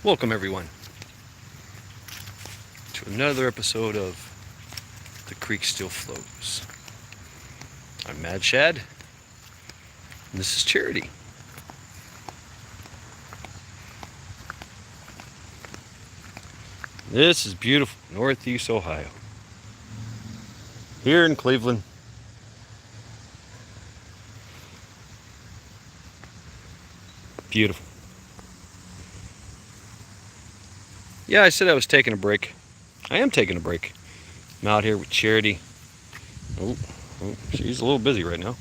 Welcome, everyone, to another episode of The Creek Still Flows. I'm Mad Shad, and this is Charity. This is beautiful Northeast Ohio. Here in Cleveland. Beautiful. Yeah, I said I was taking a break. I am taking a break. I'm out here with Charity. Oh, she's a little busy right now.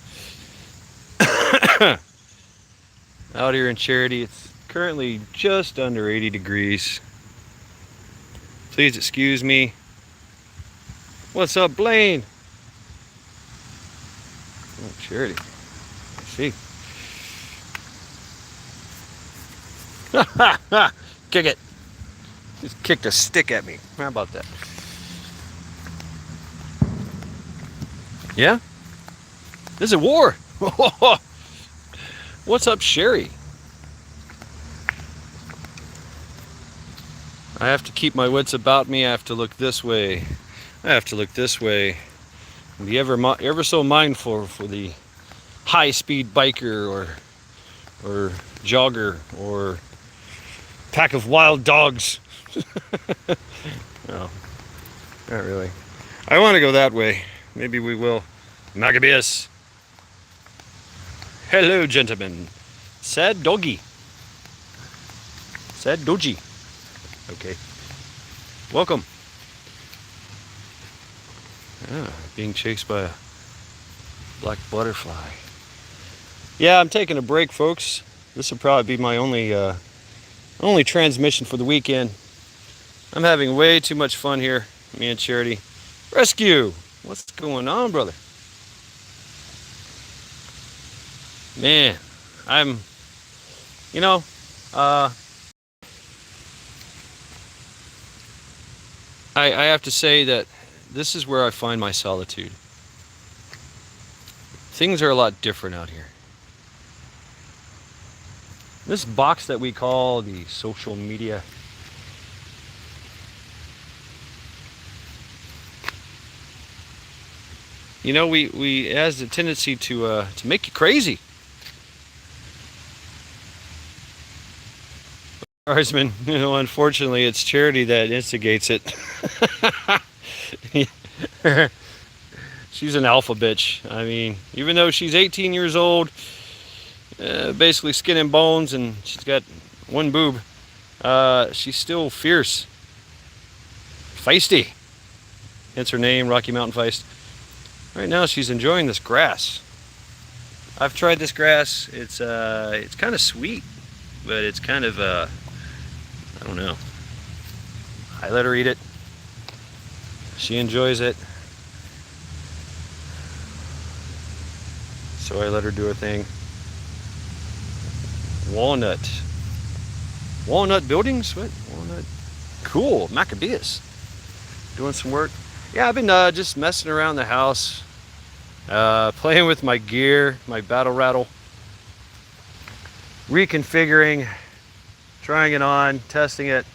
Out here in Charity, it's currently just under 80 degrees. Please excuse me. What's up, Blaine? Oh, Charity. See. Kick it. Just kicked a stick at me. How about that? Yeah? This is war. What's up, Sherry? I have to keep my wits about me. I have to look this way. I have to look this way. Be ever so mindful for the high-speed biker or jogger or pack of wild dogs. No, not really. I want to go that way. Maybe we will. Maccabeus. Hello, gentlemen. Sad doggy. Sad doggy. Okay. Welcome. Being chased by a black butterfly. Yeah, I'm taking a break, folks. This will probably be my only transmission for the weekend. I'm having way too much fun here, me and Charity. Rescue! What's going on, brother? Man, I have to say that this is where I find my solitude. Things are a lot different out here. This box that we call the social media, we it has a tendency to make you crazy. Arsman, unfortunately, it's Charity that instigates it. She's an alpha bitch. I mean, even though she's 18 years old, basically skin and bones, and she's got one boob, she's still fierce. Feisty. Hence her name, Rocky Mountain Feist. Right now she's enjoying this grass. I've tried this grass. It's kind of sweet, but it's kind of I don't know. I let her eat it. She enjoys it. So I let her do her thing. Walnut buildings? What? Walnut. Cool. Maccabeus. Doing some work. Yeah, I've been just messing around the house. Playing with my gear, my battle rattle. Reconfiguring. Trying it on, testing it.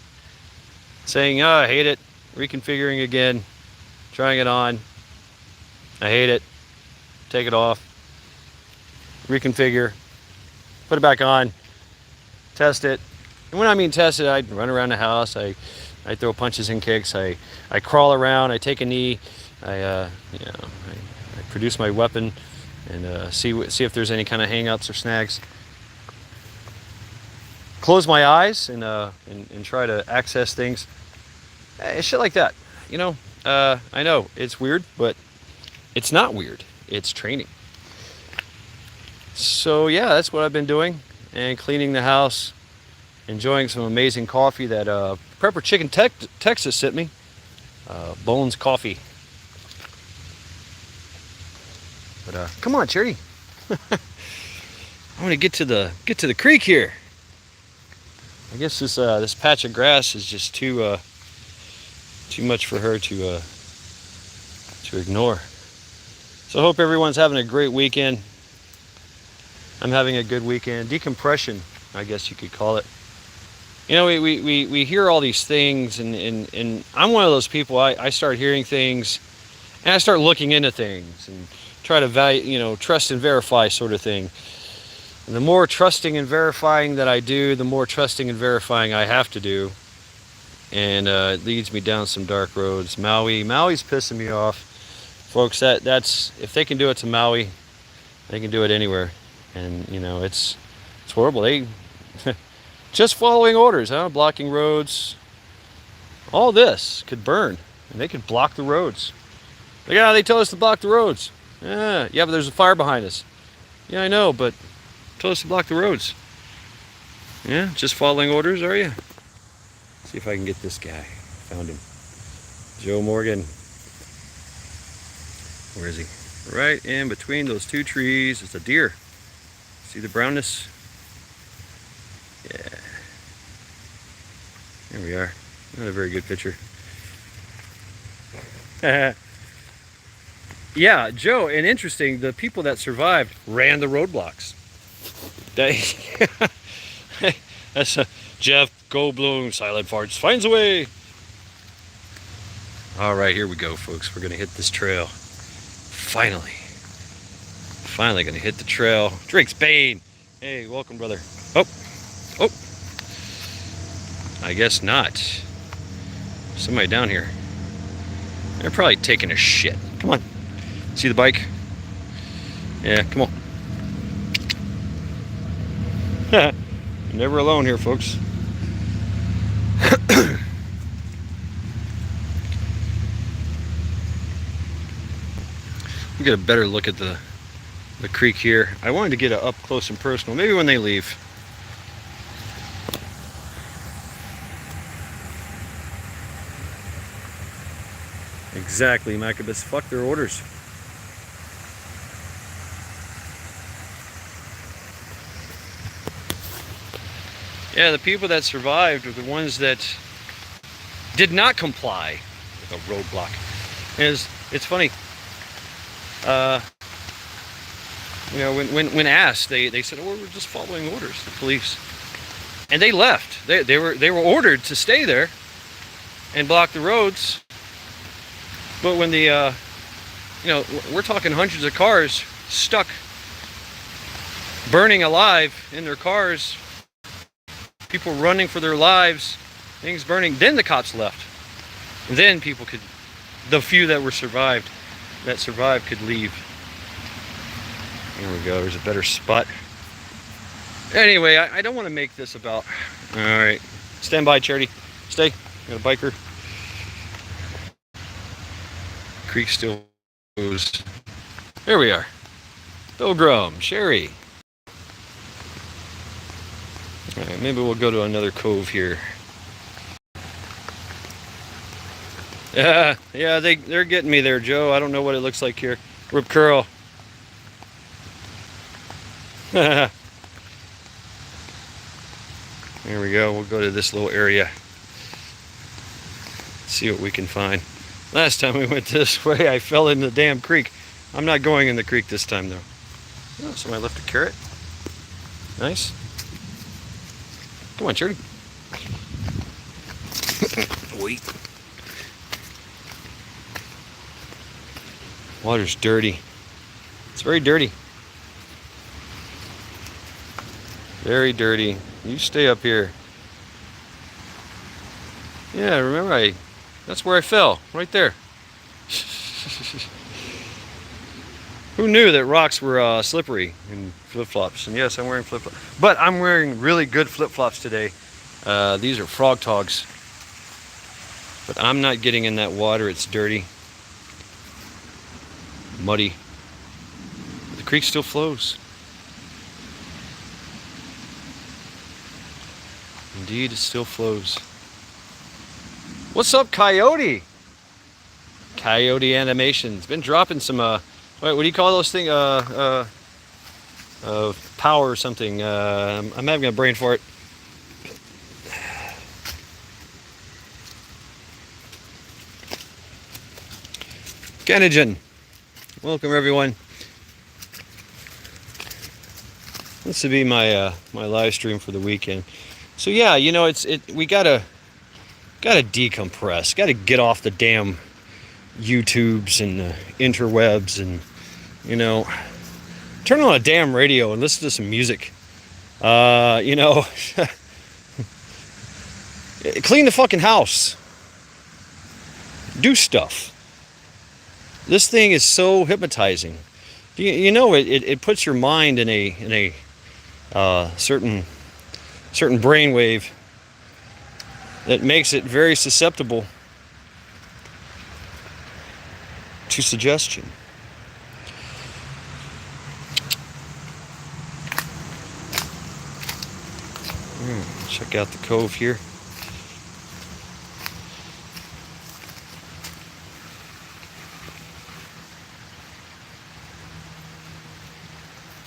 Saying, oh, I hate it. Reconfiguring again. Trying it on. I hate it. Take it off. Reconfigure. Put it back on. Test it. And when I mean test it, I run around the house. I throw punches and kicks. I crawl around. I take a knee. I produce my weapon and see if there's any kind of hangouts or snags. Close my eyes and try to access things. Shit like that. I know it's weird, but it's not weird. It's training. So yeah, that's what I've been doing, and cleaning the house, enjoying some amazing coffee that Prepper Chicken Texas sent me. Bones Coffee. But come on, Charity. I want to get to the creek here. I guess this patch of grass is just too much for her to ignore. So I hope everyone's having a great weekend. I'm having a good weekend. Decompression, I guess you could call it. You know, we hear all these things, and I'm one of those people. I start hearing things, and I start looking into things and try to value, trust and verify sort of thing. And the more trusting and verifying that I do, the more trusting and verifying I have to do, and it leads me down some dark roads. Maui's pissing me off, folks. That's if they can do it to Maui, they can do it anywhere, and it's horrible. They just following orders, huh? Blocking roads. All this could burn, and they could block the roads. Yeah, they tell us to block the roads. Yeah, but there's a fire behind us. Yeah, I know, but tell us to block the roads. Yeah, just following orders, are you? See if I can get this guy. Found him. Joe Morgan. Where is he? Right in between those two trees. It's a deer. See the brownness? Yeah. There we are. Not a very good picture. Yeah, Joe, and interesting, the people that survived ran the roadblocks. That's Jeff Goldblum, Silent Farts finds a way. All right, here we go, folks. We're going to hit this trail. Finally going to hit the trail. Drake's Bane. Hey, welcome, brother. Oh. I guess not. Somebody down here. They're probably taking a shit. Come on. See the bike? Yeah, come on. You're never alone here, folks. We get a better look at the creek here. I wanted to get it up close and personal. Maybe when they leave. Exactly, Maccabees. Fuck their orders. Yeah, the people that survived were the ones that did not comply with a roadblock. And it's funny. When asked, they said, "Oh, we're just following orders." The police, and they left. They were ordered to stay there and block the roads. But when the we're talking hundreds of cars stuck, burning alive in their cars. People running for their lives, things burning. Then the cops left. And then people the few that survived could leave. Here we go. There's a better spot. Anyway, I don't want to make this about. All right, stand by, Charity. Stay. Got a biker. Creek still goes. There we are. Pilgrim, Sherry. All right, maybe we'll go to another cove here. Yeah, they're getting me there, Joe. I don't know what it looks like here. Rip curl. There we go. We'll go to this little area. See what we can find. Last time we went this way, I fell in the damn creek. I'm not going in the creek this time, though. Oh, somebody left a carrot. Nice. Come on, Charlie. Wait. Water's dirty. It's very dirty. Very dirty. You stay up here. Yeah, remember that's where I fell. Right there. Who knew that rocks were slippery in flip-flops? And yes, I'm wearing flip-flops. But I'm wearing really good flip-flops today. These are Frog Togs. But I'm not getting in that water. It's dirty. Muddy. The creek still flows. Indeed, it still flows. What's up, Coyote? Coyote Animations. Been dropping some, what do you call those things? Power or something. I'm having a brain fart. Kenogen. Welcome, everyone. This will be my my live stream for the weekend. So yeah, you know, we gotta decompress. Gotta get off the damn YouTubes and the interwebs, and you know, turn on a damn radio and listen to some music. You know, clean the fucking house. Do stuff. This thing is so hypnotizing. You know, it puts your mind in a certain brainwave that makes it very susceptible to suggestion. Check out the cove here.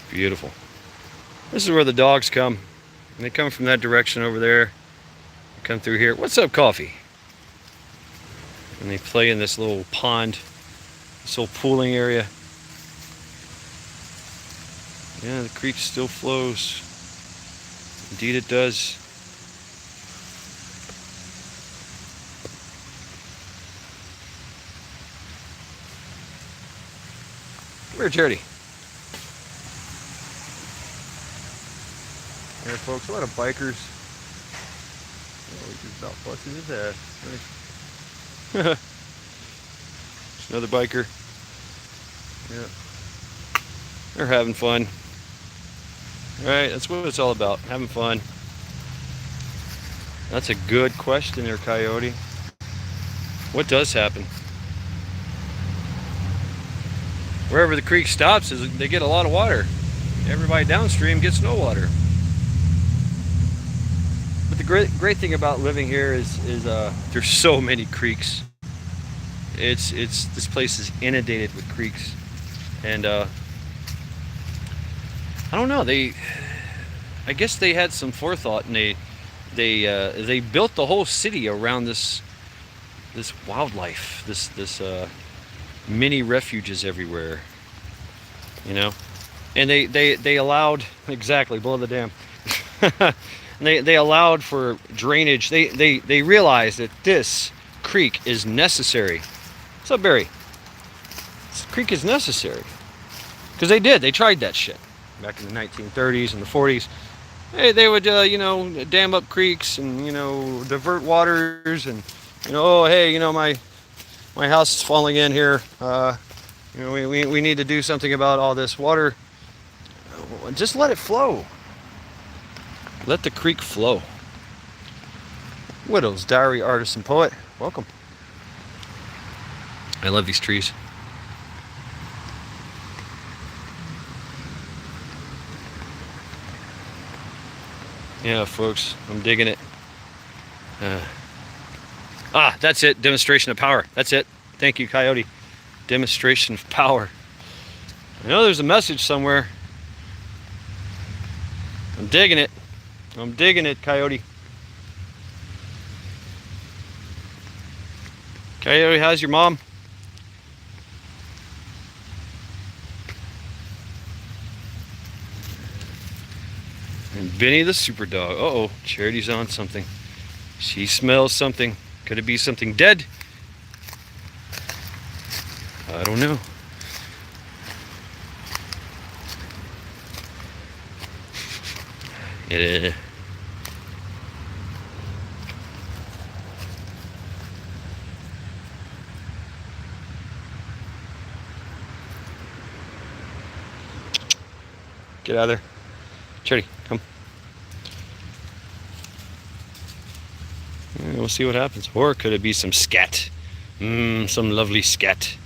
Beautiful. This is where the dogs come. And they come from that direction over there. They come through here. What's up, Coffee? And they play in this little pond, this little pooling area. Yeah, the creek still flows. Indeed it does. Come here, Charity. Here, folks, a lot of bikers. Oh, he's just about busting his ass. Nice. Another biker. Yeah. They're having fun. Alright, that's what it's all about. Having fun. That's a good question there, Coyote. What does happen? Wherever the creek stops, they get a lot of water. Everybody downstream gets no water. But the great thing about living here is there's so many creeks. This place is inundated with creeks, and I don't know. I guess they had some forethought, and they built the whole city around this wildlife, this mini refuges everywhere, you know, and they allowed, exactly, below the dam. They allowed for drainage. They realized that this creek is necessary. What's up, Barry? This creek is necessary because they tried that shit back in the 1930s and the 40s. Hey, they would you know, dam up creeks and, you know, divert waters, and, you know, oh hey, you know, my house is falling in here. You know, we need to do something about all this water. Just let it flow. Let the creek flow. Widow's Diary Artist and Poet, welcome. I love these trees. Yeah, folks, I'm digging it. That's it. Demonstration of power. That's it. Thank you, Coyote. Demonstration of power. I know there's a message somewhere. I'm digging it. I'm digging it, Coyote. Coyote, how's your mom? And Benny the super dog. Uh-oh, Charity's on something. She smells something. Could it be something dead? I don't know. Yeah. Get out of there. Charity, come. Yeah, we'll see what happens. Or could it be some scat? Some lovely scat.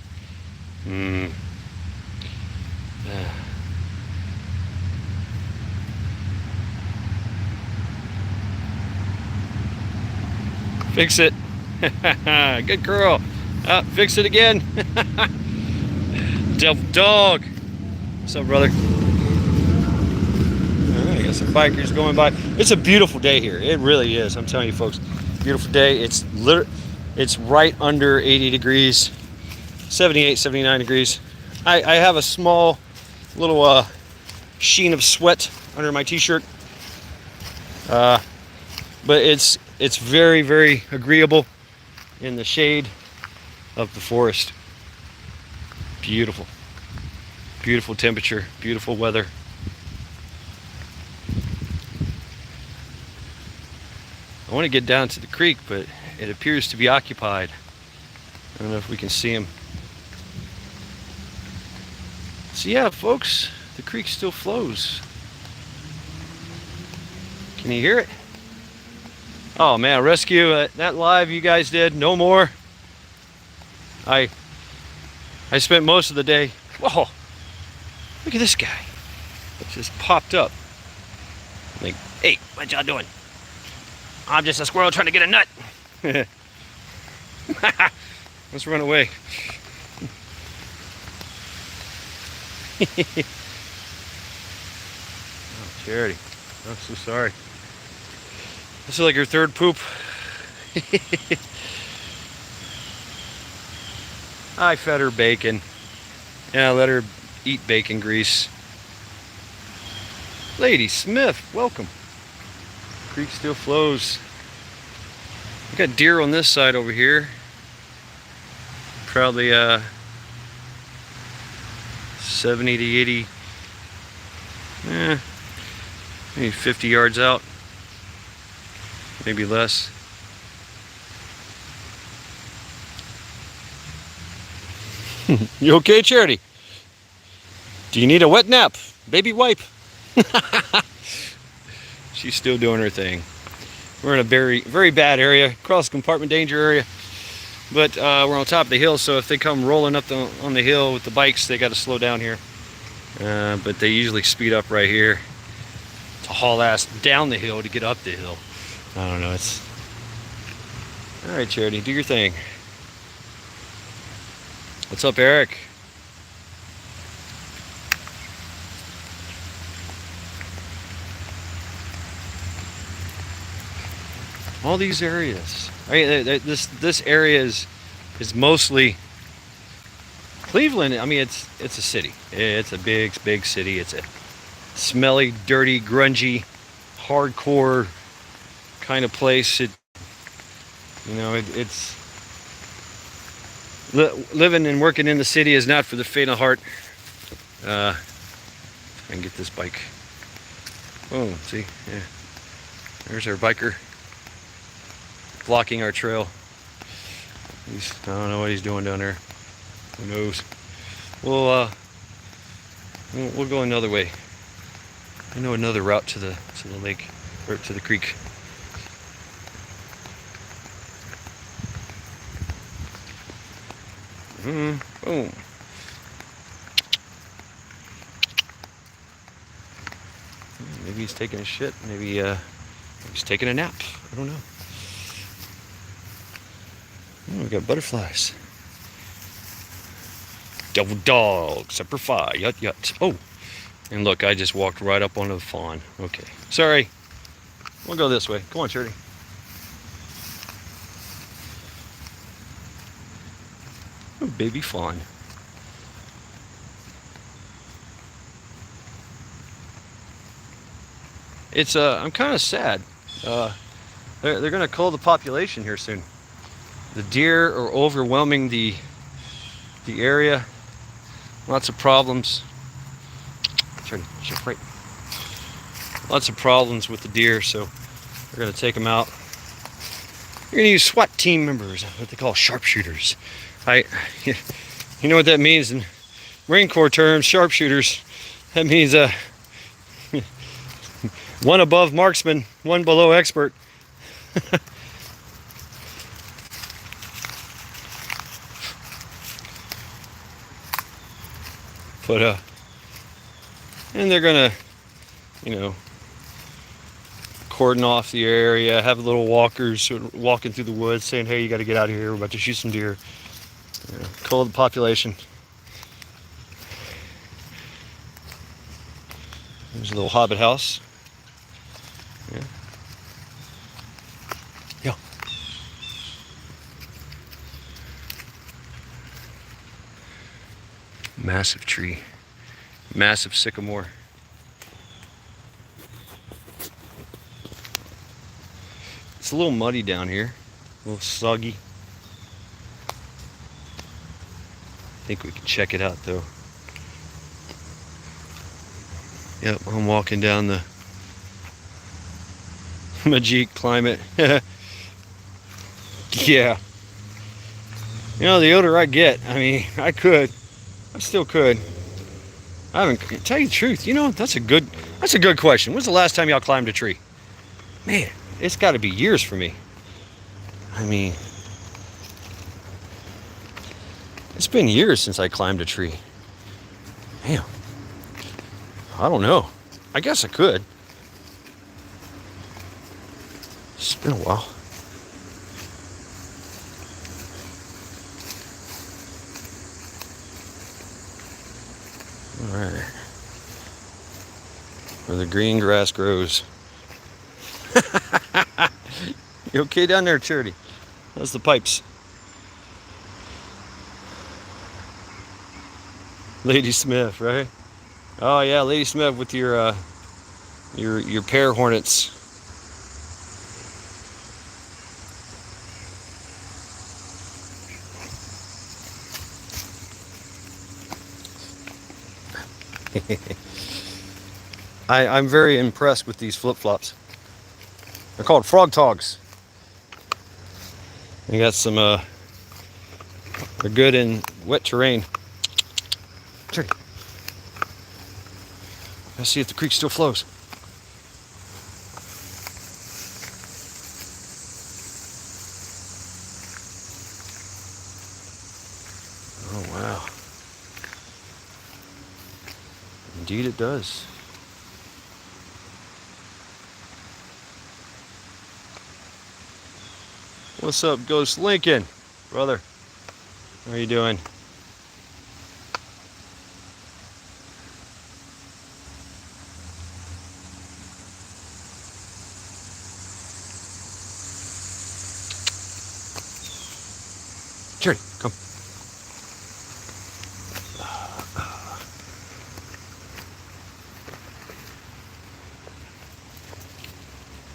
Fix it. Good girl. Fix it again. Devil dog. What's up, brother? I got some bikers going by. It's a beautiful day here. It really is. I'm telling you, folks. Beautiful day. It's right under 80 degrees. 78, 79 degrees. I have a small little sheen of sweat under my t-shirt. but it's very, very agreeable in the shade of the forest. Beautiful. Beautiful temperature, beautiful weather. I want to get down to the creek, but it appears to be occupied. I don't know if we can see him. So yeah, folks, the creek still flows. Can you hear it? Oh man, rescue, that live you guys did, no more. I spent most of the day, whoa, look at this guy. It just popped up. Like, hey, what y'all doing? I'm just a squirrel trying to get a nut. Let's run away. Oh, Charity, I'm so sorry. This is like your third poop. I fed her bacon. Yeah, I let her eat bacon grease. Lady Smith, welcome. Creek still flows. We got deer on this side over here. Probably 70 to 80, maybe 50 yards out. Maybe less. You okay, Charity? Do you need a wet nap? Baby wipe. She's still doing her thing. We're in a very, very bad area, cross compartment danger area. But we're on top of the hill, so if they come rolling up on the hill with the bikes, they got to slow down here. But they usually speed up right here to haul ass down the hill to get up the hill. I don't know. It's all right, Charity. Do your thing. What's up, Eric? All these areas. I mean, this area is mostly Cleveland. I mean, it's a city. It's a big city. It's a smelly, dirty, grungy, hardcore kind of place. It's living and working in the city is not for the faint of heart. I can get this bike. Oh, see, yeah. There's our biker blocking our trail. I don't know what he's doing down there. Who knows? We'll go another way. I know another route to the lake or to the creek. Boom. Maybe he's taking a shit. Maybe he's taking a nap. I don't know. Oh, we got butterflies. Devil dog, Semper Fi, yut yut. Oh, and look, I just walked right up onto the fawn. Okay, sorry. We'll go this way. Come on, Charity. Oh, baby fawn. It's I'm kind of sad. They're gonna cull the population here soon. The deer are overwhelming the area. Lots of problems. Charity, shift right. Lots of problems with the deer, so we're gonna take them out. We're gonna use SWAT team members, what they call sharpshooters. You know what that means in Marine Corps terms, sharpshooters. That means one above marksman, one below expert. But and they're gonna, cordon off the area, have little walkers sort of walking through the woods saying, hey, you got to get out of here, we're about to shoot some deer. Cull the population. There's a little hobbit house. Yeah. Massive tree. Massive sycamore. It's a little muddy down here, a little soggy. I think we can check it out though. Yep, I'm walking down the Majik Climate. Yeah. You know, the older I get, I mean, I still could. I haven't, tell you the truth, you know, that's a good question. When's the last time y'all climbed a tree? Man, it's got to be years for me. I mean, it's been years since I climbed a tree. Damn. I don't know. I guess I could. It's been a while. All right. Where the green grass grows. You okay down there, Charity? That's the pipes. Lady Smith, right? Oh yeah, Lady Smith with your pear hornets. I'm very impressed with these flip-flops. They're called Frog Togs. They got some they're good in wet terrain. Sure. Let's see if the creek still flows. Oh wow. Indeed it does. What's up, Ghost Lincoln? Brother, how are you doing? Jerry, come.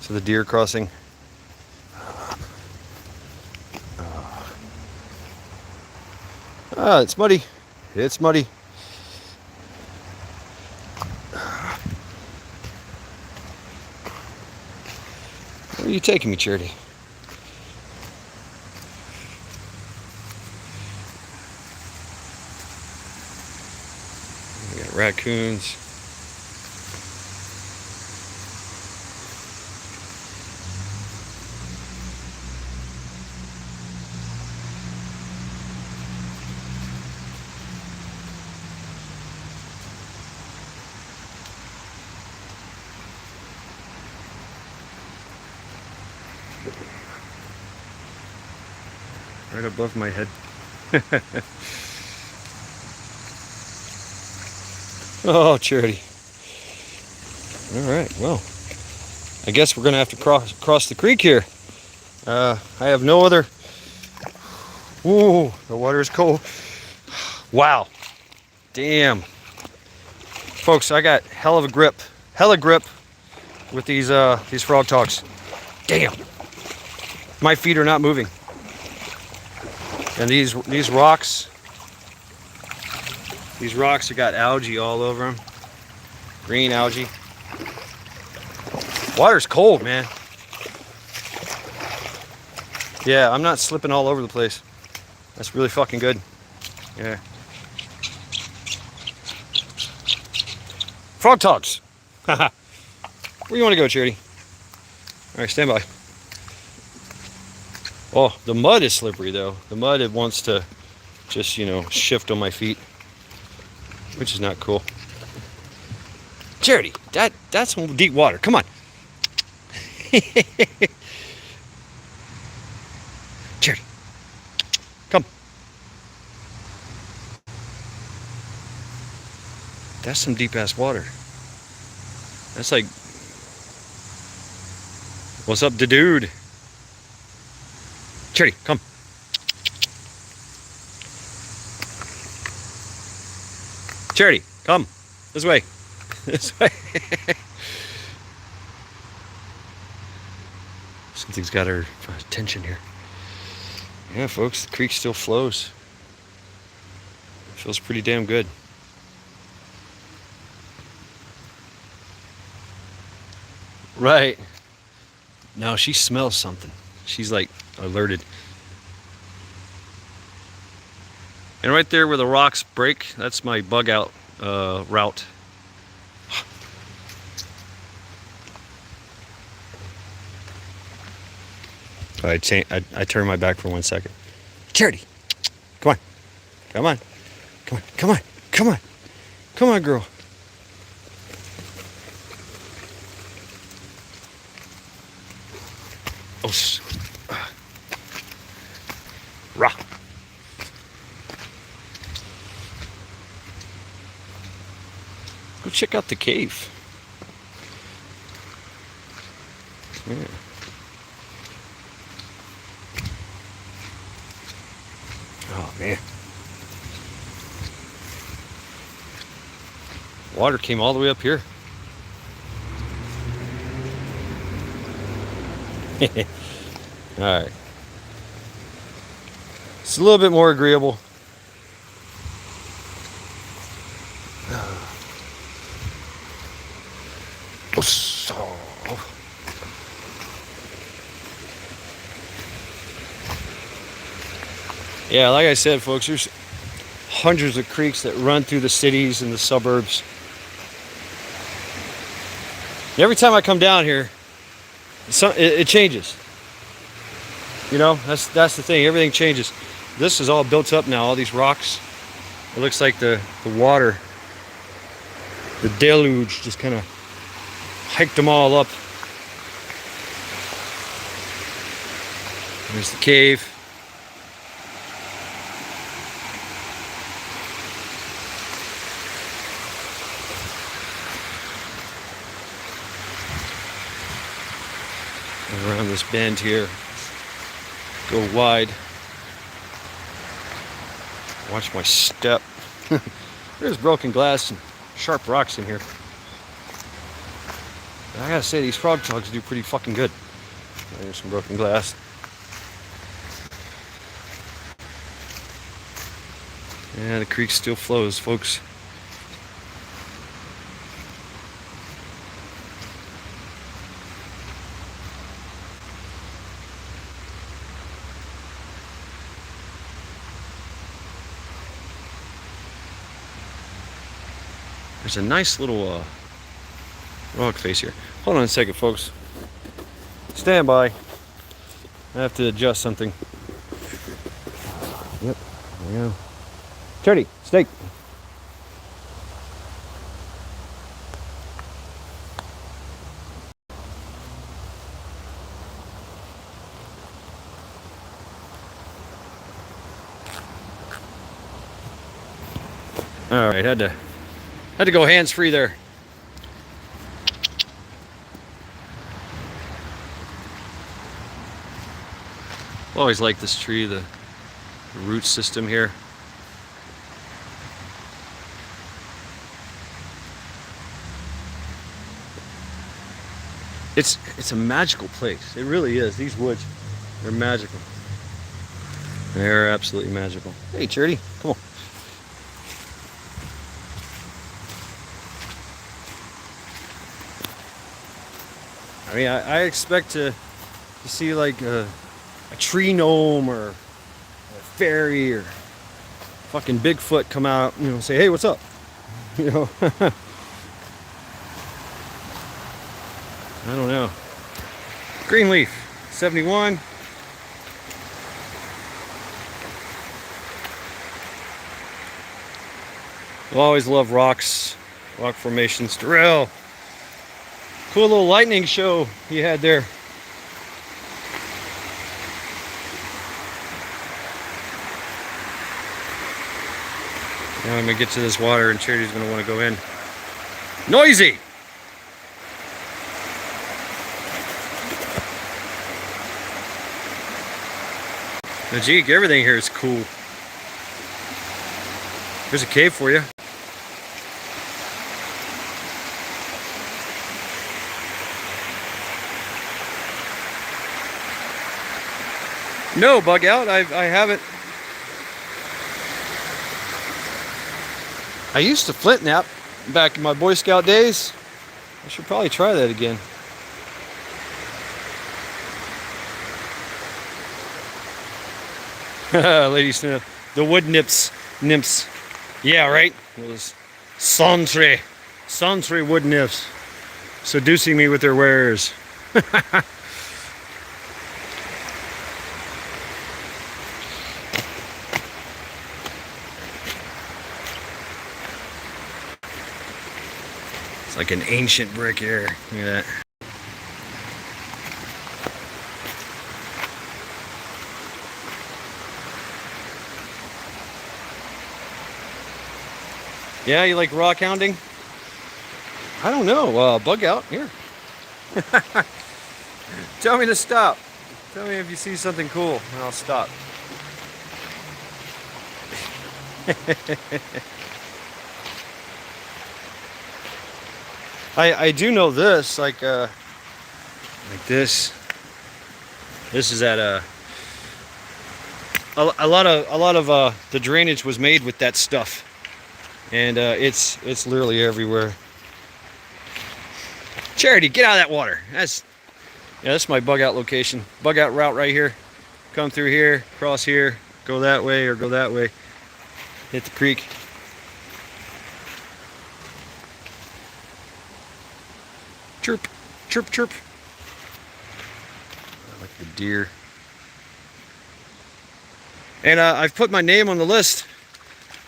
So the deer crossing. Ah, it's muddy. It's muddy. Where are you taking me, Charity? We got raccoons. Right above my head. Oh, Charity. All right, well, I guess we're gonna have to cross the creek here. I have no other. Ooh, the water is cold. Wow, damn, folks, I got hella grip with these Frog Togs. Damn, my feet are not moving. And these rocks have got algae all over them. Green algae. Water's cold, man. Yeah, I'm not slipping all over the place. That's really fucking good. Yeah. Frog Togs. Where you want to go, Charity? All right, stand by. Oh, the mud is slippery though. The mud, it wants to just, you know, shift on my feet, which is not cool. Charity, that's some deep water. Come on. Charity, come. That's some deep ass water. That's like, what's up, dude? Charity, come. Charity, come. This way. This way. Just Something's got our attention here. Yeah, folks, the creek still flows. It feels pretty damn good. Right. Now she smells something. She's like alerted. And right there where the rocks break, that's my bug out route. I turn my back for 1 second. Charity, come on, come on, come on, come on, come on, come on, girl. Oh, rah. Go check out the cave. Yeah. Oh man. Water came all the way up here. Alright. It's a little bit more agreeable. Yeah, like I said, folks, there's hundreds of creeks that run through the cities and the suburbs. Every time I come down here, it changes. You know, that's the thing. Everything changes. This is all built up now. All these rocks. It looks like the water, the deluge, just kind of hiked them all up. There's the cave. Around this bend here, go wide. Watch my step. There's broken glass and sharp rocks in here. I gotta say, these frog dogs do pretty fucking good. There's some broken glass. Yeah, the creek still flows, folks. There's a nice little rock face here. Hold on a second, folks. Stand by. I have to adjust something. Yep, there we go. Charity, steak. All right, had to go hands-free there. Always like this tree, the root system here. It's a magical place. It really is. These woods, they're magical. They're absolutely magical. Hey, Charity, come on. I mean, I expect to see like a tree gnome or a fairy or fucking Bigfoot come out, you know, say, hey, what's up? You know, I don't know. Greenleaf, 71. I'll always love rocks, rock formations. Darrell. Cool little lightning show he had there. Now I'm gonna get to this water and Charity's gonna want to go in. Noisy! Najik, everything here is cool. There's a cave for you. No, bug out. I haven't. I used to flint nap back in my Boy Scout days. I should probably try that again. Lady Smith, the wood nymphs. Yeah, right. Those Santry wood nymphs, seducing me with their wares. It's like an ancient brick here. Look at that. Yeah, you like rock hounding? I don't know. Bug out here. Tell me to stop. Tell me if you see something cool, and I'll stop. I do know this, like this. This is at a lot of the drainage was made with that stuff, and it's literally everywhere. Charity, get out of that water. That's my bug out location. Bug out route right here. Come through here, cross here, go that way or go that way. Hit the creek. Chirp, chirp, chirp. I like the deer. And I've put my name on the list.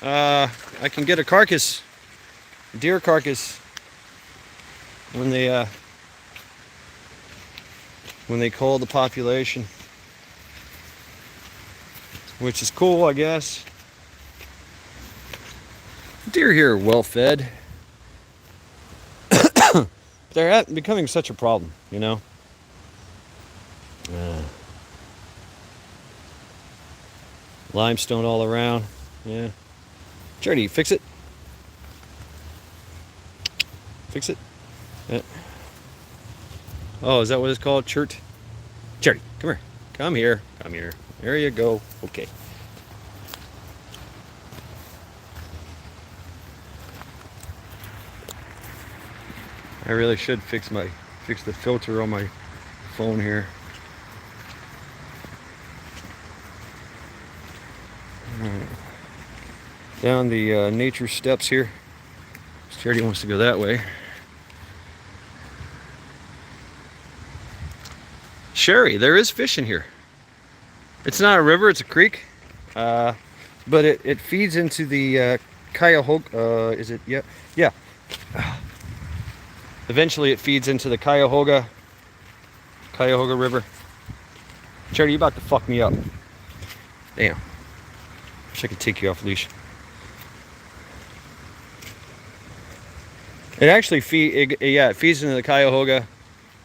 I can get a carcass, a deer carcass, when they call the population, which is cool, I guess. Deer here are well fed. They're becoming such a problem, you know. Limestone all around. Yeah. Charity, fix it. Fix it. Yeah. Oh, is that what it's called? Chert? Charity, come here. Come here. Come here. There you go. Okay. I really should fix the filter on my phone here. Down the nature steps here. Charity wants to go that way. Sherry, there is fish in here. It's not a river, it's a creek. But it feeds into the Cuyahoga, is it? Yeah. Yeah. Eventually it feeds into the Cuyahoga River. Charity, you about to fuck me up. Damn. Wish I could take you off leash. It actually it feeds into the Cuyahoga,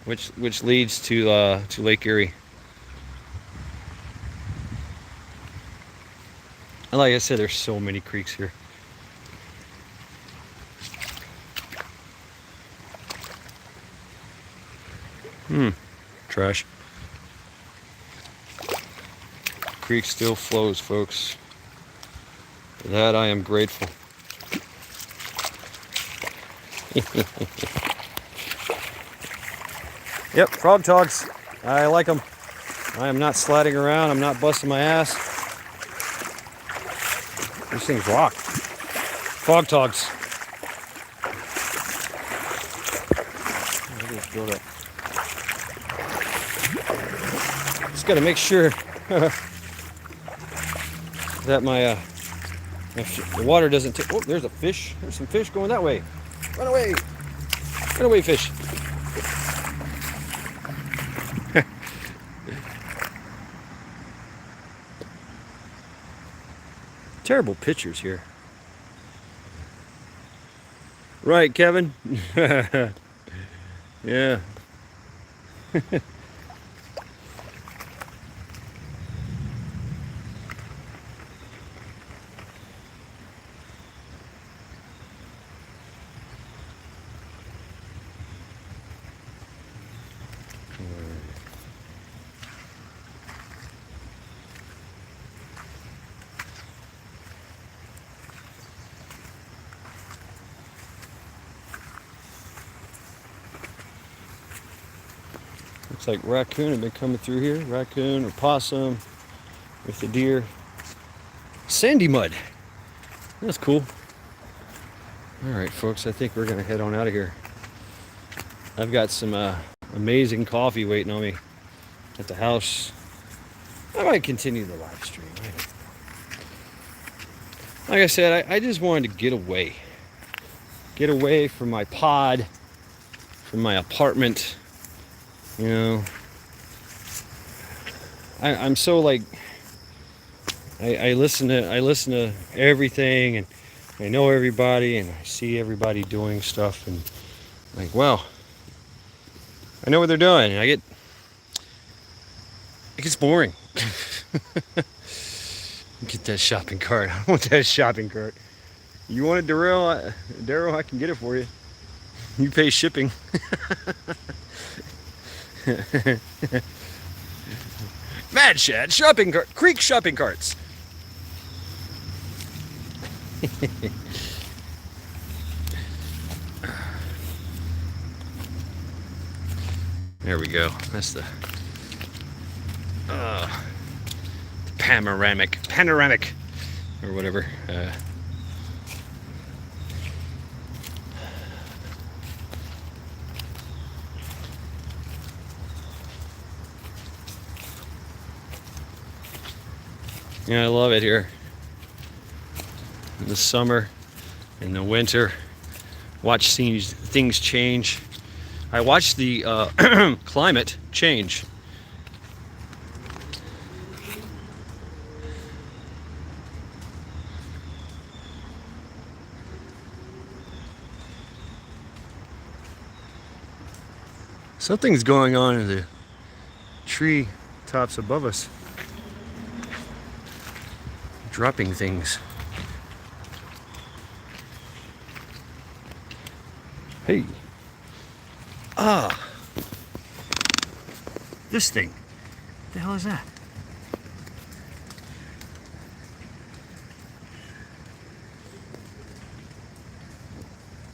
which leads to Lake Erie. And like I said, there's so many creeks here. Trash. Creek still flows, folks. For that I am grateful. Yep, frog togs. I like them. I am not sliding around. I'm not busting my ass. These things rock. Frog togs. Just got to make sure that the water doesn't take. Oh, there's a fish. There's some fish going that way. Run away! Run away, fish! Terrible pictures here. Right, Kevin? Yeah. Looks like raccoon have been coming through here. Raccoon or possum with the deer. Sandy mud. That's cool. All right, folks, I think we're gonna head on out of here. I've got some amazing coffee waiting on me at the house. I might continue the live stream. Like I said, I just wanted to get away. Get away from my pod, from my apartment. You know, I'm so like, I listen to everything, and I know everybody, and I see everybody doing stuff, and like, wow, I know what they're doing, and it gets boring. Get that shopping cart. I want that shopping cart. You want it, Daryl? I can get it for you. You pay shipping. Mad Shad shopping cart. Creek shopping carts. There we go. That's the panoramic, or whatever. Yeah, I love it here. In the summer, in the winter, watch things change. I watch the climate change. Something's going on in the tree tops above us. Dropping things. Hey. Ah. This thing. What the hell is that?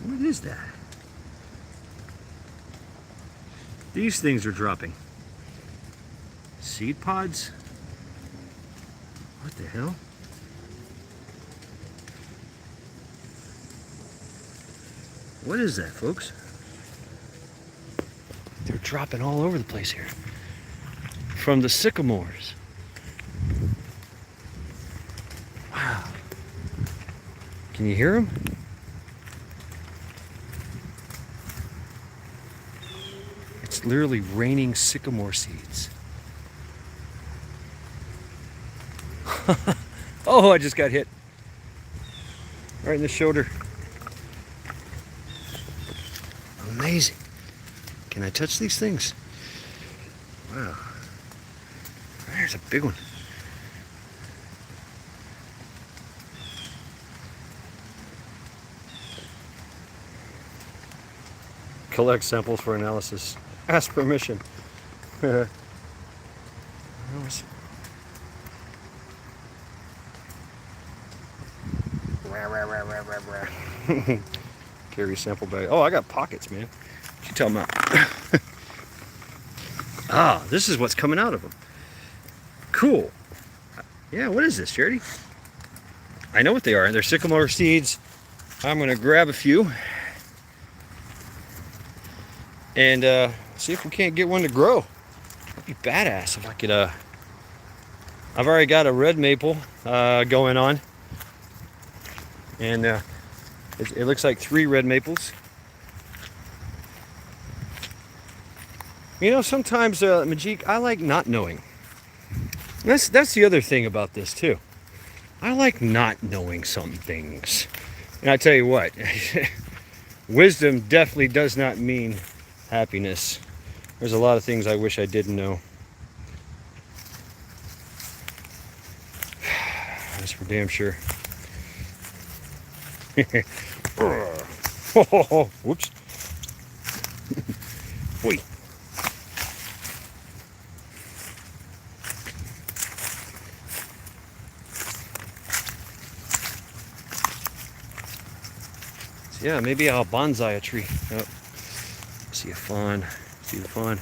What is that? These things are dropping. Seed pods? What the hell? What is that, folks? They're dropping all over the place here. From the sycamores. Wow. Can you hear them? It's literally raining sycamore seeds. Oh, I just got hit. Right in the shoulder. Amazing. Can I touch these things? Wow. There's a big one. Collect samples for analysis. Ask permission. Carry sample bag. Oh, I got pockets, man. What you talking about? Ah, this is what's coming out of them. Cool. Yeah, what is this, Charity? I know what they are. They're sycamore seeds. I'm gonna grab a few and see if we can't get one to grow. That'd be badass if I could. I've already got a red maple going on, and it looks like 3 red maples. You know, sometimes, Majik, I like not knowing. That's the other thing about this too. I like not knowing some things. And I tell you what, wisdom definitely does not mean happiness. There's a lot of things I wish I didn't know. That's for damn sure. Whoops. Wait. Yeah, maybe I'll bonsai a tree. Oh, see a fawn. See the fawn.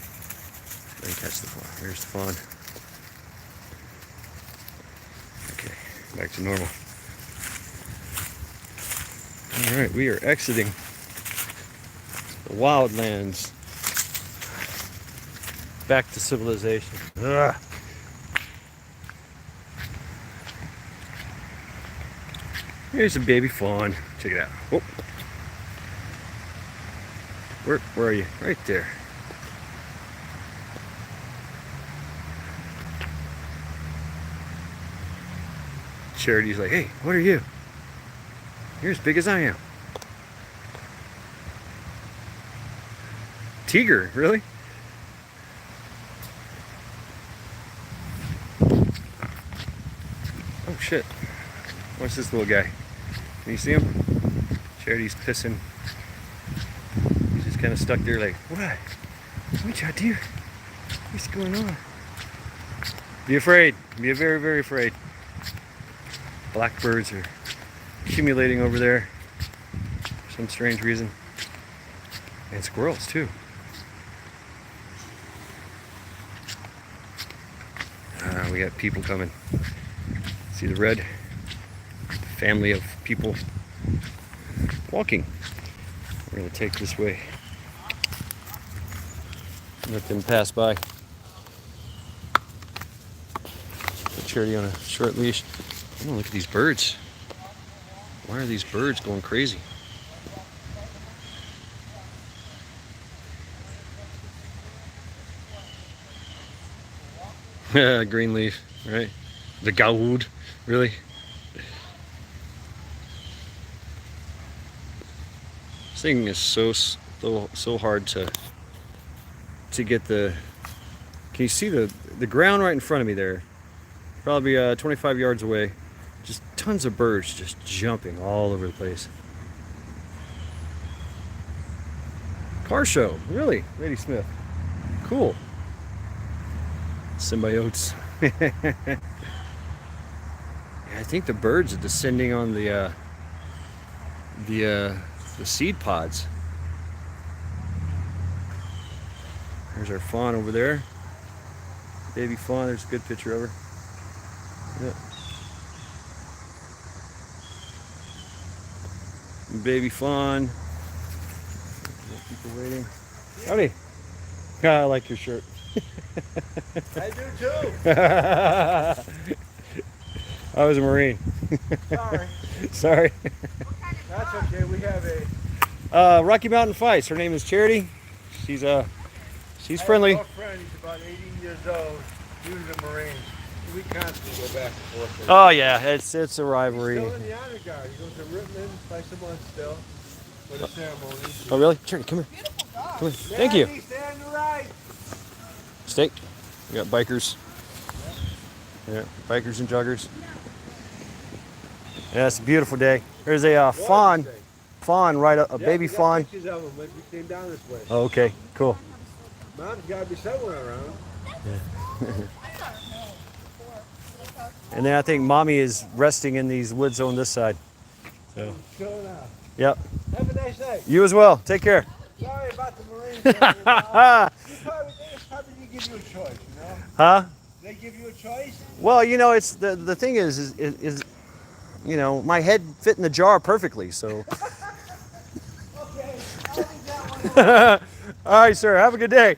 Then catch the fawn. Here's the fawn. Okay, back to normal. All right, we are exiting the wildlands. Back to civilization. Ugh. Here's a baby fawn. Check it out. Oh. Where are you? Right there. Charity's like, hey, what are you? You're as big as I am. Tiger, really? Oh shit. What's this little guy? Can you see him? Charity's pissing. He's just kind of stuck there like, what? What y'all do? What's going on? Be afraid. Be very, very afraid. Blackbirds are accumulating over there for some strange reason. And squirrels too. We got people coming. See the red? Family of people walking. We're going to take this way. Let them pass by. Put Charity on a short leash. Oh, look at these birds. Why are these birds going crazy? Green leaf, right? The Gawood, really? This thing is so hard to get the. Can you see the ground right in front of me there? Probably 25 yards away. Just tons of birds just jumping all over the place. Car show, really, Lady Smith. Cool. Symbiotes. Yeah, I think the birds are descending on the seed pods. There's our fawn over there. Baby fawn. There's a good picture of her. Yep. Baby fawn. People waiting. Howdy. I like your shirt. I do too. I was a Marine. Sorry. Sorry. That's okay. We have a Rocky Mountain Fights. Her name is Charity. She's friendly. I have a friend. He's about 80 years old. He was a Marine. We constantly go back and forth. Oh yeah, it's a rivalry. He's still in the honor guard. He goes to Rittman twice a month still for the ceremony. Oh really? Charity, come here. Come here. Thank you. Stay on the right. Steak. We got bikers. Yeah, bikers and joggers. Yeah, it's a beautiful day. There's a fawn right up, a baby fawn. Pictures of him when we came down this way. Oh, okay, cool. Mom's got to be somewhere around. Yeah. And then I think Mommy is resting in these woods on this side. So. Chilling out. Yep. Have a nice day. You as well. Take care. Sorry about the Marines. They probably didn't give you a choice, you know? Huh? They give you a choice? Well, you know, it's the thing is you know, my head fit in the jar perfectly, so. Okay. I'll take that one. All right, sir. Have a good day.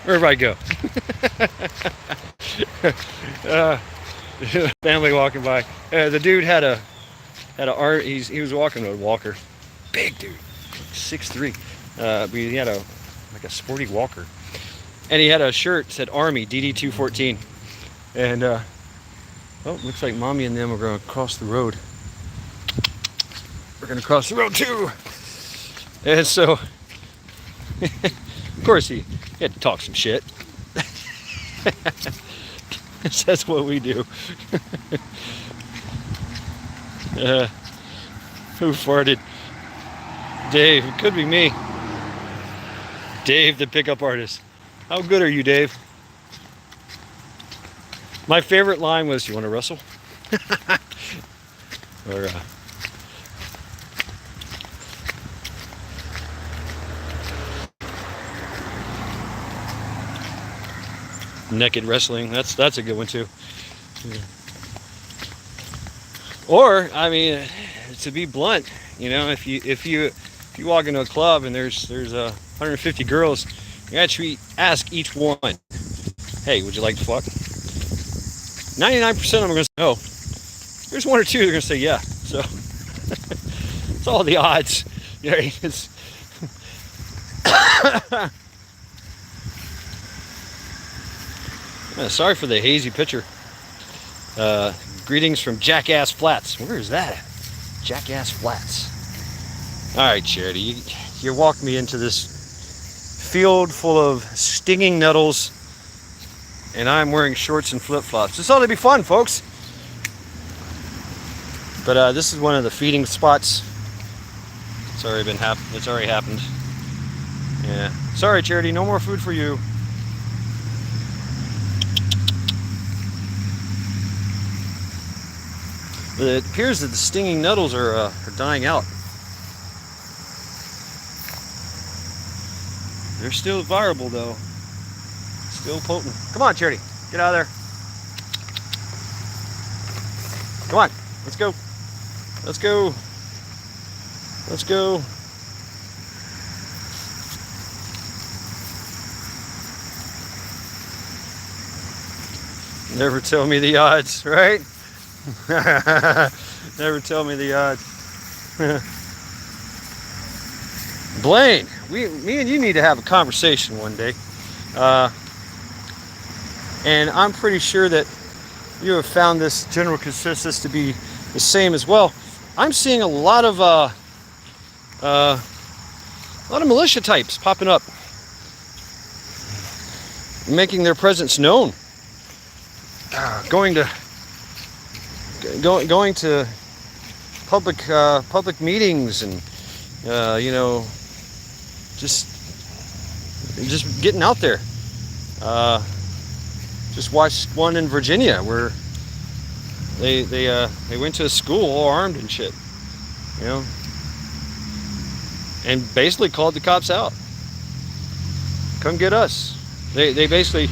Wherever I go. Family walking by. The dude had a arm. He was walking with a walker. Big dude, 6'3". But he had a sporty walker, and he had a shirt that said Army DD-214. And oh, looks like Mommy and them are going to cross the road. We're going to cross the road too. And so, of course, he had to talk some shit. That's what we do. Who farted? Dave. It could be me. Dave, the pickup artist. How good are you, Dave? My favorite line was, "You want to wrestle?" Or, naked wrestling. That's a good one too. Or, I mean, to be blunt, you know, if you walk into a club and there's 150 girls, you actually ask each one, hey, would you like to fuck? 99% of them are gonna say no. There's one or two that are gonna say yeah. So it's all the odds. Yeah, it's sorry for the hazy picture. Greetings from Jackass Flats. Where is that at? Jackass Flats. All right, Charity, you walked me into this field full of stinging nettles, and I'm wearing shorts and flip-flops. This ought to be fun, folks. But this is one of the feeding spots. It's already happened. Yeah. Sorry, Charity, no more food for you. It appears that the stinging nettles are dying out. They're still viable though. Still potent. Come on, Charity. Get out of there. Come on. Let's go. Let's go. Let's go. Never tell me the odds, right? Never tell me the odds. Blaine, me and you need to have a conversation one day. And I'm pretty sure that you have found this general consensus to be the same as well. I'm seeing a lot of militia types popping up, making their presence known. Going to public meetings and you know, just getting out there. Just watched one in Virginia where they went to a school all armed and shit, you know, and basically called the cops out. Come get us. They basically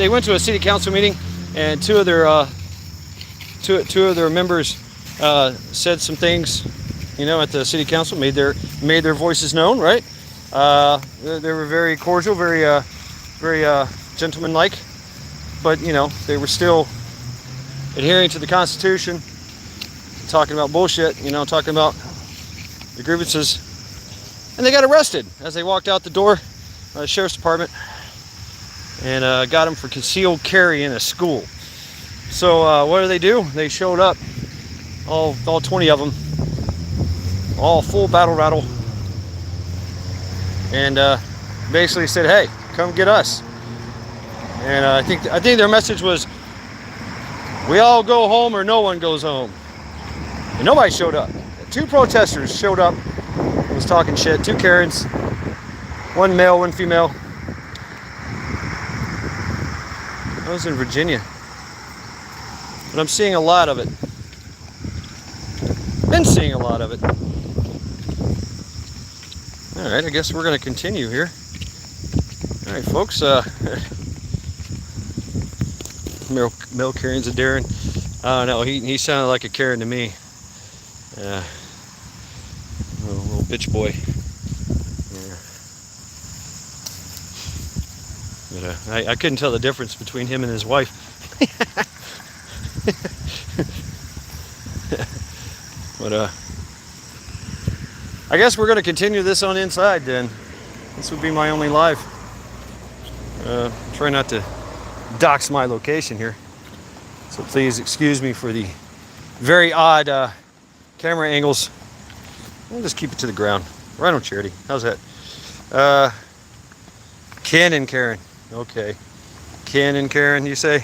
went to a city council meeting, and two of their members said some things, you know, at the city council, made their voices known, right? They were very cordial, very gentlemanlike, but you know, they were still adhering to the Constitution, talking about bullshit, you know, talking about the grievances, and they got arrested as they walked out the door by the sheriff's department, and got them for concealed carry in a school. So what do? They showed up, all 20 of them, all full battle rattle, and basically said, "Hey, come get us." And I think their message was, "We all go home or no one goes home." And nobody showed up. Two protesters showed up, was talking shit. Two Karens, one male, one female. I was in Virginia, but I'm seeing a lot of it. Been seeing a lot of it. All right, I guess we're going to continue here. All right, folks. Male Karen's a Darren. I don't know. He sounded like a Karen to me. Little bitch boy. Yeah. But I couldn't tell the difference between him and his wife. But I guess we're going to continue this on inside then. This would be my only live. Try not to dox my location here, so please excuse me for the very odd camera angles. We'll just keep it to the ground. Right on, Charity. How's that? Ken and Karen. Okay. Ken and Karen, you say?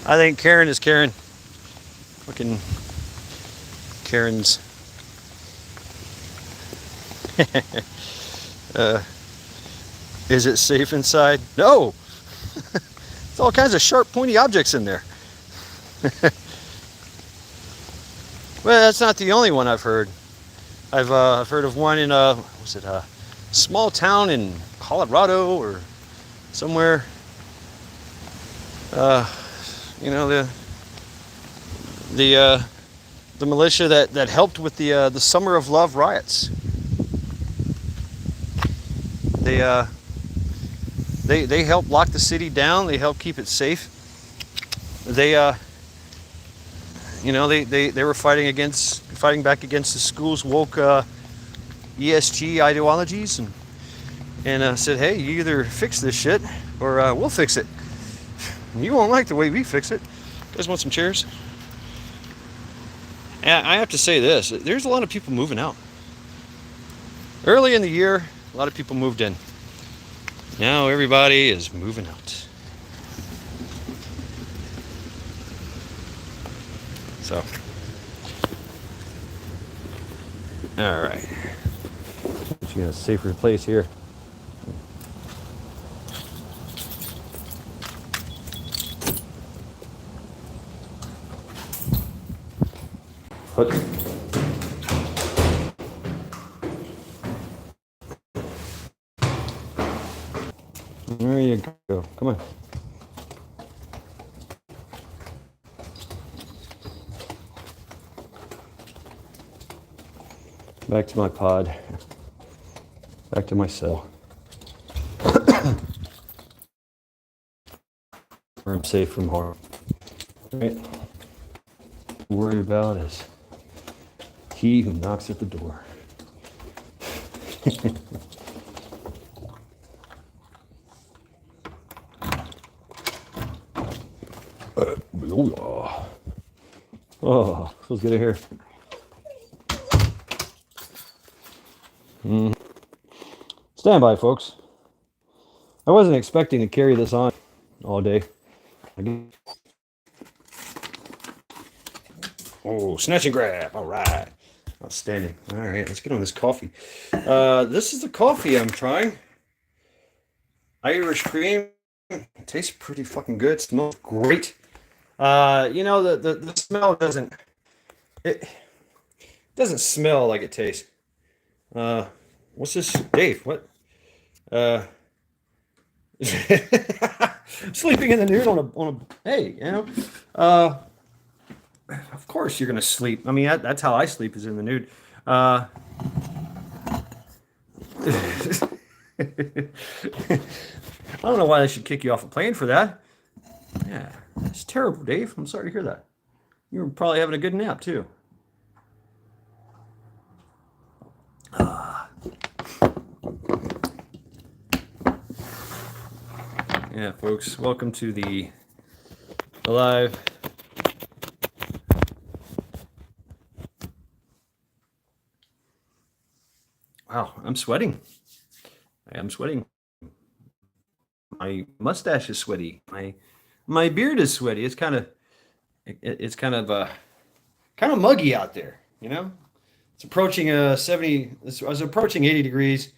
I think Karen is Karen. Fucking Karen's. Is it safe inside? No. There's all kinds of sharp, pointy objects in there. Well, that's not the only one I've heard. I've heard of one in small town in Colorado or somewhere. You know, the militia that helped with the Summer of Love riots. They helped lock the city down. They helped keep it safe. They you know, they were fighting back against the school's woke ESG ideologies, and said, hey, you either fix this shit or we'll fix it. You won't like the way we fix it. You guys want some chairs? And I have to say this, there's a lot of people moving out. Early in the year, a lot of people moved in. Now everybody is moving out. So, all right. She got a safer place here. Put. There you go. Come on. Back to my pod. Back to my cell. Where I'm safe from harm. Right? Worry about is he who knocks at the door. Oh, feels good to hear. Stand by, folks. I wasn't expecting to carry this on all day. Oh, snatch and grab. All right. Outstanding. All right, let's get on this coffee. This is the coffee I'm trying. Irish cream. It tastes pretty fucking good. Smells great. You know, the smell doesn't smell like it tastes. What's this? Dave, what? Sleeping in the nude on a hey, you know, of course you're gonna sleep. I mean, that's how I sleep, is in the nude. I don't know why they should kick you off a plane for that. Yeah, it's terrible, Dave. I'm sorry to hear that. You were probably having a good nap too. Yeah, folks, welcome to the live. Wow, I'm sweating. I am sweating. My mustache is sweaty. My beard is sweaty. It's kind of muggy out there, you know? It's approaching 70. I was approaching 80 degrees,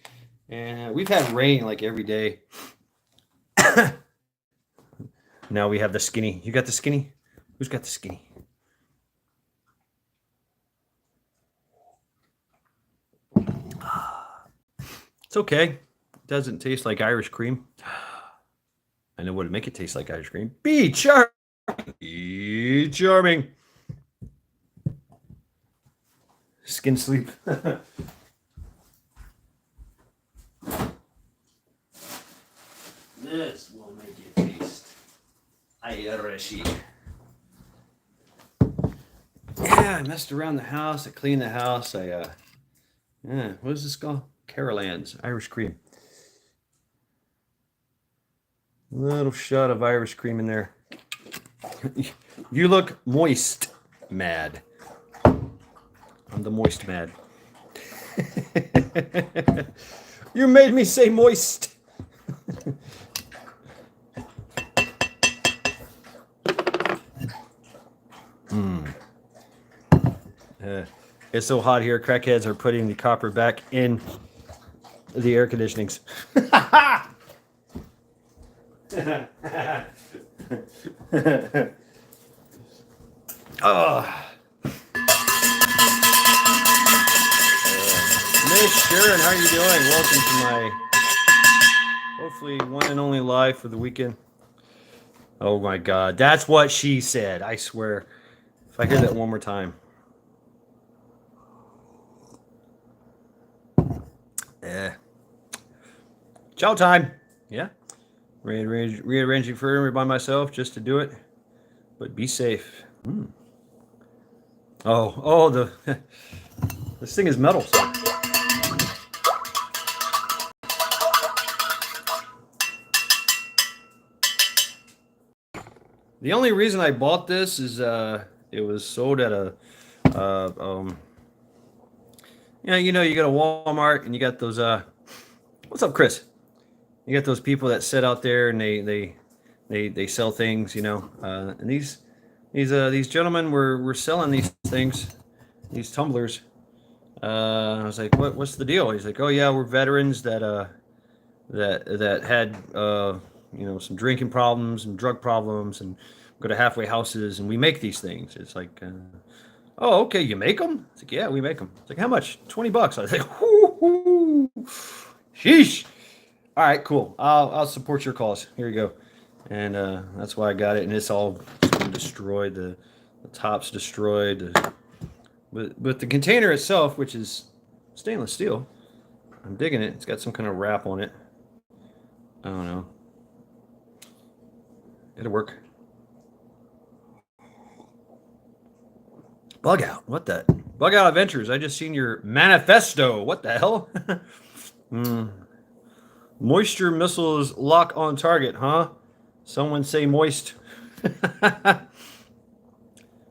and we've had rain like every day. Now we have the skinny. You got the skinny? Who's got the skinny? It's okay. It doesn't taste like Irish cream. I know what would make it taste like Irish cream. Be charming. Be charming. Skin sleep. This will make it taste Irish. Yeah, I messed around the house. I cleaned the house. What is this called? Carolans Irish cream. A little shot of Irish cream in there. You look moist, mad. I'm the moist mad. You made me say moist. It's so hot here. Crackheads are putting the copper back in the air conditionings. Miss Sharon, how are you doing? Welcome to my hopefully one and only live for the weekend. Oh my God, that's what she said. I swear. If I hear that one more time. Chow time. Yeah. Rearranging furniture by myself just to do it. But be safe. Oh, this thing is metal. So. The only reason I bought this is it was sold at a you go to Walmart and you got those what's up, Chris? You got those people that sit out there and they sell things, and these gentlemen were selling these things, these tumblers. I was like, what's the deal? He's like, oh yeah, we're veterans that had some drinking problems and drug problems and go to halfway houses and we make these things. It's like, oh, okay, you make them? It's like, yeah, we make them. It's like, how much? $20. I was like, whoo, sheesh. All right, cool. I'll support your cause. Here you go. And that's why I got it. And it's all destroyed. The top's destroyed. But the container itself, which is stainless steel, I'm digging it. It's got some kind of wrap on it. I don't know. It'll work. Bug out. What the? Bug out adventures. I just seen your manifesto. What the hell? Moisture missiles lock on target, huh? Someone say moist.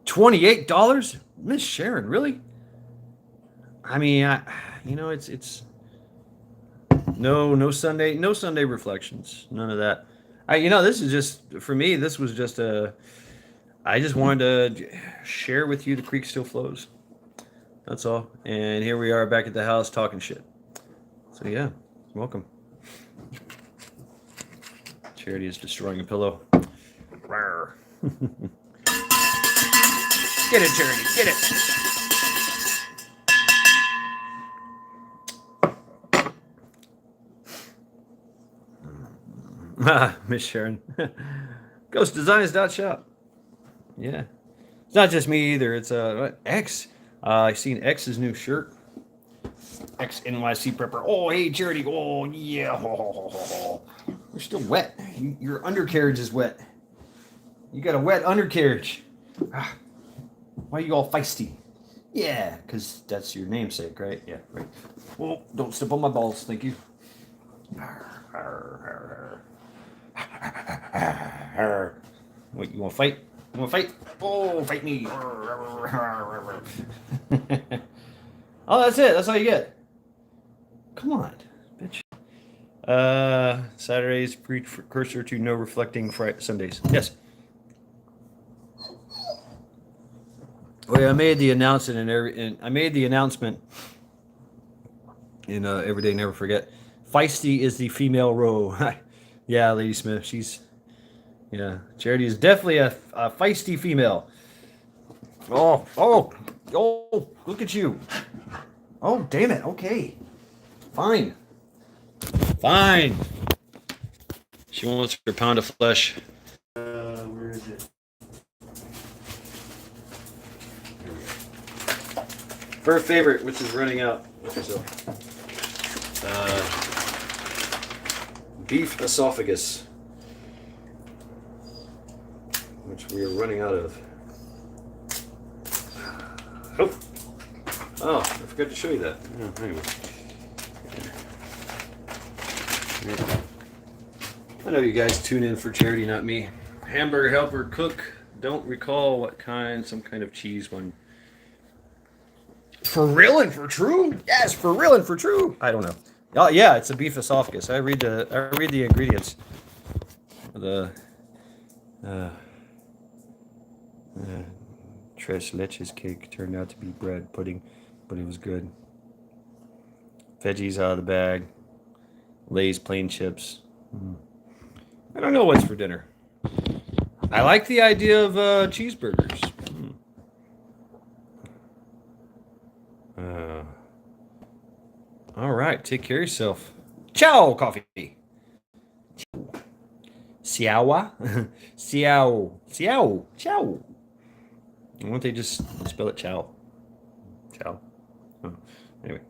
$28? Miss Sharon, really? I mean, it's no Sunday reflections. None of that. This is just for me. This was just I just wanted to share with you the creek still flows. That's all. And here we are back at the house talking shit. So yeah, welcome. Charity is destroying a pillow. Rawr. Get it, Charity. Get it. Miss Sharon. GhostDesigns.shop. Yeah. It's not just me either. It's X. I seen X's new shirt. X NYC Prepper. Oh, hey, Charity. Oh, yeah. You're still wet. Your undercarriage is wet. You got a wet undercarriage. Why are you all feisty? Yeah, because that's your namesake, right? Yeah, right. Well, don't step on my balls. Thank you. What, you want to fight? You want to fight? Oh, fight me. Oh, that's it. That's all you get. Come on, bitch. Saturdays precursor to no reflecting Sundays. Yes. Well, I made the announcement in Everyday Never Forget. Feisty is the female row. Yeah, Lady Smith. Charity is definitely a feisty female. Oh, look at you. Oh, damn it. Okay. Fine. She wants her pound of flesh. Where is it? Her favorite, which is running out. So, beef esophagus, which we are running out of. Oh, I forgot to show you that. Oh, anyway. I know you guys tune in for Charity, not me. Hamburger helper cook. Don't recall what kind. Some kind of cheese one. For real and for true? Yes, for real and for true. I don't know. Oh yeah, it's a beef esophagus. I read the ingredients. Tres leches cake turned out to be bread pudding, but it was good. Veggies out of the bag. Lay's plain chips. I don't know what's for dinner. I like the idea of cheeseburgers. All right, take care of yourself. Ciao, coffee. Siawa? Xiao. Xiao. Ciao. Why don't they just spell it chow? Chow. Oh, anyway.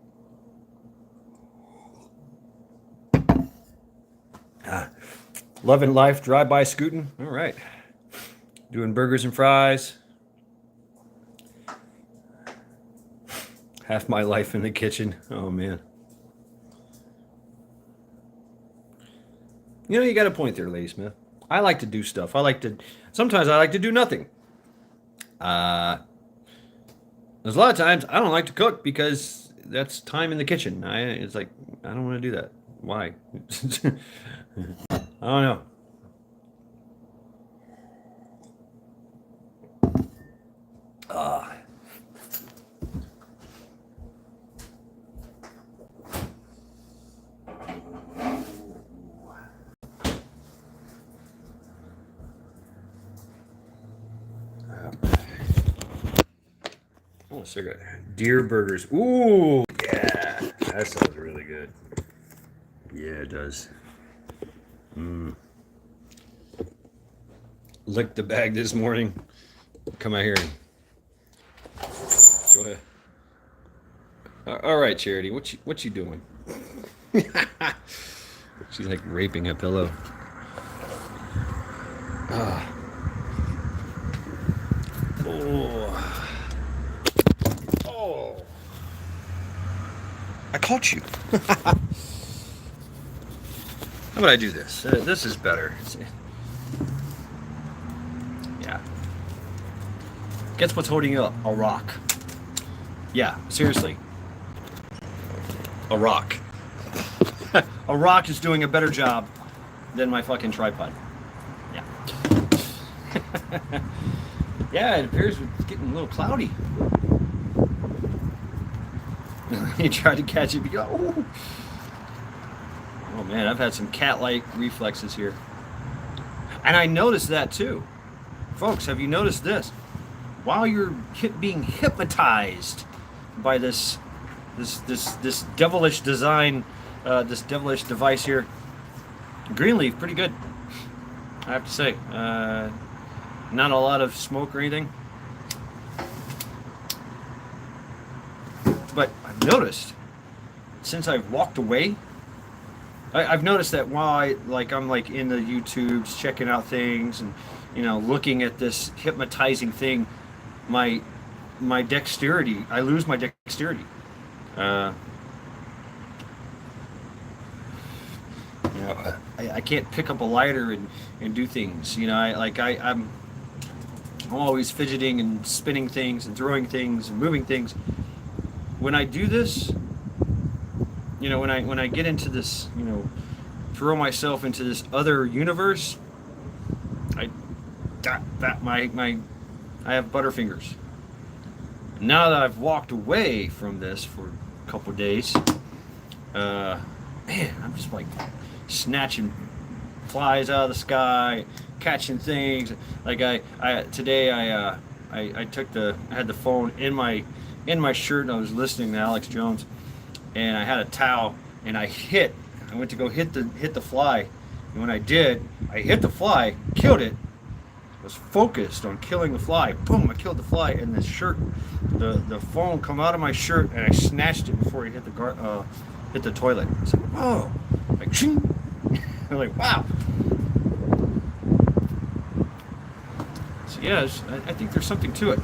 Loving life, drive-by scooting. All right. Doing burgers and fries. Half my life in the kitchen. Oh, man. You know, you got a point there, Lady Smith. I like to do stuff. Sometimes I like to do nothing. There's a lot of times I don't like to cook because that's time in the kitchen. It's like, I don't want to do that. Why? I don't know. Oh, cigarette. Deer burgers. Ooh, yeah. That sounds really good. Yeah, it does. Licked the bag this morning. Come out here and go ahead. All right, Charity. What you doing? She's like raping a pillow. Oh. Oh. I caught you. How about I do this? This is better. Yeah. Guess what's holding you up? A rock. Yeah, seriously. A rock. A rock is doing a better job than my fucking tripod. Yeah. Yeah, it appears it's getting a little cloudy. You tried to catch it, but you go, oh. Oh man, I've had some cat-like reflexes here. And I noticed that too. Folks, have you noticed this? While you're being hypnotized by this devilish design, this devilish device here, Greenleaf, pretty good, I have to say. Not a lot of smoke or anything. But I've noticed, since I've walked away, I've noticed that while I'm in the YouTubes checking out things and looking at this hypnotizing thing, my dexterity, I lose my dexterity. I can't pick up a lighter and do things. I'm always fidgeting and spinning things and throwing things and moving things. When I do this, when I get into this, throw myself into this other universe, I have butterfingers. Now that I've walked away from this for a couple days, man, I'm just like snatching flies out of the sky, catching things. Like today I had the phone in my shirt and I was listening to Alex Jones, and I had a towel and I went to go hit the fly, and when I did, I hit the fly, killed it. I was focused on killing the fly. Boom! I killed the fly, and the shirt, the phone come out of my shirt, and I snatched it before it hit the toilet. I was like, whoa! Like, ching! I'm like, wow. So yeah, I think there's something to it.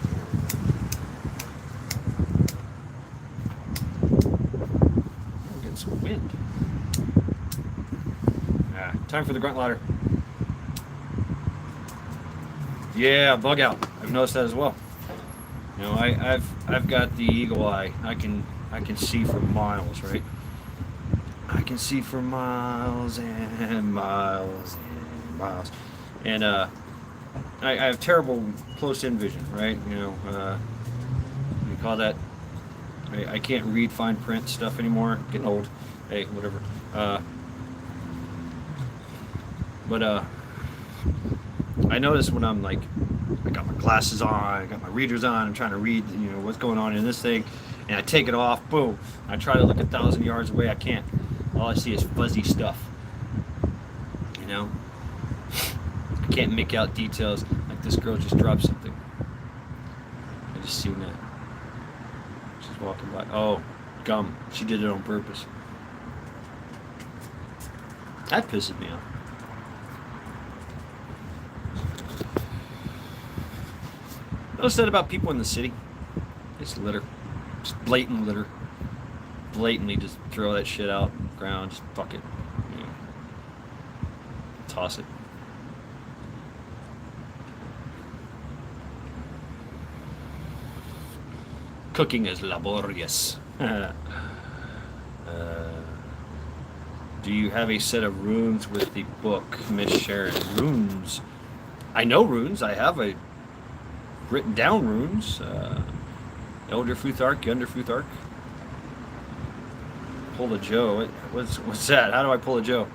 I'm getting some wind. Time for the grunt ladder. Yeah, bug out. I've noticed that as well. I've got the eagle eye. I can see for miles, right? I can see for miles and miles and miles. And I have terrible close-in vision, right? You call that. I can't read fine print stuff anymore. Getting old. Hey, whatever. But I notice when I'm I got my glasses on, I got my readers on, I'm trying to read, what's going on in this thing, and I take it off, boom. I try to look 1,000 yards away, I can't. All I see is fuzzy stuff. I can't make out details. Like this girl just dropped something. I just seen that. She's walking by. Oh, gum. She did it on purpose. That pisses me off. Notice that about people in the city? It's litter. Just blatant litter. Blatantly just throw that shit out on the ground. Just fuck it. Toss it. Cooking is laborious. Do you have a set of runes with the book, Miss Sharon? Runes. I know runes. I have a written down runes. Elder Futhark, Yonder Futhark. Pull a Joe. What's that? How do I pull a Joe?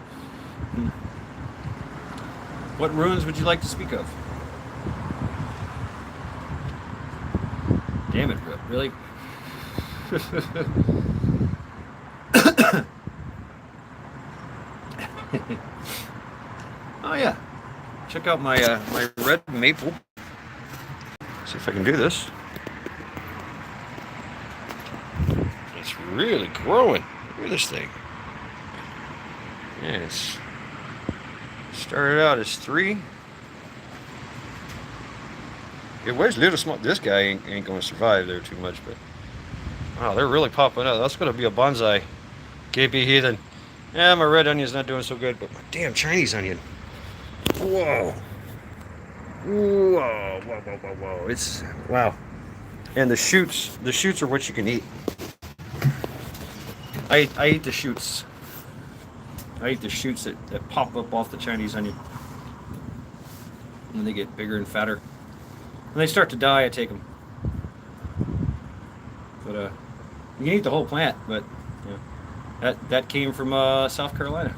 What runes would you like to speak of? Damn it, Rip. Really? Oh yeah. Check out my my red maple. See if I can do this. It's really growing. Look at this thing. Yes. Started out as 3. It weighs a little small. This guy ain't going to survive there too much, but wow, they're really popping up. That's going to be a bonsai. KP Heathen. Yeah, my red onion's not doing so good, but my damn Chinese onion. Whoa. Whoa, whoa, whoa, whoa, whoa. It's, wow. And the shoots are what you can eat. I eat the shoots. I eat the shoots that pop up off the Chinese onion. When they get bigger and fatter. When they start to die, I take them. But you can eat the whole plant, but that came from South Carolina.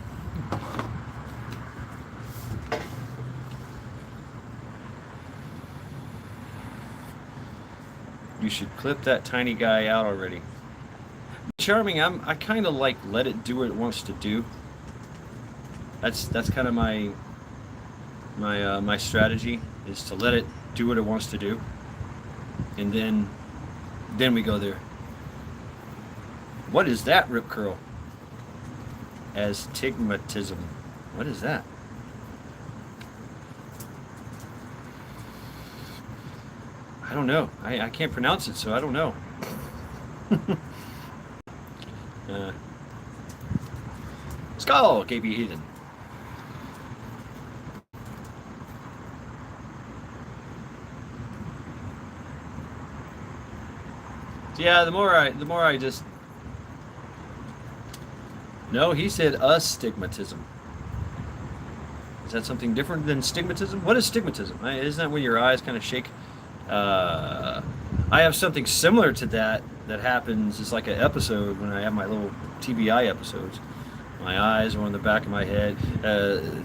You should clip that tiny guy out already. Charming, I kind of like let it do what it wants to do. That's kind of my strategy, is to let it do what it wants to do, and then we go there. What is that, Rip Curl? Astigmatism. What is that? I don't know. I can't pronounce it, so I don't know. Skull, KB Heathen. Yeah, the more I just... No, he said astigmatism. Is that something different than stigmatism? What is stigmatism? Isn't that when your eyes kind of shake? I have something similar to that happens. It's like an episode when I have my little TBI episodes. My eyes are on the back of my head.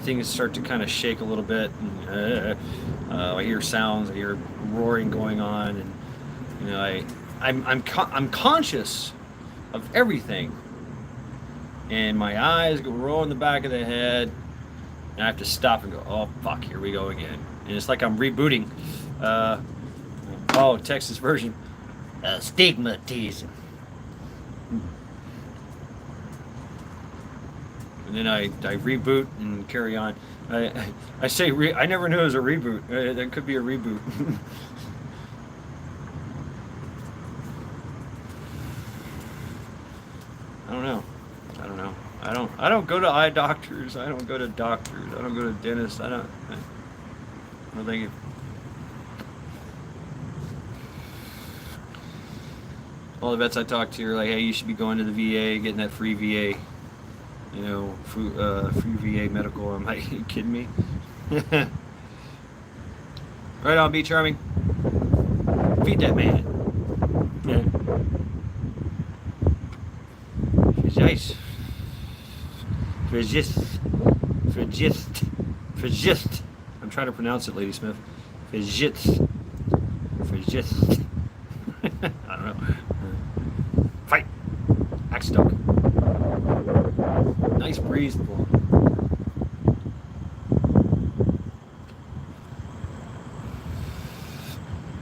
Things start to kind of shake a little bit. And, I hear sounds. I hear roaring going on, and I'm conscious of everything, and my eyes go roll in the back of the head, and I have to stop and go, oh fuck, here we go again. And it's like I'm rebooting. Texas version. Stigmatism. And then I reboot and carry on. I say I never knew it was a reboot. That could be a reboot. I don't know. I don't go to eye doctors. I don't go to doctors. I don't go to dentists. I don't think it. All the vets I talk to are like, hey, you should be going to the VA, getting that free VA, free VA medical. I'm like, are you kidding me? Right on, Be Charming. Feed that man. Yeah. Nice. Phagist. I'm trying to pronounce it, Lady Smith. Fidget. I don't know. Fight. Axe duck. Nice breeze blowing.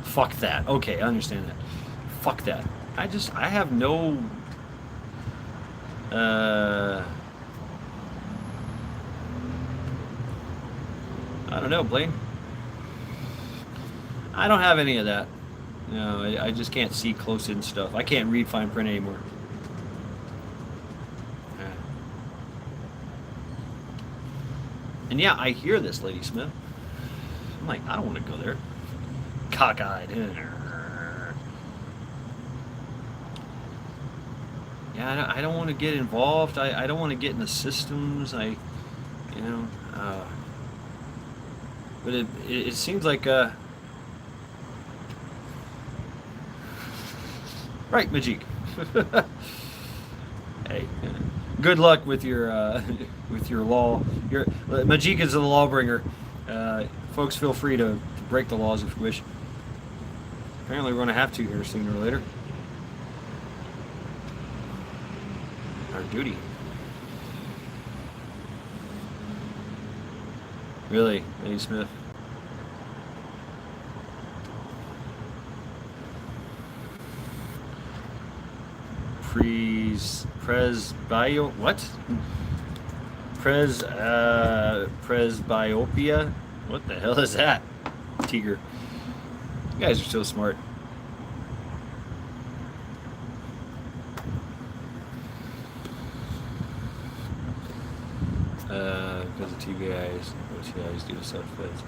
Fuck that. Okay, I understand that. Fuck that. I have no... I don't know, Blaine. I don't have any of that. No, I just can't see close in stuff. I can't read fine print anymore. And yeah, I hear this, Lady Smith. I'm like, I don't want to go there. Cockeyed. Yeah, I don't want to get involved. I don't want to get in the systems. But it seems like right, Majik. Hey, good luck with your law. Majik is the lawbringer. Folks, feel free to break the laws if you wish. Apparently, we're going to have to here sooner or later. Our duty. Really, Lady Smith? Presbyo what? Presbyopia? What the hell is that? Tiger. You guys are so smart. Because of TBIs, what TBIs do to self-defense.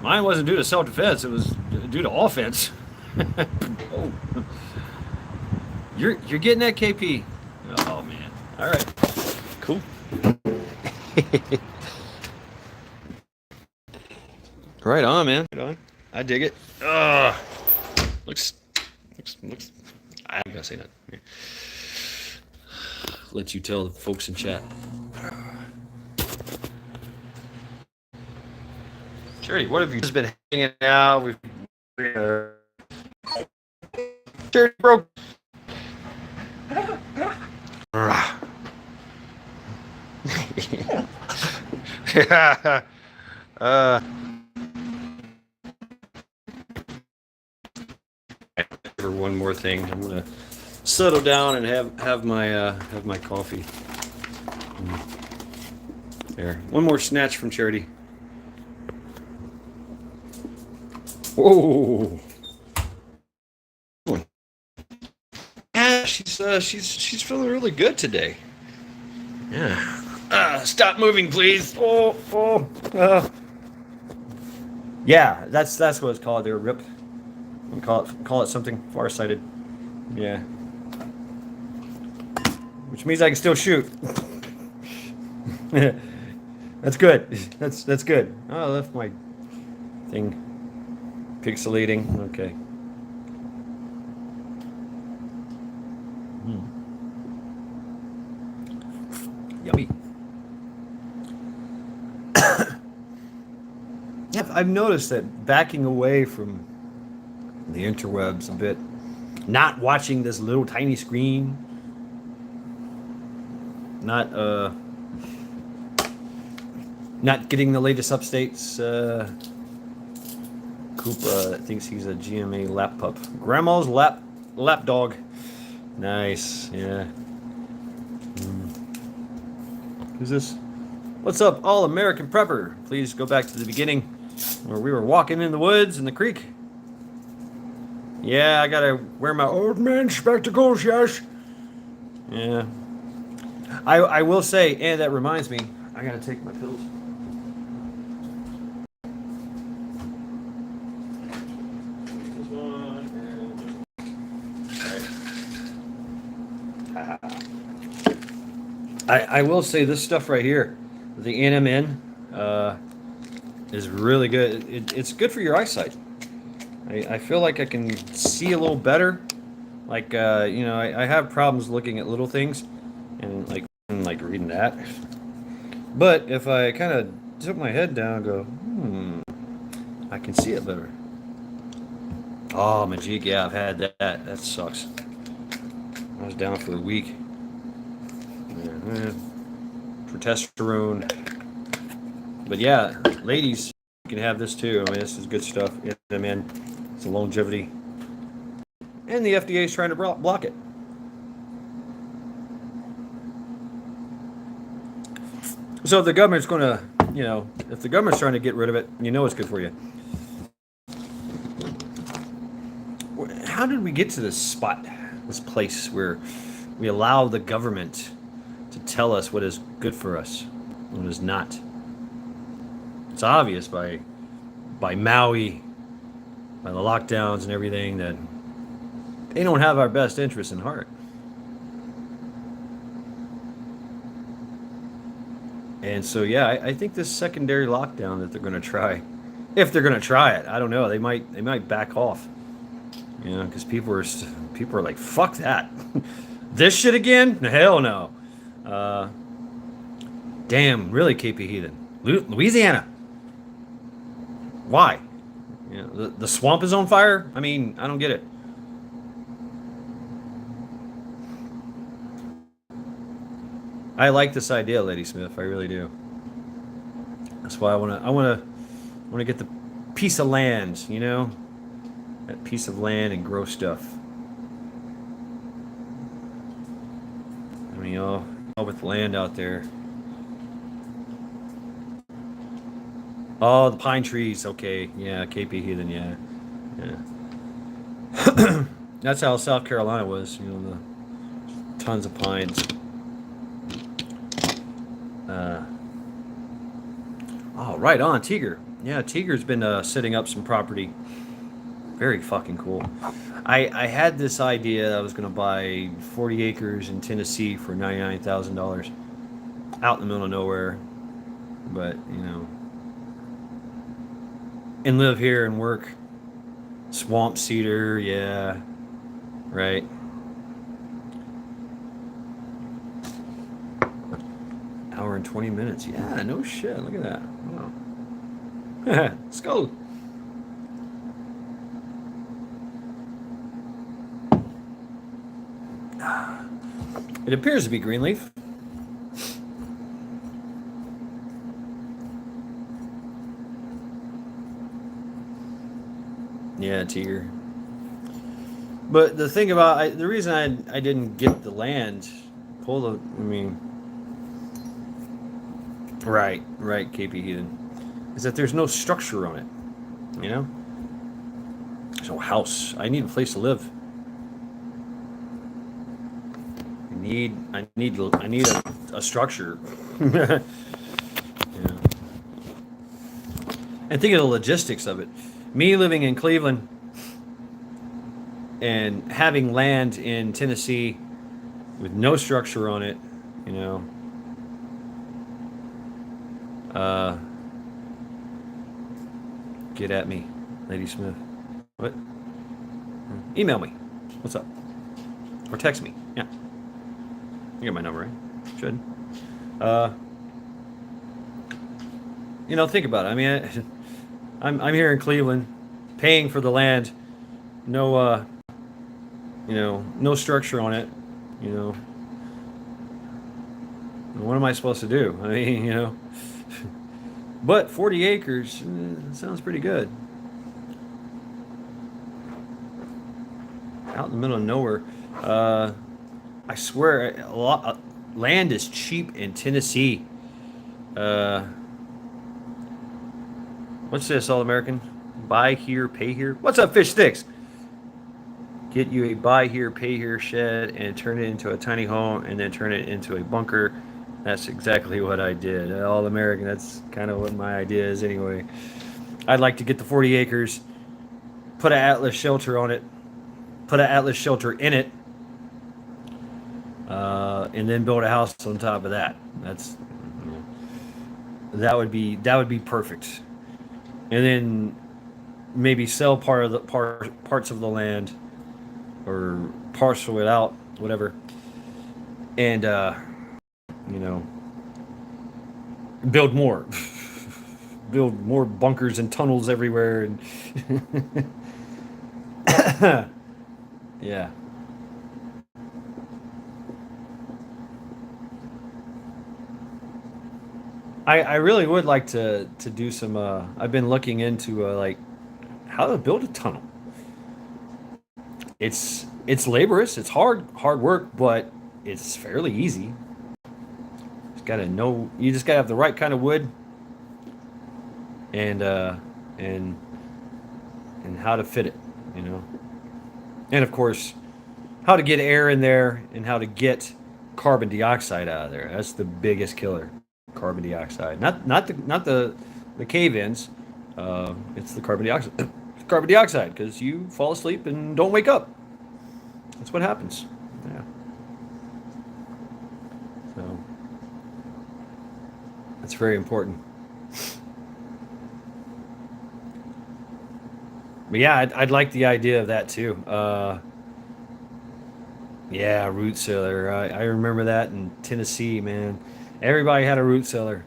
Mine wasn't due to self-defense, it was due to offense. Oh. You're getting that, KP. Oh man. Alright. Cool. Right on, man. Right on. I dig it. Looks I'm gonna say that. Yeah. Let you tell the folks in chat. Charity, what have you just been hanging out? We've Charity broke. For one more thing, I'm gonna settle down and have my coffee. There, one more snatch from Charity. Whoa! Yeah, she's feeling really good today. Yeah. Stop moving, please. Yeah, that's what it's called there, Rip. Call it something farsighted. Yeah. Which means I can still shoot. That's good. That's good. Oh, I left my thing pixelating. Okay. Yummy. I've noticed that backing away from the interwebs a bit, not watching this little tiny screen, not getting the latest updates. Koopa thinks he's a GMA lap pup. Grandma's lap dog. Nice, yeah. Who's this? What's up, all American prepper? Please go back to the beginning where we were walking in the woods in the creek. Yeah, I gotta wear my old man spectacles, yes. Yeah. I will say, and that reminds me, I gotta take my pills. This one and I will say this stuff right here, the NMN, is really good. It's good for your eyesight. I feel like I can see a little better. Like, I have problems looking at little things and like reading that. But if I kind of took my head down and go, I can see it better. Oh, Majik, yeah, I've had that. That sucks. I was down for a week. Yeah, for testosterone. But yeah, ladies, you can have this too. I mean, this is good stuff. I mean, it's a longevity. And the FDA is trying to block it. So if the government's going to, if the government's trying to get rid of it, it's good for you. How did we get to this spot, this place where we allow the government to tell us what is good for us and what is not? It's obvious by Maui, by the lockdowns and everything, that they don't have our best interests in heart. And so, yeah, I think this secondary lockdown that they're going to try, if they're going to try it, I don't know. They might back off, because people are like, fuck that, this shit again? Hell no. Damn, really, KP Heathen, Louisiana. Why? The swamp is on fire. I mean, I don't get it. I like this idea, Lady Smith. I really do. That's why I want to get the piece of land, that piece of land, and grow stuff. I mean, all with land out there. Oh, the pine trees. Okay, yeah, KP Heathen. Yeah. That's how South Carolina was. The tons of pines. Right on, Tiger. Yeah, Tiger's been setting up some property. Very fucking cool. I had this idea. I was going to buy 40 acres in Tennessee for $99,000 out in the middle of nowhere. But, and live here and work. Swamp cedar, yeah. Right. Hour and 20 minutes. Yeah, no shit. Look at that. Wow. Let's go. It appears to be Greenleaf. Yeah, Tiger. But the thing about the reason I didn't get the land, right, KP Heathen, is that there's no structure on it. There's no house. I need a place to live. I need a structure. And think of the logistics of it. Me living in Cleveland and having land in Tennessee with no structure on it, get at me, Lady Smith. What? Email me. What's up? Or text me. Yeah. You got my number, right? Should. Think about it. I mean, I'm here in Cleveland, paying for the land, no structure on it, What am I supposed to do? I mean, but 40 acres sounds pretty good. Out in the middle of nowhere. I swear, a lot land is cheap in Tennessee. What's this, All American? Buy here, pay here. What's up, Fish Sticks? Get you a buy here, pay here shed and turn it into a tiny home and then turn it into a bunker. That's exactly what I did. All American, that's kind of what my idea is anyway. I'd like to get the 40 acres, put an Atlas shelter on it, put an Atlas shelter in it, and then build a house on top of that. That would be perfect. And then maybe sell parts of the land or parcel it out, whatever, and build more. build more bunkers and tunnels everywhere. And yeah. I really would like to do some. I've been looking into like how to build a tunnel. It's laborious. It's hard work, but it's fairly easy. Just gotta know. You just gotta have the right kind of wood and and and how to fit it. You know, and of course how to get air in there and how to get carbon dioxide out of there. That's the biggest killer. Carbon dioxide. Not the cave-ins. It's the carbon dioxide. Carbon dioxide because you fall asleep and don't wake up. That's what happens. Yeah. So that's very important. But yeah, I'd like the idea of that too. Yeah, root cellar. I remember that in Tennessee, man. Everybody had a root cellar.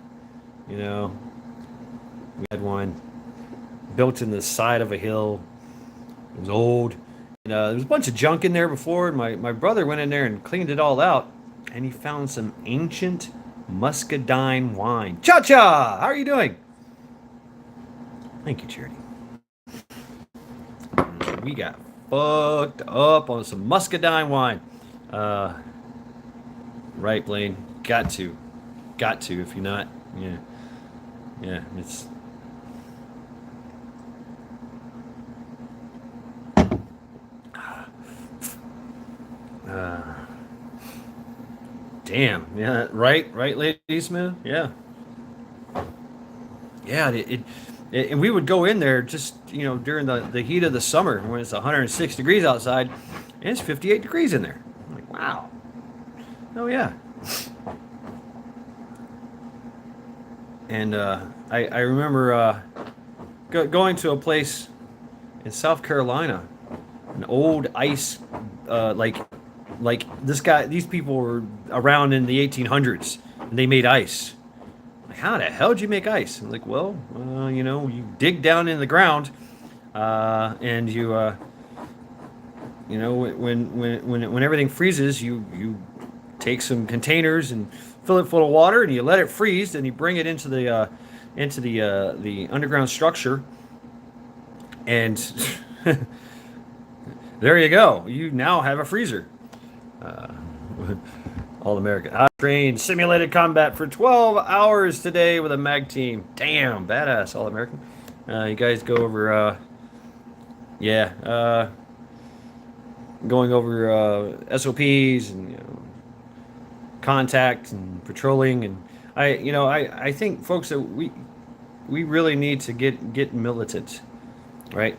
You know, we had one built in the side of a hill. It was old. And, there was a bunch of junk in there before, and my brother went in there and cleaned it all out, and he found some ancient muscadine wine. Cha cha! How are you doing? Thank you, Charity. We got fucked up on some muscadine wine. Uh, right, Blaine. Got to. If you're not, yeah, yeah. It's uh, damn. Yeah, right, Lady Smith. Yeah, yeah. And we would go in there just during the heat of the summer when it's 106 degrees outside, and it's 58 degrees in there. I'm like, wow. Oh yeah. And I remember going to a place in South Carolina, an old ice, like these people were around in the 1800s, and they made ice. Like, how the hell did you make ice? I'm like, well, you dig down in the ground, and when everything freezes, you take some containers and fill it full of water, and you let it freeze, and you bring it into the underground structure, and there you go. You now have a freezer. Uh, All American. I trained simulated combat for 12 hours today with a mag team. Damn, badass, All American. You guys go over, going over SOPs and contact and patrolling, and I think folks that we really need to get militant, right?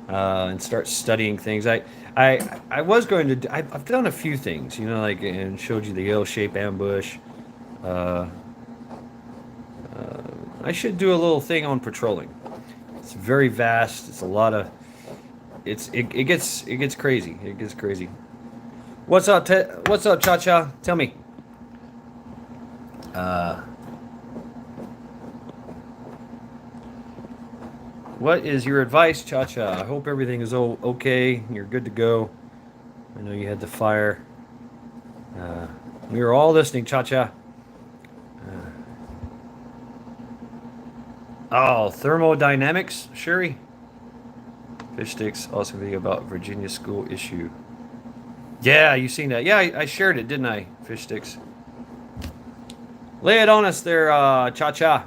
And start studying things. I was going to. I've done a few things, like and showed you the L-shaped ambush. Uh, I should do a little thing on patrolling. It's very vast. It's a lot of. It gets crazy. It gets crazy. What's up, What's up, Cha Cha? Tell me. What is your advice, Cha Cha? I hope everything is okay. You're good to go. I know you had the fire. We are all listening, Cha Cha. Oh, thermodynamics, Sherry. Fish sticks. Also, video about Virginia school issue. Yeah, you seen that? Yeah, I shared it, didn't I? Fish sticks. Lay it on us there, Cha Cha.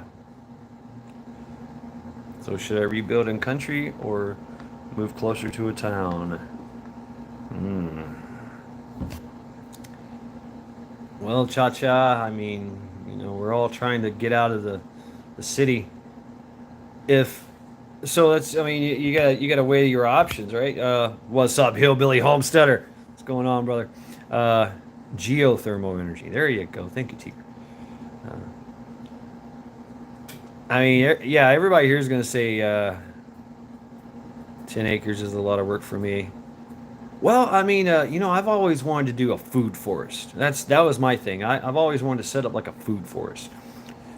So should I rebuild in country or move closer to a town? Well, Cha Cha, I mean, we're all trying to get out of the city. If so, that's. I mean, you gotta weigh your options, right? What's up, hillbilly homesteader? What's going on, brother? Geothermal energy. There you go. Thank you, T. I mean, yeah, everybody here is going to say 10 acres is a lot of work for me. Well, I mean, I've always wanted to do a food forest. That was my thing. I've always wanted to set up like a food forest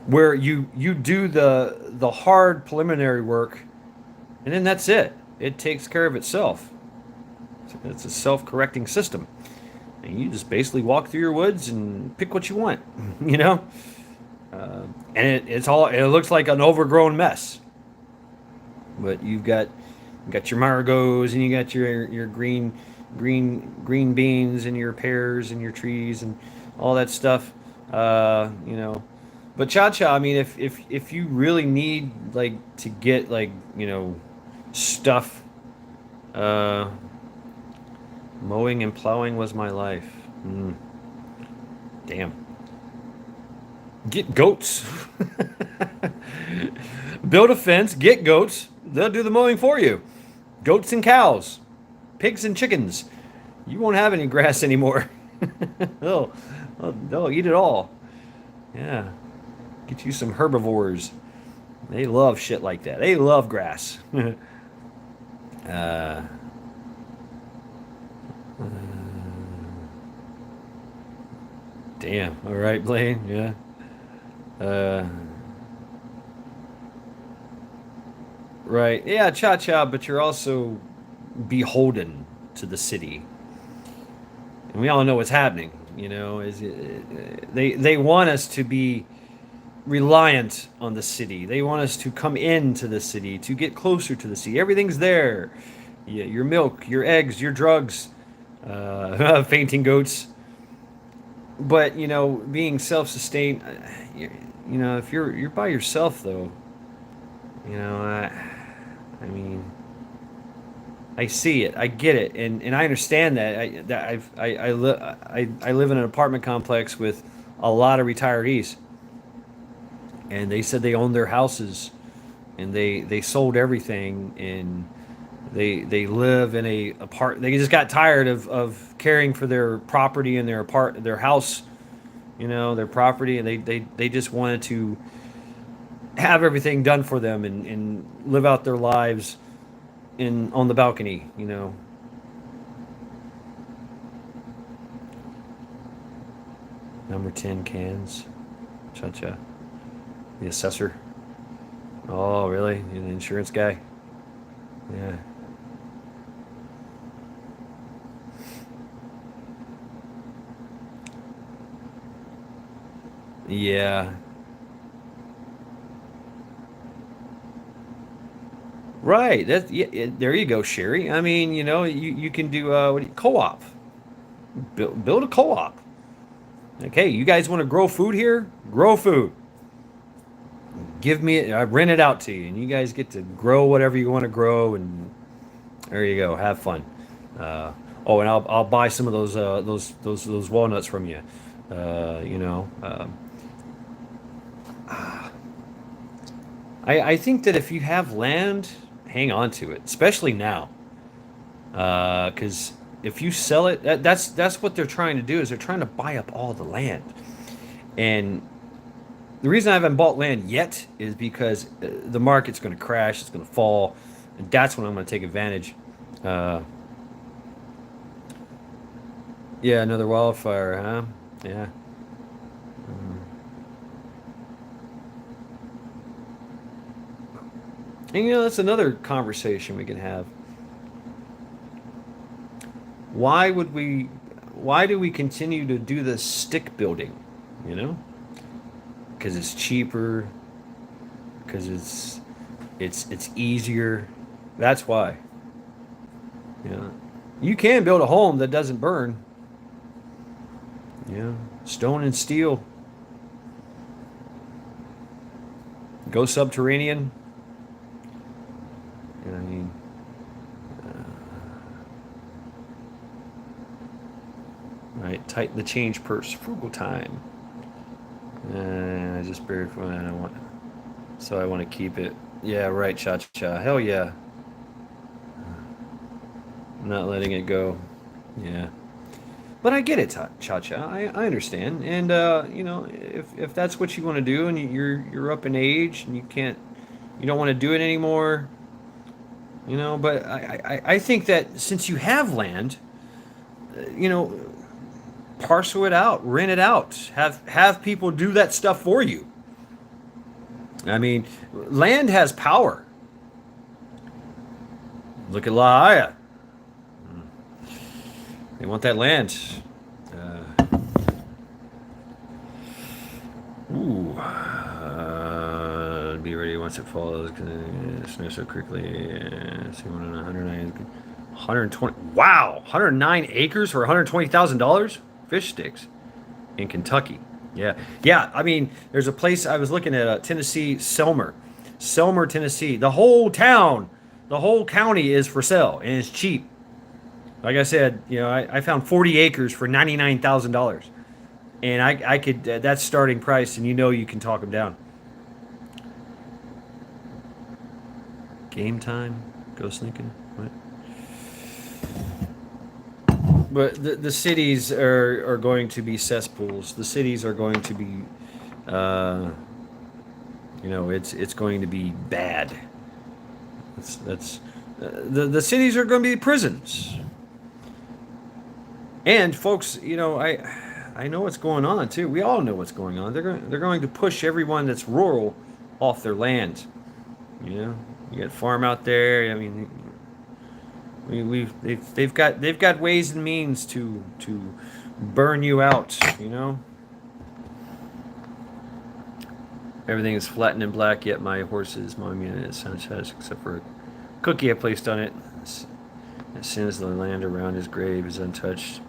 where you do the hard preliminary work, and then that's it. It takes care of itself. It's a self-correcting system, and you just basically walk through your woods and pick what you want, you know. And it looks like an overgrown mess, but you got your marigos, and you got your green beans, and your pears, and your trees, and all that stuff. You know, but Cha-Cha, I mean, if you really need like to get like, you know, stuff, uh, mowing and plowing was my life. Damn. Get goats. Build a fence. Get goats. They'll do the mowing for you. Goats and cows, pigs and chickens. You won't have any grass anymore. they'll, they'll eat it all. Yeah. Get you some herbivores. They love shit like that. They love grass. uh, Damn. All right, Blaine. Yeah. Uh, right. Yeah, Cha-Cha, but you're also beholden to the city. And we all know what's happening, you know, they want us to be reliant on the city. They want us to come into the city, to get closer to the city. Everything's there. Yeah, your milk, your eggs, your drugs, fainting goats. But you know, being self-sustained, you know, if you're by yourself though, you know, I mean, I see it, I get it, and I understand that. I live in an apartment complex with a lot of retirees, and they said they owned their houses, and they sold everything, and they live in a apart. They just got tired of caring for their property and their house, you know, their property, and they just wanted to have everything done for them, and live out their lives in on the balcony, you know. Number 10 cans. Cha-Cha. The assessor. Oh, really? You're the insurance guy? Yeah. Yeah. Right. There you go, Sherry. I mean, you know, you can do co-op. Build a co-op. Okay, you guys want to grow food here? Grow food. Give me I rent it out to you, and you guys get to grow whatever you want to grow, and there you go. Have fun. Uh, oh, and I'll buy some of those walnuts from you. You know, I think that if you have land, hang on to it, especially now, because if you sell it, that's what they're trying to do, is they're trying to buy up all the land. And the reason I haven't bought land yet is because the market's going to crash, it's going to fall, and that's when I'm going to take advantage. Uh, yeah, another wildfire, huh? Yeah. Mm. And you know, that's another conversation we can have. Why would we? Why do we continue to do this stick building? You know, because it's cheaper. Because it's easier. That's why. You know, you can build a home that doesn't burn. Yeah, stone and steel. Go subterranean. I mean, right, tighten the change purse, frugal time. And I just buried one. I don't want, so I want to keep it. Yeah, right, Cha-Cha. Hell yeah. I'm not letting it go. Yeah. But I get it, Cha-Cha. I understand. And, you know, if that's what you want to do, and you're up in age and you don't want to do it anymore, you know, but I think that since you have land, you know, parcel it out, rent it out, have people do that stuff for you. I mean, land has power. Look at La Haya. They want that land. Ooh. Be ready once it falls. Snow so quickly. See, 120. Wow, 109 acres for $120,000 fish sticks in Kentucky. Yeah, yeah. I mean, there's a place I was looking at, Tennessee, Selmer, Tennessee. The whole town, the whole county is for sale, and it's cheap. Like I said, I found 40 acres for $99,000, and I could that's starting price, and you can talk them down. Game time, go sneaking. What? But the cities are going to be cesspools. The cities are going to be, it's going to be bad. That's the cities are going to be prisons. And folks, I know what's going on too. We all know what's going on. They're going to push everyone that's rural off their land. You got farm out there. I mean, they've got ways and means to burn you out. Everything is flattened and black. Yet my horse's mommy and its sunshine, except for a cookie I placed on it. As soon as the land around his grave is untouched,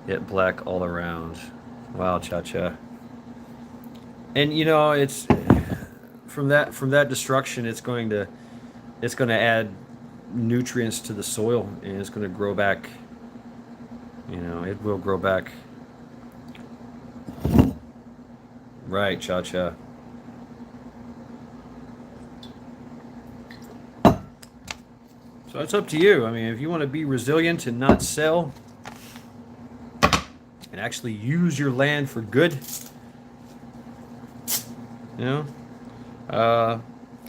yet black all around. Wow, Cha-Cha. And it's from that destruction, it's going to add nutrients to the soil, and it's going to grow back. It will grow back. Right, Cha-Cha. So it's up to you. I mean, if you want to be resilient and not sell, and actually use your land for good,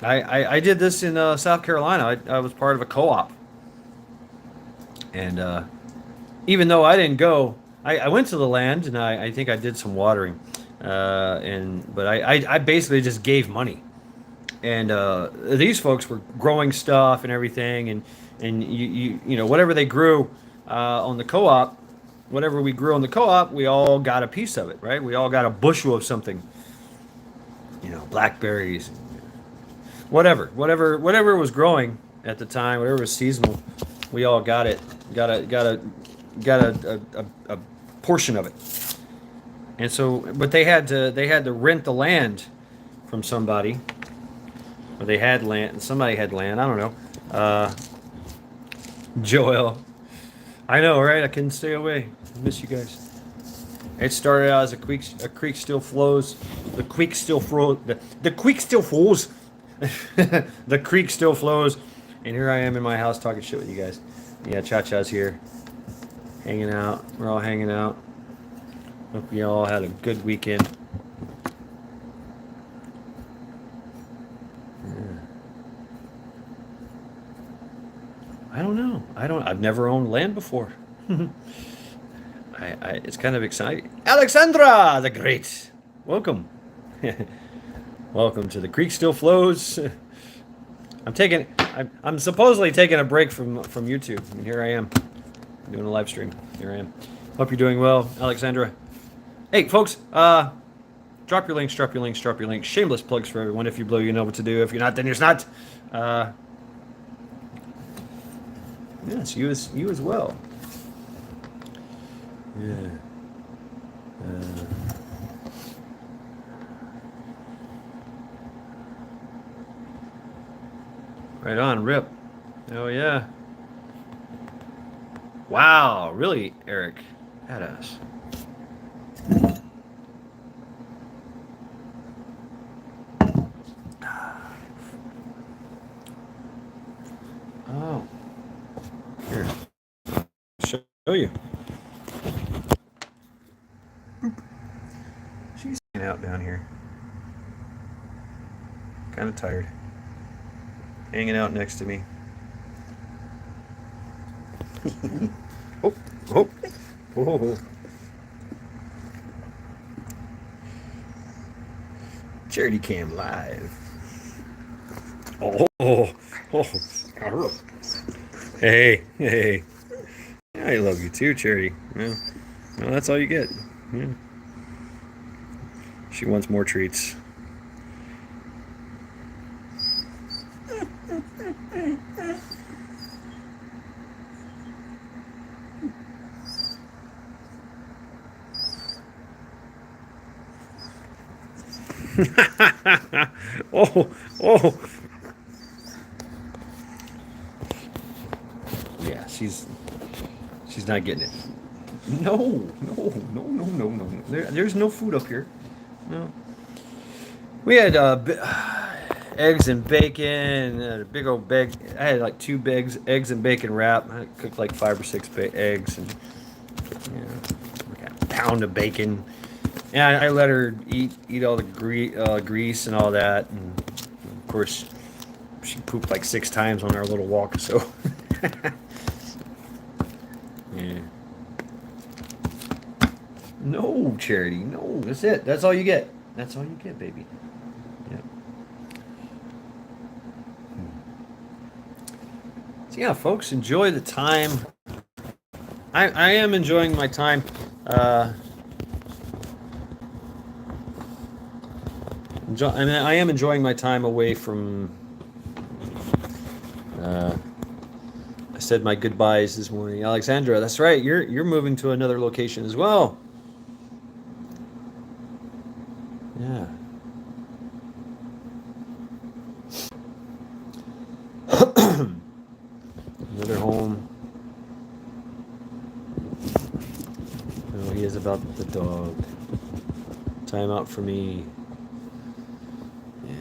I did this in South Carolina. I was part of a co-op, and even though I didn't go, I went to the land, and I think I did some watering, but I basically just gave money. And these folks were growing stuff and everything, and you whatever they grew on the co-op, whatever we grew on the co-op, we all got a piece of it, right? We all got a bushel of something, blackberries, whatever was growing at the time, whatever was seasonal, we all got it, got a portion of it. And so, but they had to rent the land from somebody. Or they had land. Somebody had land. I don't know. Joel. I know, right? I couldn't stay away. I miss you guys. It started out as a creek still flows. The creek still flows. The creek still flows. The creek still flows. And here I am in my house talking shit with you guys. Yeah, Cha-Cha's here. Hanging out. We're all hanging out. Hope you all had a good weekend. I don't know. I've never owned land before. It's kind of exciting. Alexandra the Great, welcome. Welcome to the Creek Still Flows. I'm supposedly taking a break from YouTube, and here I am doing a live stream. Here I am. Hope you're doing well, Alexandra. Hey, folks. Drop your links. Shameless plugs for everyone. If you blow, you know what to do. If you're not, then you're not. Yes, you as well. Yeah. Right on, Rip. Oh yeah. Wow, really, Eric? Badass. Oh. Here. Show you. Boop. She's hanging out down here. Kind of tired. Hanging out next to me. Oh, oh, oh. Charity Cam Live. Oh, oh, oh. Hey, hey. I love you too, Charity. Yeah. Well, that's all you get. Yeah. She wants more treats. Oh, oh. Yeah, she's not getting it. No, no, no, no, no, no. There's no food up here. No. We had eggs and bacon, a big old bag. I had like two eggs and bacon wrap. I cooked like 5 or 6 eggs and like a pound of bacon. And I let her eat all the grease and all that. And of course, she pooped like 6 times on our little walk. So yeah. No, Charity. No, that's it. That's all you get. That's all you get, baby. Yeah. So yeah, folks, enjoy the time. I am enjoying my time. I am enjoying my time away from. I said my goodbyes this morning, Alexandra. That's right. You're moving to another location as well. Yeah. Another home. Oh, he is about the dog. Time out for me. Yeah.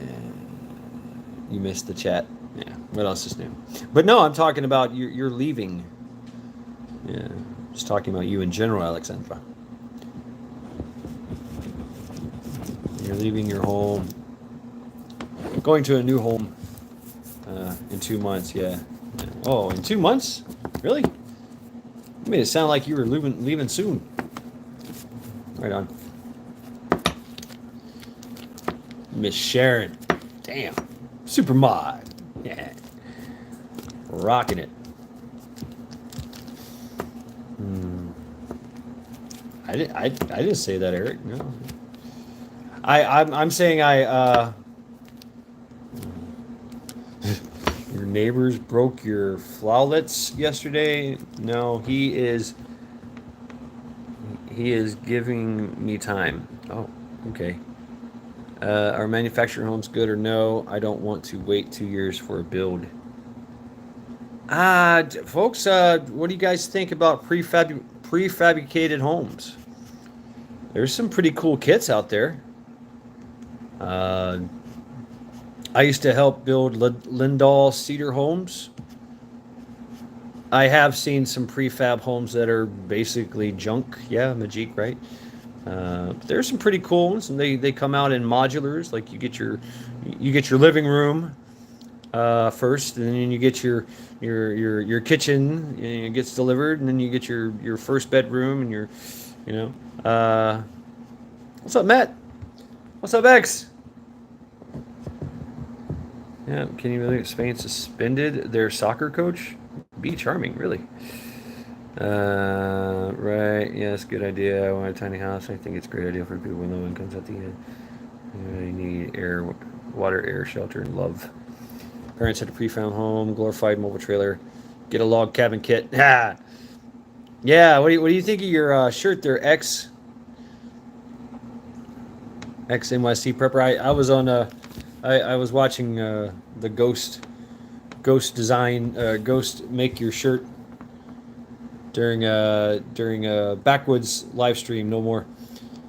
You missed the chat. Yeah. What else is new? But no, I'm talking about you're leaving. Yeah. Just talking about you in general, Alexandra. You're leaving your home. Going to a new home in 2 months, yeah. Oh, in 2 months? Really? You made it sound like you were leaving soon. Right on. Miss Sharon. Damn. Super mod. Yeah. Rocking it. I didn't say that, Eric. No. I'm saying your neighbors broke your flowlets yesterday. No, he is giving me time. Oh, okay. Are manufactured homes good or no? I don't want to wait 2 years for a build. Folks, what do you guys think about prefabricated homes? There's some pretty cool kits out there. I used to help build Lindahl Cedar homes. I have seen some prefab homes that are basically junk. Yeah, Majik, right? There's some pretty cool ones, and they come out in modulars. Like you get your living room first, and then you get your kitchen, and it gets delivered, and then you get your first bedroom and your, what's up, Matt? What's up, X? Yeah, can you believe Spain suspended their soccer coach? Be charming, really. Right, yes, good idea. I want a tiny house. I think it's a great idea for people with low incomes at the end. You need water, air, shelter, and love. Parents had a pre-found home, glorified mobile trailer, get a log cabin kit. Ha! Yeah, what do you think of your shirt there, X NYC Prepper? I was on I was watching the Ghost design Ghost make your shirt during a Backwoods live stream. No more.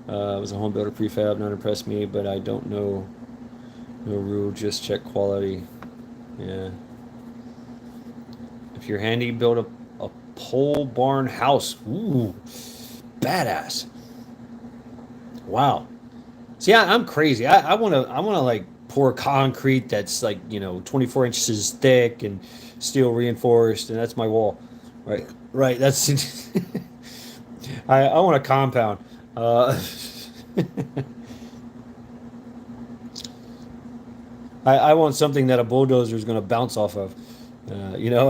It was a home builder prefab. Not impressed me, but I don't know. No rule. Just check quality. Yeah. If you're handy, build a pole barn house. Ooh, badass. Wow. See, I'm crazy. I wanna like pour concrete that's like 24 inches thick and steel reinforced, and that's my wall. Right. That's I want a compound. I want something that a bulldozer is going to bounce off of. You know,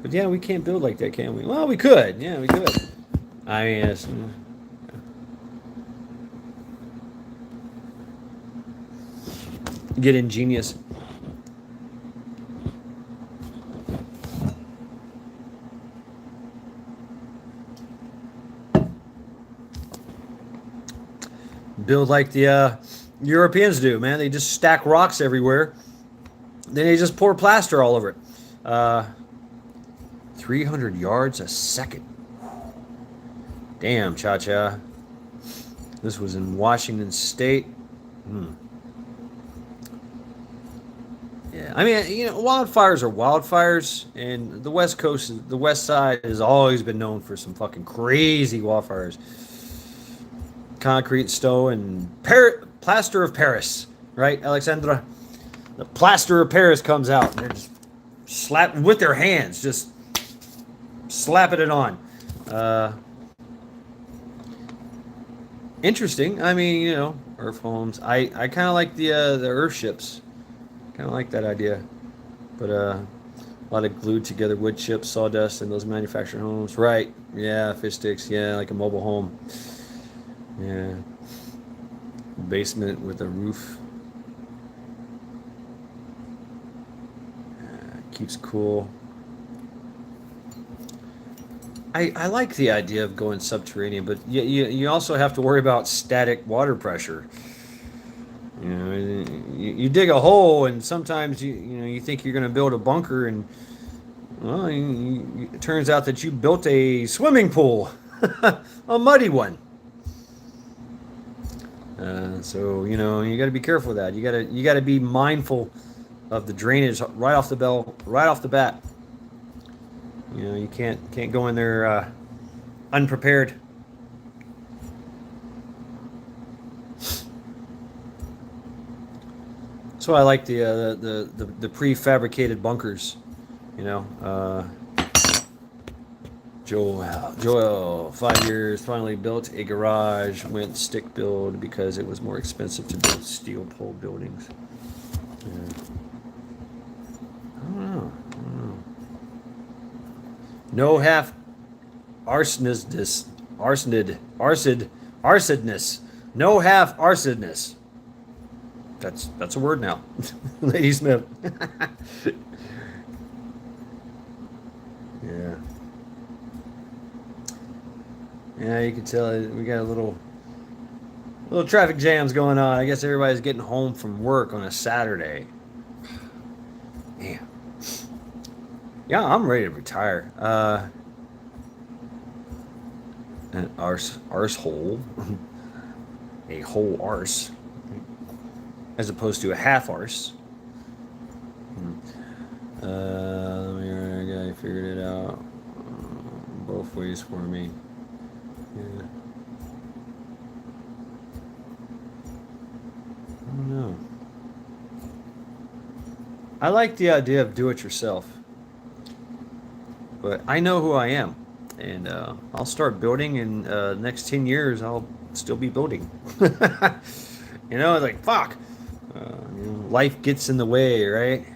but yeah, we can't build like that, can we? Well, we could. Yeah, we could. I mean, get ingenious. Build like the Europeans do, man. They just stack rocks everywhere. Then they just pour plaster all over it. 300 yards a second. Damn, Cha-Cha. This was in Washington State. Yeah, I mean, you know, wildfires are wildfires, and the West Coast, the West Side, has always been known for some fucking crazy wildfires. Concrete, stone, and plaster of Paris, right, Alexandra? The plaster of Paris comes out, and they're just slapping with their hands, just slapping it on. Interesting. I mean, you know, earth homes. I kind of like the earth ships. Kind of like that idea, but a lot of glued together wood chips, sawdust, and those manufactured homes. Right? Yeah, fish sticks. Yeah, like a mobile home. Yeah, basement with a roof. Keeps cool. I like the idea of going subterranean, but you also have to worry about static water pressure. You know, you dig a hole, and sometimes you know you think you're going to build a bunker, and well, it turns out that you built a swimming pool, a muddy one. So you know you got to be careful with that. You got to be mindful of the drainage right off the bat. You know you can't go in there unprepared. So I like the prefabricated bunkers, you know. Joel, 5 years, finally built a garage. Went stick build because it was more expensive to build steel pole buildings. Yeah. I don't know. No half arsonist, arsonedness. No half arsonedness. That's a word now, Lady Smith. Yeah. Yeah, you can tell we got a little traffic jams going on. I guess everybody's getting home from work on a Saturday. Damn. Yeah, I'm ready to retire. An arse hole, a whole arse, as opposed to a half arse. I figured it out both ways for me. Yeah. I don't know. I like the idea of do it yourself, but I know who I am, and I'll start building. In the next 10 years, I'll still be building. You know, like fuck. You know, life gets in the way, right?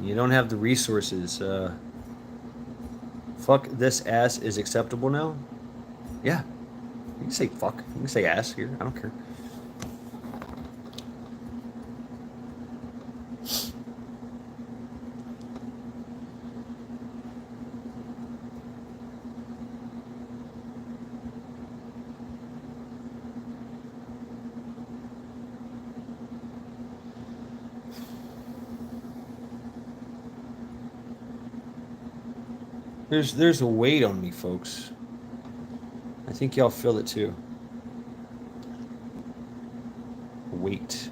You don't have the resources. Fuck this ass is acceptable now? Yeah. You can say fuck. You can say ass here. I don't care. There's a weight on me, folks. I think y'all feel it too. Weight.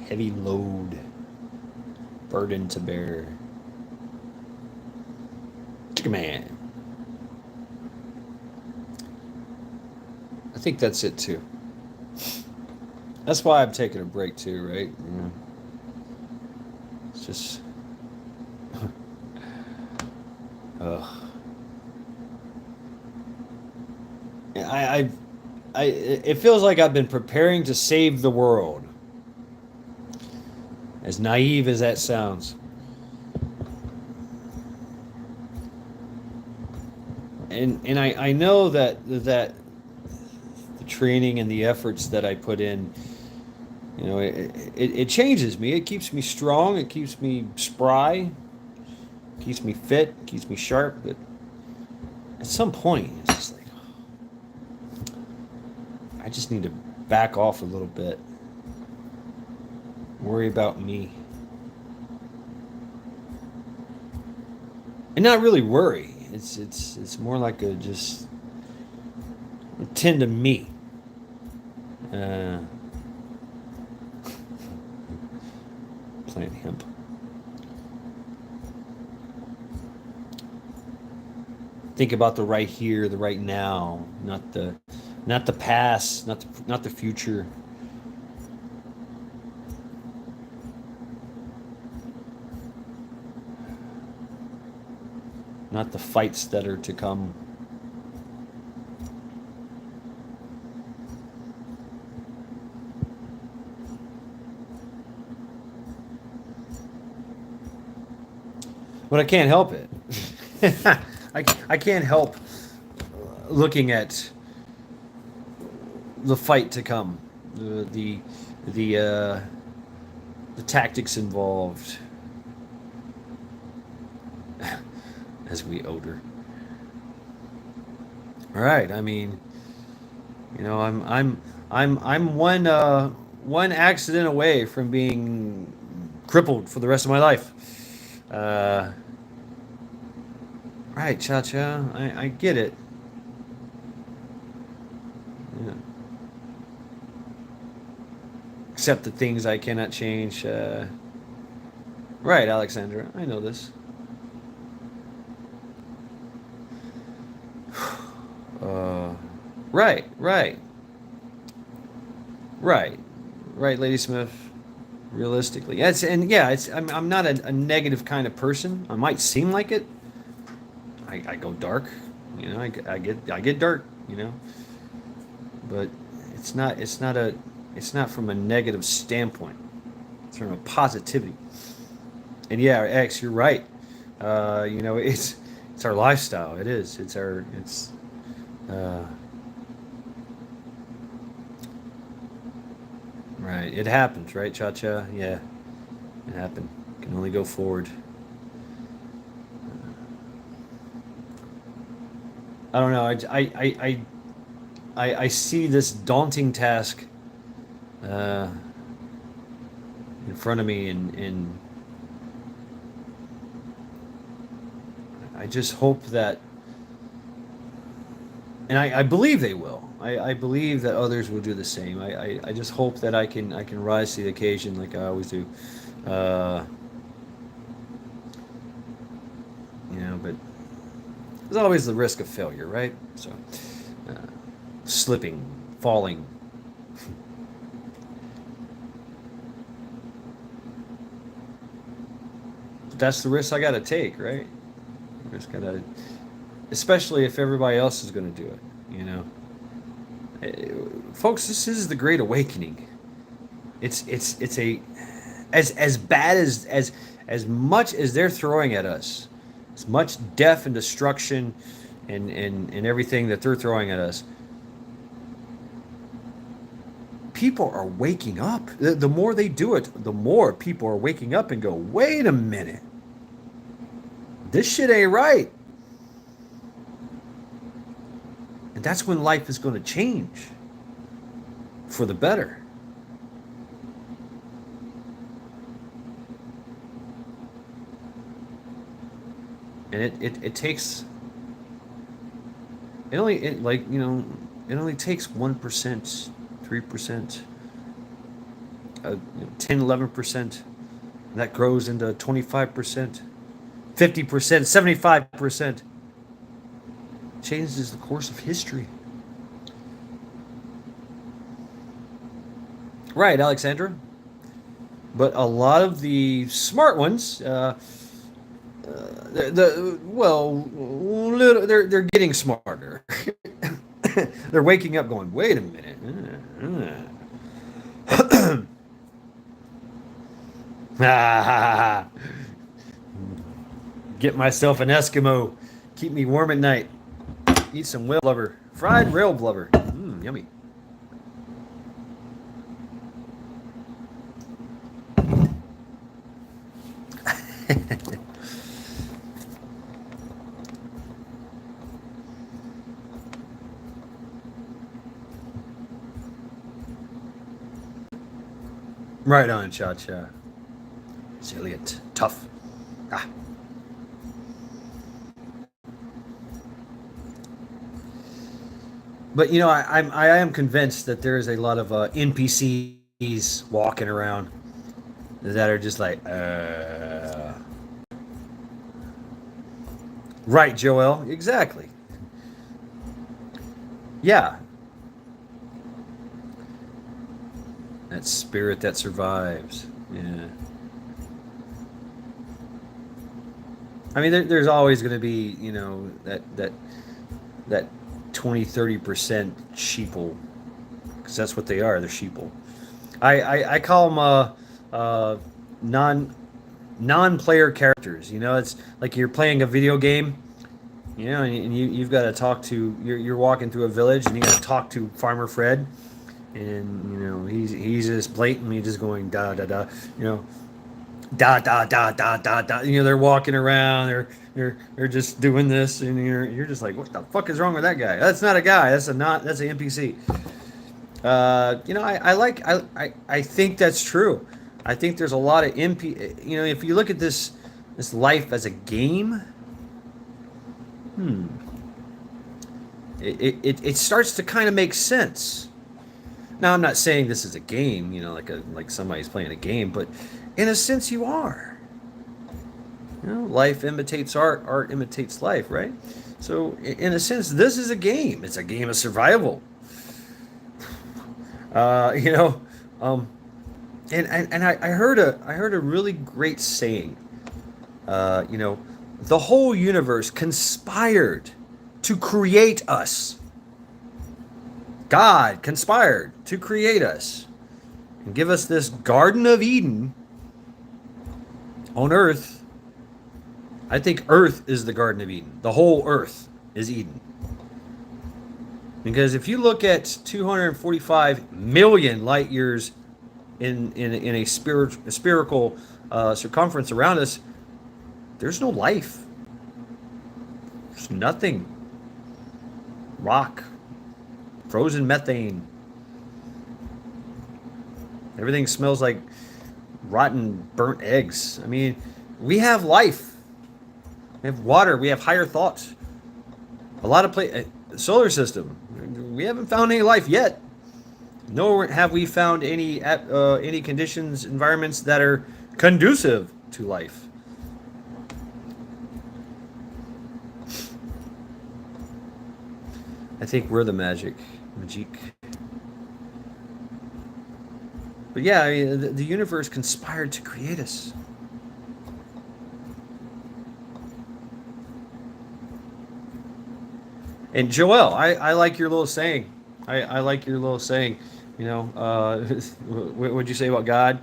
Heavy load. Burden to bear. Chicka man. I think that's it too. That's why I'm taking a break too, right? Yeah. It's just ugh. it feels like I've been preparing to save the world. As naive as that sounds. And I know that the training and the efforts that I put in, it changes me. It keeps me strong. It keeps me spry. Keeps me fit. Keeps me sharp. But at some point, it's just like I just need to back off a little bit. Worry about me. And not really worry. It's more like a just tend to me. Uh, Plant hemp. Think about the right here, the right now, not the past, not the future. Not the fights that are to come. But I can't help it. I can't help looking at the fight to come, the the tactics involved as we older. All right, I mean, I'm one accident away from being crippled for the rest of my life. Uh, right, Cha Cha, I get it. Yeah. Except the things I cannot change. Right, Alexandra, I know this. Uh, right, right, right, right, Lady Smith. Realistically, yes, and yeah, I'm not a negative kind of person. I might seem like it. I go dark, I get dark, but it's not from a negative standpoint. It's from a positivity. And yeah, X, you're right. It's our lifestyle. It is. Uh, right. It happens, right, Cha Cha? Yeah, it happened. Can only go forward. I don't know. I see this daunting task uh, in front of me, and I just hope that, and I believe they will. I believe that others will do the same. I just hope that I can rise to the occasion like I always do. Uh, but there's always the risk of failure, right? So, uh, slipping, falling. But that's the risk I got to take, right? I just gotta, especially if everybody else is going to do it. You know, Folks, this is the Great Awakening. It's a as bad as much as they're throwing at us, as much death and destruction and everything that they're throwing at us. People are waking up. The more they do it, the more people are waking up and go, wait a minute, this shit ain't right. And that's when life is going to change for the better. And it takes it only it like it only takes 1%, 3%, 10, 11%. That grows into 25%, 50%, 75%. Changes the course of history. Right, Alexandra. But a lot of the smart ones, well, they're getting smarter. They're waking up going, wait a minute. Get myself an Eskimo. Keep me warm at night. Eat some whale blubber. Fried rail blubber. Yummy. Right on, Cha-Cha. Salient. Tough. Ah. But you know, I am convinced that there is a lot of NPCs walking around that are just like, right, Joel, exactly. Yeah, that spirit that survives. Yeah. I mean, there's always going to be, you know, that 20-30% sheeple, because that's what they are. They're sheeple. I call them non-player characters. You know, it's like you're playing a video game. You know, and you've got to talk to. You're walking through a village, and you got to talk to Farmer Fred, and you know he's just blatantly just going da da da. You know, da da da da da da. You know, they're walking around. They're just doing this, and you're just like, what the fuck is wrong with that guy? That's not a guy. That's an NPC. You know, I think that's true. I think there's a lot of You know, if you look at this life as a game, it starts to kind of make sense. Now, I'm not saying this is a game, you know, like somebody's playing a game, but in a sense, you are. You know, life imitates art, art imitates life, right? So, in a sense, this is a game. It's a game of survival. You know, and I heard a really great saying. You know, the whole universe conspired to create us. God conspired to create us and give us this Garden of Eden on Earth. I think Earth is the Garden of Eden. The whole Earth is Eden. Because if you look at 245 million light years in a spherical circumference around us, there's no life. There's nothing. Rock. Frozen methane. Everything smells like rotten, burnt eggs. I mean, we have life. We have water. We have higher thoughts. A lot of solar system. We haven't found any life yet. Nor have we found any conditions, environments that are conducive to life. I think we're the magic. But yeah, I mean, the universe conspired to create us. And Joel, I like your little saying. I like your little saying. You know, what would you say about God?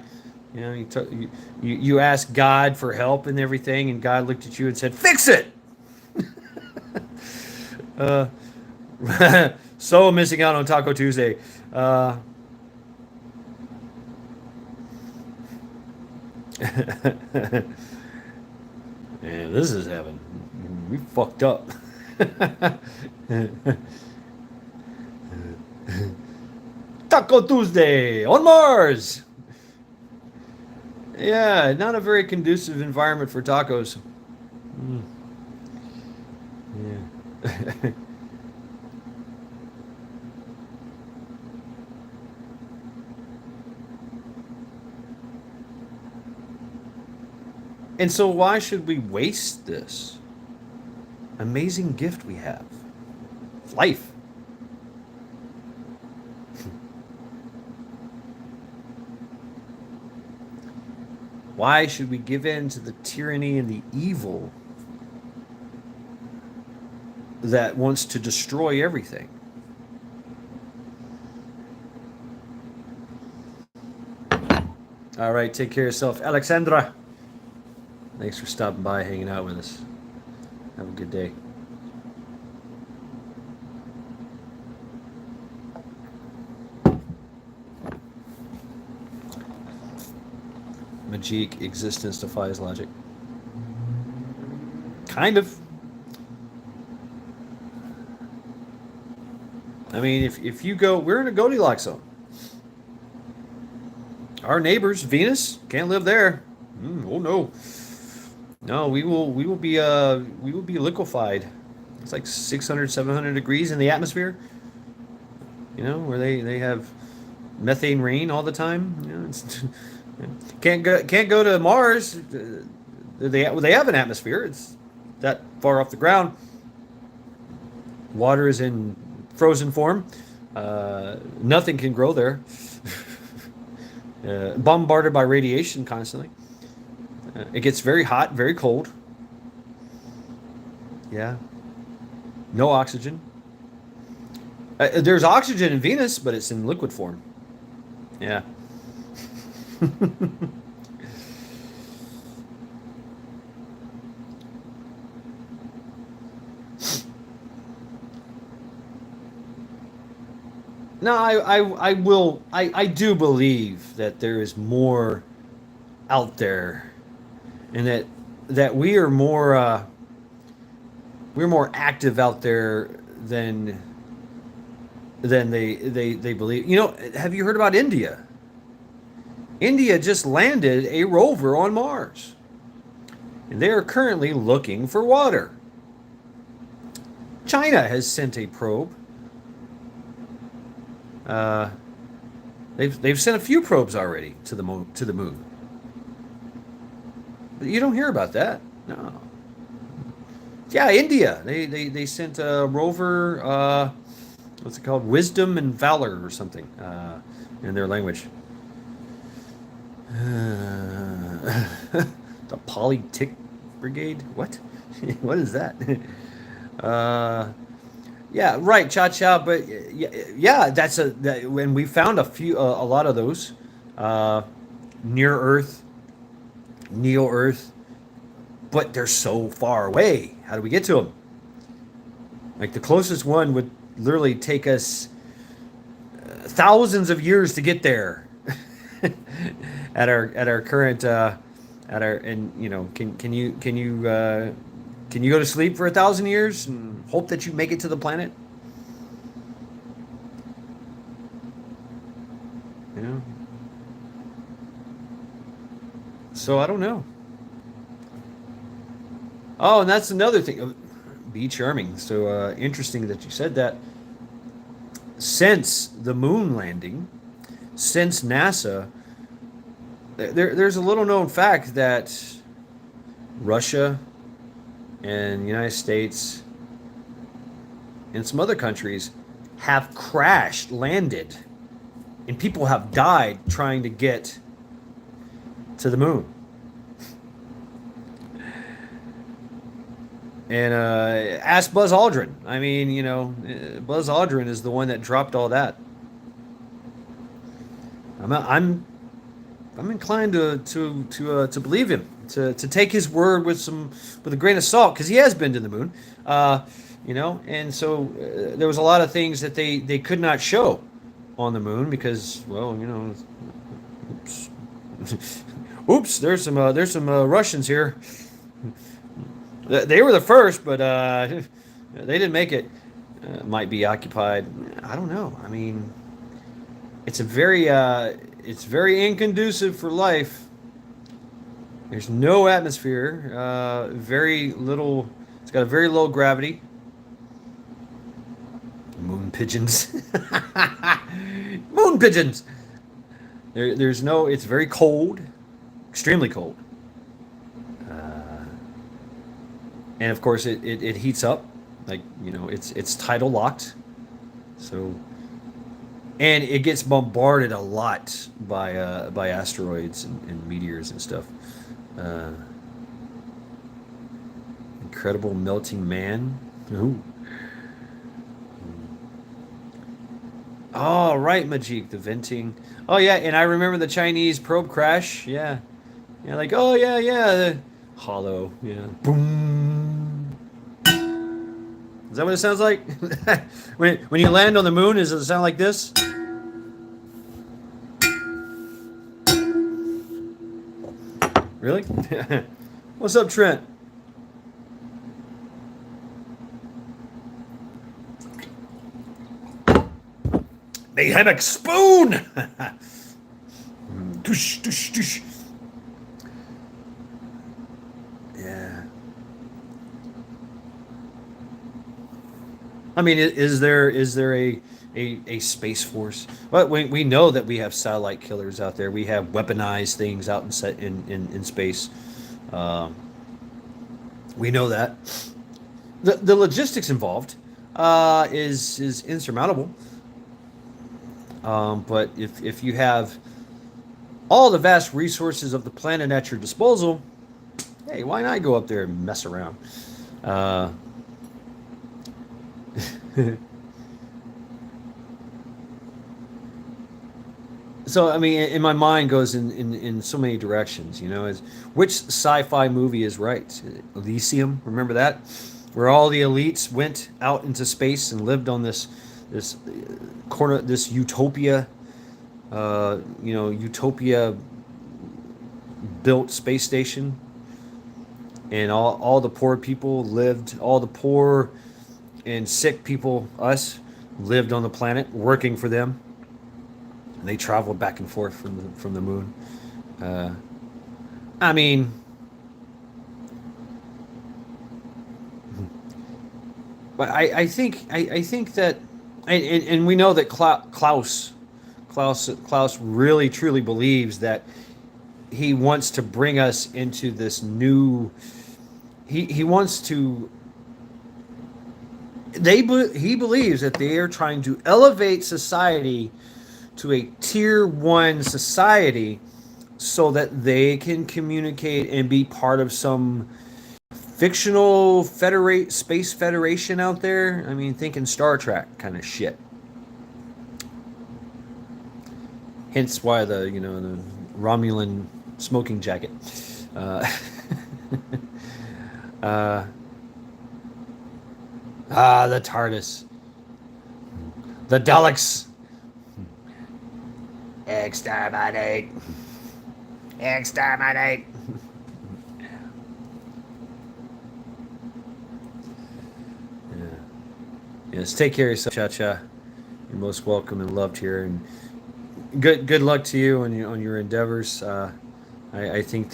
You know, you asked God for help and everything, and God looked at you and said, "Fix it." So missing out on Taco Tuesday. Man, this is heaven. We fucked up. Taco Tuesday on Mars. Yeah, not a very conducive environment for tacos. Yeah. And so why should we waste this amazing gift we have? Life. Why should we give in to the tyranny and the evil that wants to destroy everything? All right, take care of yourself. Alexandra, thanks for stopping by, hanging out with us. Have a good day. Majik, existence defies logic. Kind of. I mean, if you go, we're in a Goldilocks zone. Our neighbors, Venus, can't live there. Oh no, no, we will be liquefied. It's like 600, 700 degrees in the atmosphere. You know, where they have methane rain all the time. You know, it's, can't go to Mars. They have an atmosphere. It's that far off the ground. Water is in frozen form. Nothing can grow there. Bombarded by radiation constantly. It gets very hot, very cold. Yeah. No oxygen. There's oxygen in Venus, but it's in liquid form. Yeah. No, I do believe that there is more out there, and that we're more active out there than they believe. You know, have you heard about India? India just landed a rover on Mars, and they are currently looking for water. China has sent a probe. They've sent a few probes already to the moon. But you don't hear about that. No. Yeah, India. They sent a rover. What's it called? Wisdom and Valor or something in their language. The Polytic Brigade. What? What is that? Yeah, right, cha-cha. But yeah, when we found a lot of those near Earth, Neo Earth, but they're so far away. How do we get to them? Like the closest one would literally take us thousands of years to get there. at our current and you know, can you go to sleep for 1,000 years and hope that you make it to the planet? You know? So I don't know. Oh, and that's another thing. Be charming. So interesting that you said that. Since the moon landing, since NASA, there's a little known fact that Russia and the United States and some other countries have crashed, landed, and people have died trying to get to the moon. And ask Buzz Aldrin. I mean, you know, Buzz Aldrin is the one that dropped all that. I'm inclined to believe him, to take his word with a grain of salt, because he has been to the moon, you know. And so there was a lot of things that they could not show on the moon because, well, you know, oops, there's some Russians here. They were the first, but they didn't make it. Might be occupied. I don't know. I mean, it's very inconducive for life. There's no atmosphere. Very little. It's got a very low gravity. Moon pigeons. Moon pigeons. There's no. It's very cold. Extremely cold. And of course, it heats up, like, you know, it's tidal locked, so, and it gets bombarded a lot by asteroids and meteors and stuff. Incredible melting man. Ooh. Oh, right, Majik, the venting. Oh yeah, and I remember the Chinese probe crash. Yeah, yeah, like oh yeah, yeah, the hollow. Yeah, boom. Is that what it sounds like? When you land on the moon, does it sound like this? Really? What's up, Trent? They have a spoon. Doosh, doosh, doosh. Yeah. I mean, is there a space force? But we know that we have satellite killers out there. We have weaponized things out in space. Um, we know that the logistics involved is insurmountable. But if you have all the vast resources of the planet at your disposal, hey, why not go up there and mess around? Uh, so I mean, in my mind goes in so many directions. You know, is which sci-fi movie is right? Elysium, remember that, where all the elites went out into space and lived on this corner, this utopia, utopia built space station, and all the poor people lived, all the poor and sick people, us, lived on the planet working for them. And they traveled back and forth from the moon. Uh, I mean, but I think that, and we know that Klaus really truly believes that he wants to bring us into this new. He wants to. He believes that they are trying to elevate society to a tier 1 society so that they can communicate and be part of some fictional space federation out there. I mean, thinking Star Trek kind of shit. Hence why the Romulan smoking jacket. Uh, the TARDIS. The Daleks. Exterminate. Exterminate. Yeah. Yes, take care of yourself, Cha-Cha. You're most welcome and loved here, and good luck to you on your endeavors. I think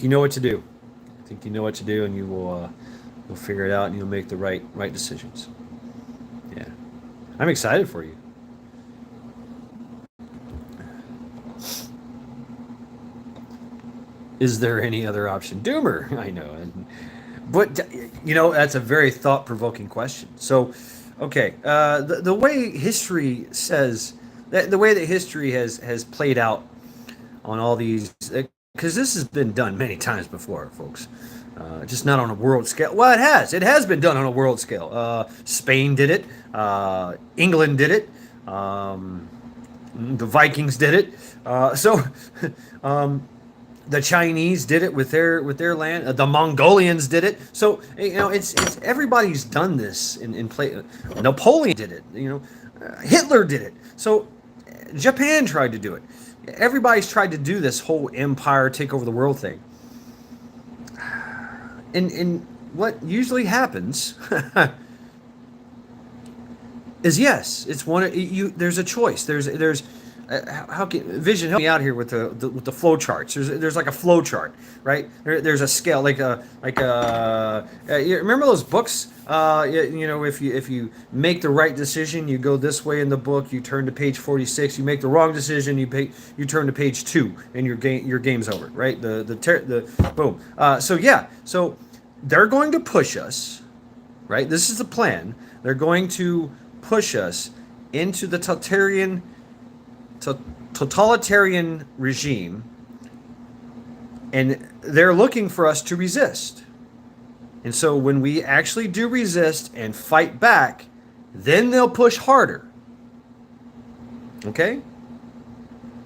you know what to do. I think you know what to do, and you will you'll figure it out, and you'll make the right decisions. Yeah, I'm excited for you. Is there any other option? Doomer, I know, but that's a very thought-provoking question. So, okay, the way history says that, the way that history has played out on all these, because this has been done many times before, folks. Just not on a world scale. Well, it has. It has been done on a world scale. Spain did it. England did it. The Vikings did it. The Chinese did it with their land. The Mongolians did it. So it's everybody's done this in play. Napoleon did it. Hitler did it. So Japan tried to do it. Everybody's tried to do this whole empire take over the world thing. And what usually happens is, yes, it's one you. There's a choice. There's how can Vision help me out here with the flow charts? There's like a flow chart, right? There's a scale, you remember those books? If you make the right decision, you go this way in the book. You turn to page 46. You make the wrong decision, you turn to page 2, and your game's over, right? The boom. So they're going to push us, right? This is the plan. They're going to push us into the totalitarian regime, and they're looking for us to resist. And so when we actually do resist and fight back, then they'll push harder. Okay?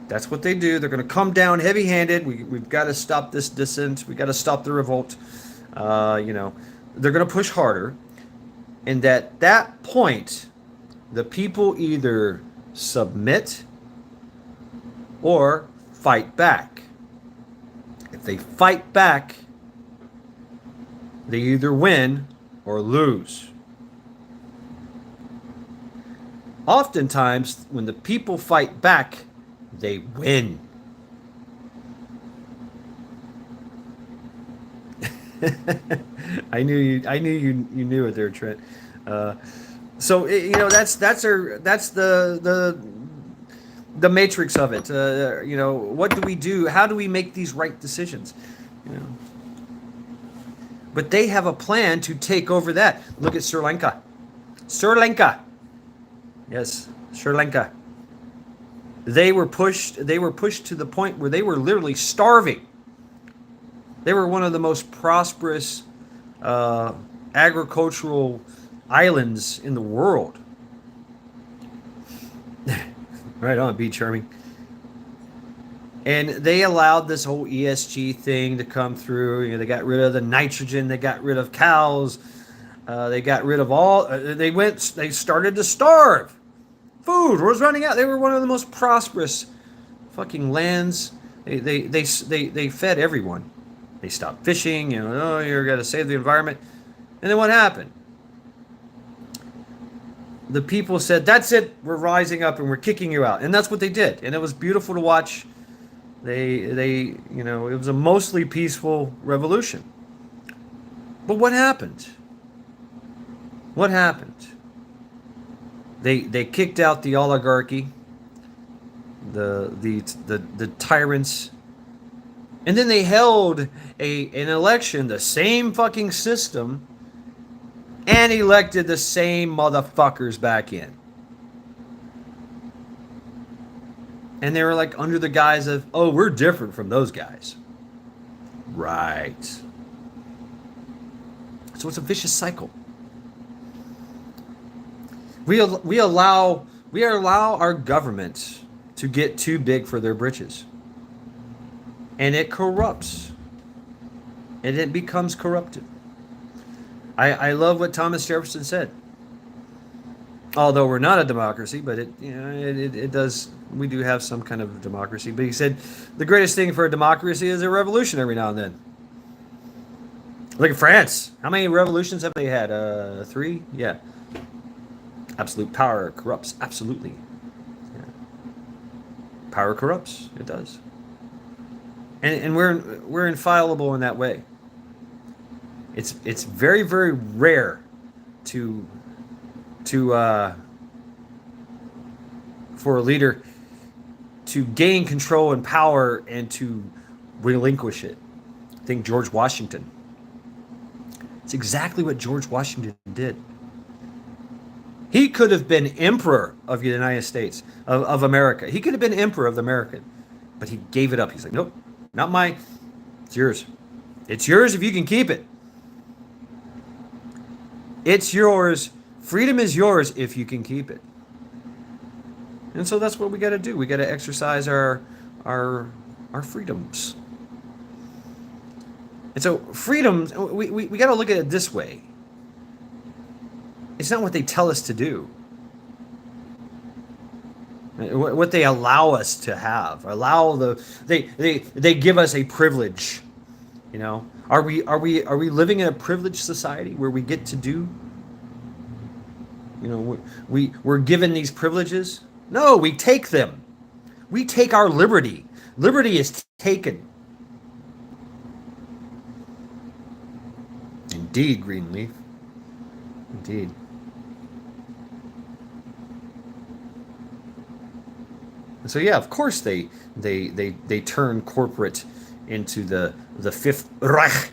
That's what they do. They're going to come down heavy-handed. We've got to stop this dissent. We've got to stop the revolt. They're going to push harder. And at that point, the people either submit or fight back. If they fight back, they either win or lose. Oftentimes, when the people fight back, they win. I knew you knew it there, Trent. That's the matrix of it. What do we do? How do we make these right decisions? But they have a plan to take over that. Look at Sri Lanka. Sri Lanka. Yes, Sri Lanka. They were pushed to the point where they were literally starving. They were one of the most prosperous agricultural islands in the world. Right on, Be Charming. And they allowed this whole ESG thing to come through. They got rid of the nitrogen. They got rid of cows. They got rid of all. They started to starve. Food was running out. They were one of the most prosperous fucking lands. They fed everyone. They stopped fishing. You're got to save the environment. And then what happened? The people said, "That's it. We're rising up and we're kicking you out." And that's what they did. And it was beautiful to watch. It was a mostly peaceful revolution. But what happened? What happened? They kicked out the oligarchy, the tyrants, and then they held an election, the same fucking system, and elected the same motherfuckers back in. And they were like under the guise of, oh, we're different from those guys. Right. So it's a vicious cycle. We allow our government to get too big for their britches. And it corrupts. And it becomes corrupted. I love what Thomas Jefferson said. Although we're not a democracy, but it does, we do have some kind of democracy. But he said the greatest thing for a democracy is a revolution every now and then. Look at France. How many revolutions have they had? 3? Yeah. Absolute power corrupts. Absolutely. Yeah. Power corrupts. It does. And we're infallible in that way. It's very, very rare for a leader to gain control and power and to relinquish it. Think George Washington. It's exactly what George Washington did. He could have been emperor of the United States, of America. He could have been emperor of the American, but he gave it up. He's like, nope, not mine. It's yours. It's yours if you can keep it. It's yours. Freedom is yours if you can keep it. And so that's what we got to do. We got to exercise our freedoms. And so freedoms, we got to look at it this way. It's not what they tell us to do. What they allow us to have. They give us a privilege. Are we living in a privileged society where we get to do? We're given these privileges? No, we take them. We take our liberty. Liberty is taken. Indeed, Greenleaf. Indeed. So yeah, of course they turn corporate into the Fifth Reich,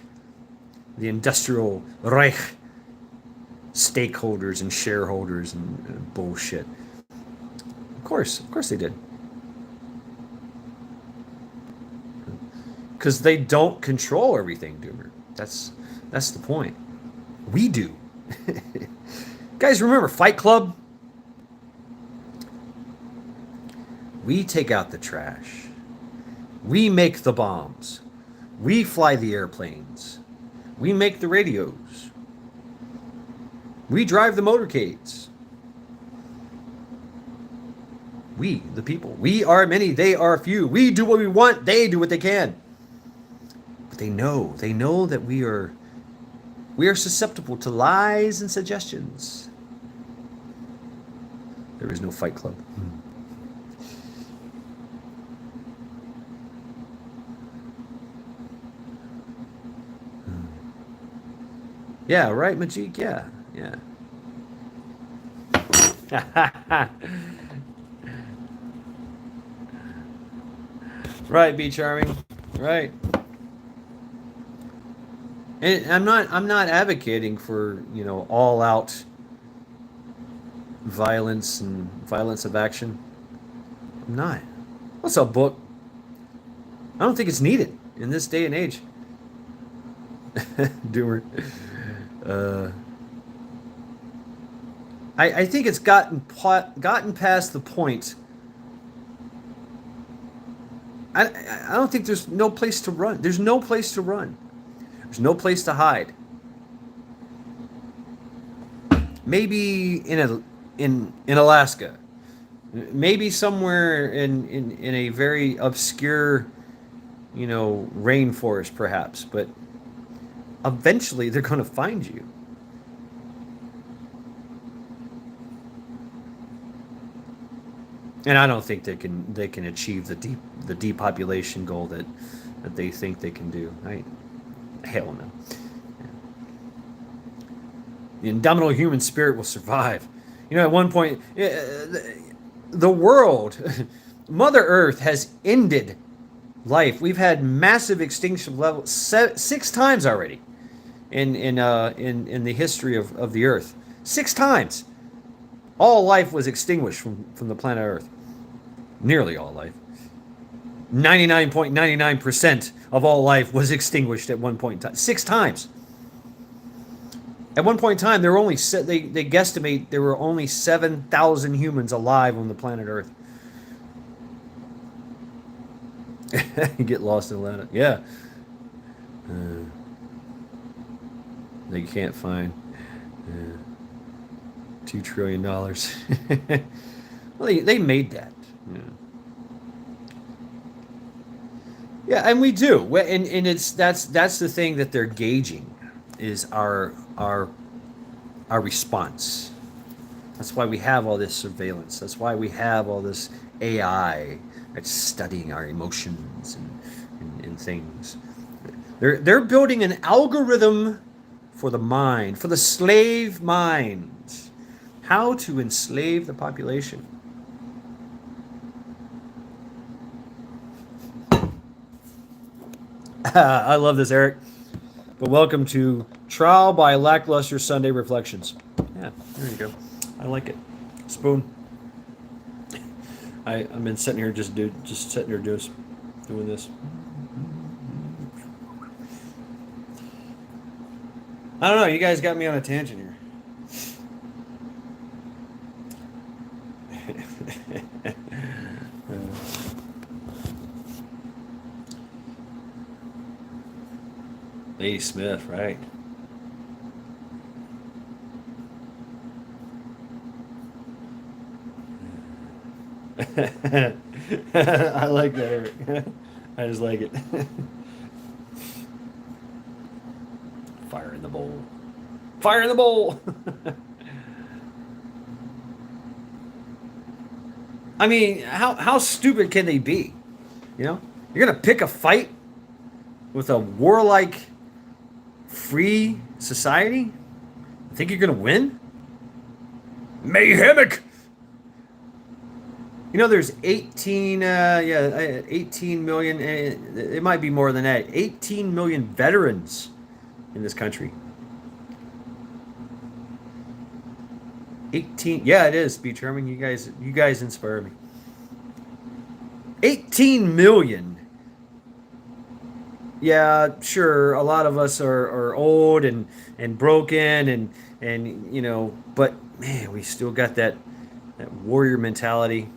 the Industrial Reich, stakeholders and shareholders and bullshit. Of course they did. Because they don't control everything, Doomer. That's the point. We do. Guys, remember Fight Club? We take out the trash. We make the bombs. We fly the airplanes. We make the radios. We drive the motorcades. We, the people. We are many, they are few. We do what we want, they do what they can. But they know that we are susceptible to lies and suggestions. There is no Fight Club. Yeah, right, Majik? Yeah. Right, Be Charming. Right. And I'm not advocating for, all out violence and violence of action. I'm not. What's up, book? I don't think it's needed in this day and age. Doomer. I think it's gotten past the point. I don't think there's no place to run. There's no place to run. There's no place to hide. Maybe in Alaska. Maybe somewhere in a very obscure, rainforest perhaps, but eventually they're going to find you. And I don't think they can achieve the depopulation goal that they think they can do. Hell no. The indomitable human spirit will survive. At one point, the world, Mother Earth has ended life. We've had massive extinction levels 6 times already in the history of the Earth. 6 times. All life was extinguished from the planet Earth. Nearly all life. 99.99% of all life was extinguished at one point in time. 6 times. At one point in time, there were only they guesstimate there were only 7,000 humans alive on the planet Earth. You get lost in Atlanta. Yeah. They can't find $2 trillion. Well, they made that. Yeah, and we do. And that's the thing that they're gauging is our response. That's why we have all this surveillance. That's why we have all this AI that's studying our emotions and things. They're building an algorithm for the mind, for the slave mind. How to enslave the population. I love this, Eric. But welcome to Trial by Lackluster Sunday Reflections. Yeah, there you go. I like it. Spoon. I've been sitting here just sitting here doing this. I don't know. You guys got me on a tangent here. Lady Smith, right? I like that, Eric. I just like it. Fire in the bowl. Fire in the bowl! I mean, how stupid can they be? You're going to pick a fight with a warlike, free society? Think you're going to win? Mayhemic! There's 18 million, it might be more than that, 18 million veterans in this country. 18, yeah, it is, Beach Herman. You guys inspire me. 18 million. Yeah, sure, a lot of us are old and broken and but man, we still got that warrior mentality.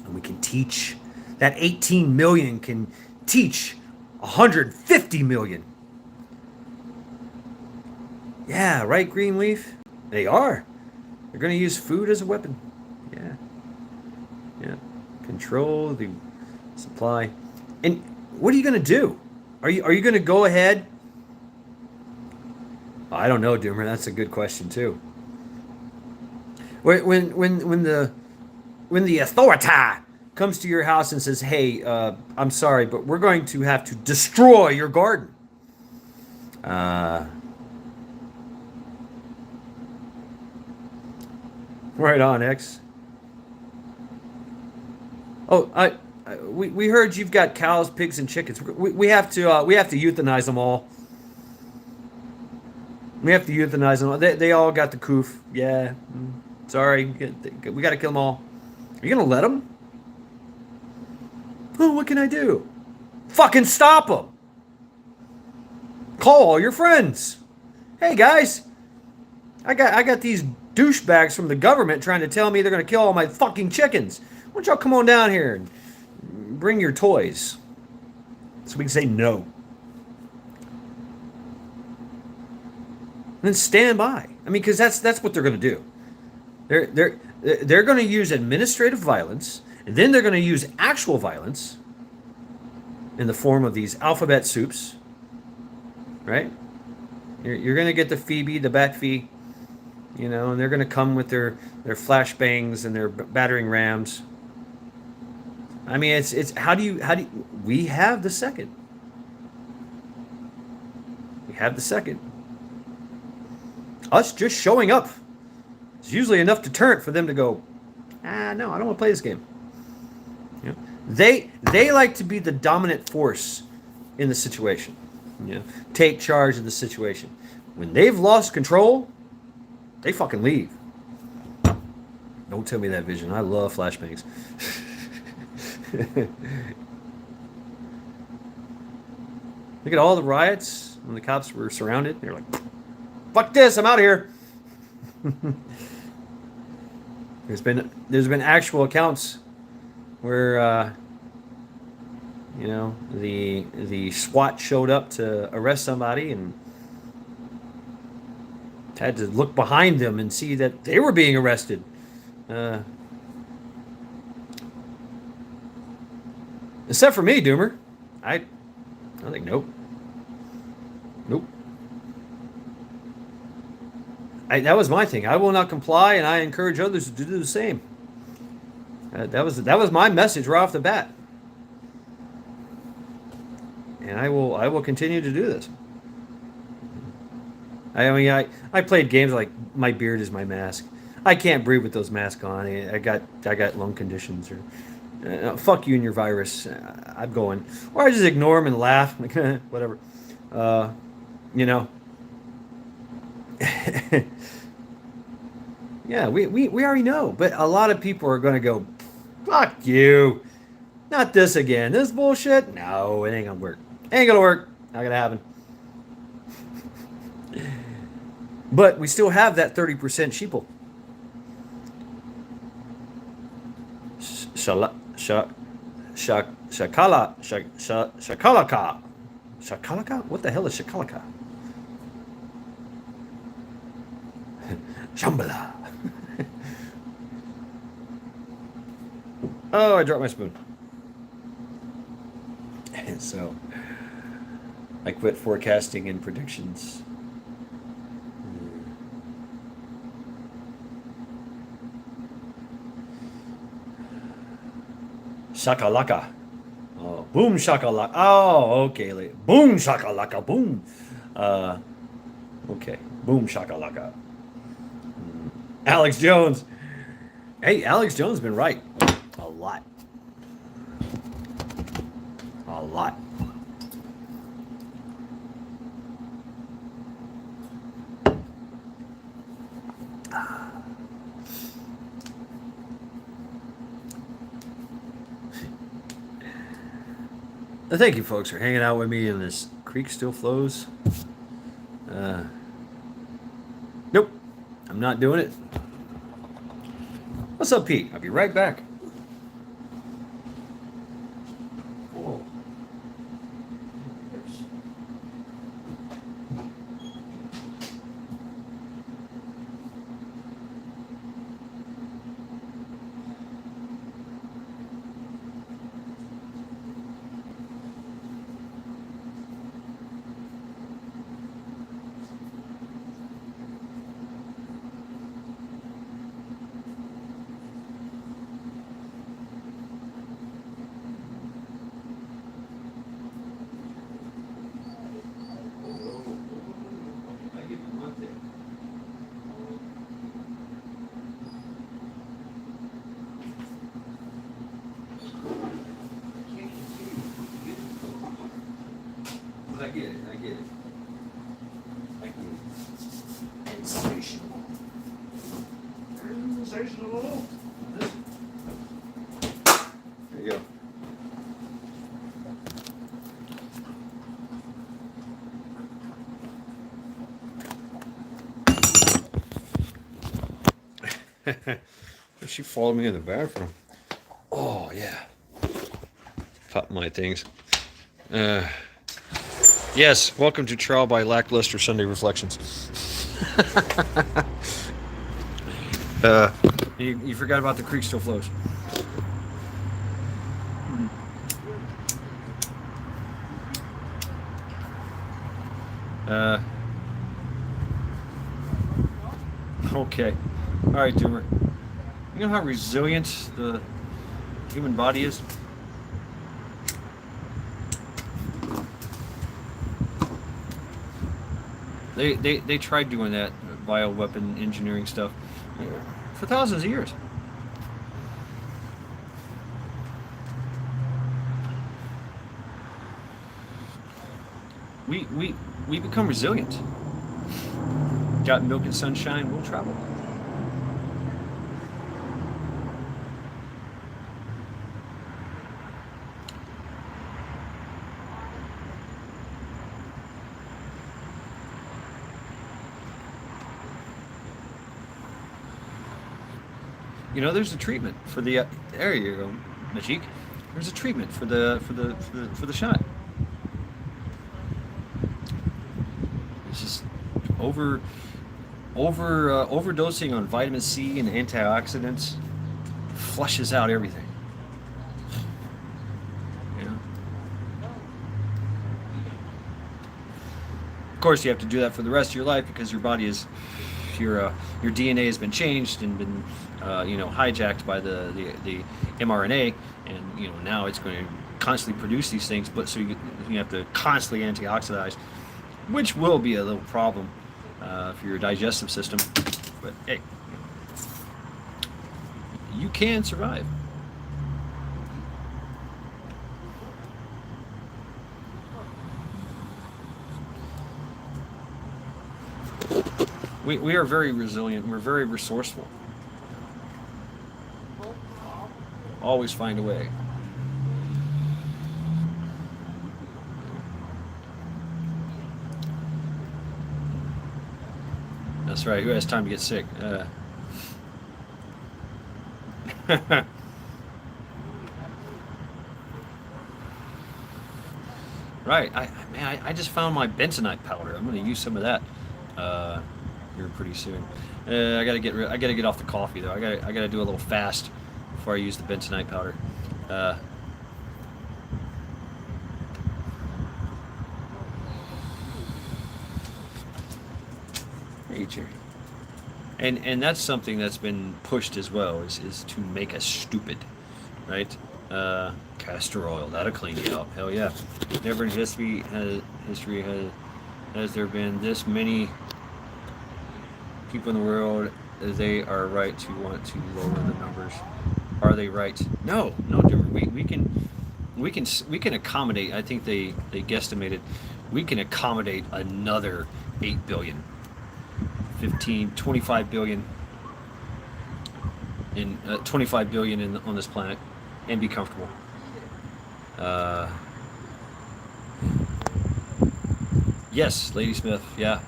And we can teach. That 18 million can teach 150 million. Yeah, right, Greenleaf? They are. They're going to use food as a weapon. Yeah. Yeah. Control the supply. And what are you going to do? Are you going to go ahead? I don't know, Doomer. That's a good question too. When the authority comes to your house and says, "Hey, I'm sorry, but we're going to have to destroy your garden." Right on, X. Oh, we heard you've got cows, pigs, and chickens. We have to euthanize them all. We have to euthanize them all. They all got the coof. Yeah. Sorry. We got to kill them all. Are you going to let them? Oh, what can I do? Fucking stop them. Call all your friends. Hey, guys. I got these douchebags from the government trying to tell me they're going to kill all my fucking chickens. Why don't y'all come on down here and bring your toys so we can say no. And then stand by. I mean, because that's what they're going to do. They're going to use administrative violence, and then they're going to use actual violence in the form of these alphabet soups, right? You're going to get the Phoebe, the Batfee, and they're going to come with their flashbangs and their battering rams. I mean, it's how do you we have the second. We have the second. Us just showing up is usually enough deterrent for them to go, no, I don't want to play this game. They like to be the dominant force in the situation. Take charge of the situation. When they've lost control, they fucking leave. Don't tell me that vision. I love flashbangs. Look at all the riots when the cops were surrounded. They're like, fuck this, I'm out of here. There's been actual accounts where the SWAT showed up to arrest somebody and had to look behind them and see that they were being arrested. Except for me, Doomer. I think nope. That was my thing. I will not comply, and I encourage others to do the same. That was my message right off the bat. And I will continue to do this. I mean, I played games like my beard is my mask. I can't breathe with those masks on. I got lung conditions or fuck you and your virus. I'm going, or I just ignore them and laugh, like whatever. Yeah, we already know, but a lot of people are going to go, fuck you, not this again. This bullshit. No, it ain't gonna work. Ain't gonna work. Not gonna happen. But we still have that 30% sheeple. Shakalaka. Shakalaka? What the hell is shakalaka? Shambhala. Oh, I dropped my spoon. And so I quit forecasting and predictions. Shakalaka. Oh, boom shakalaka. Oh, okay. Boom shakalaka. Boom. Okay. Boom shakalaka. Alex Jones. Hey, Alex Jones has been right. A lot. A lot. Thank you, folks, for hanging out with me. And this creek still flows. Nope, I'm not doing it. What's up, Pete? I'll be right back. sensational. There you go. She followed me in the bathroom. Oh yeah. Cut my things. Yes, welcome to Trial by Lackluster Sunday Reflections. You forgot about the creek still flows. Okay. All right, Doomer. You know how resilient the human body is? They tried doing that bioweapon engineering stuff for thousands of years. We become resilient. Got milk and sunshine, we'll travel. You know, there's a treatment for the. There you go, Majik. There's a treatment for the shot. It's just overdosing on vitamin C and antioxidants flushes out everything. You know. Of course, you have to do that for the rest of your life because your body is your DNA has been changed and been hijacked by the mRNA, and now it's going to constantly produce these things. But so you have to constantly antioxidize, which will be a little problem for your digestive system. But hey, you can survive. We are very resilient. We're very resourceful. Always find a way. That's right. Who has time to get sick? Right. I just found my bentonite powder. I'm going to use some of that here pretty soon. I gotta get off the coffee though. I gotta do a little fast before I use the bentonite powder. Hey, Jerry. And that's something that's been pushed as well is to make us stupid, right? Castor oil, that'll clean you up. Hell yeah. Never in history has there been this many people in the world. They are right to want to lower the numbers. Are they right? No, we can accommodate. I think they guesstimated we can accommodate another 8 billion, 15, 25 billion in 25 billion on this planet and be comfortable. Yes, Lady Smith. Yeah.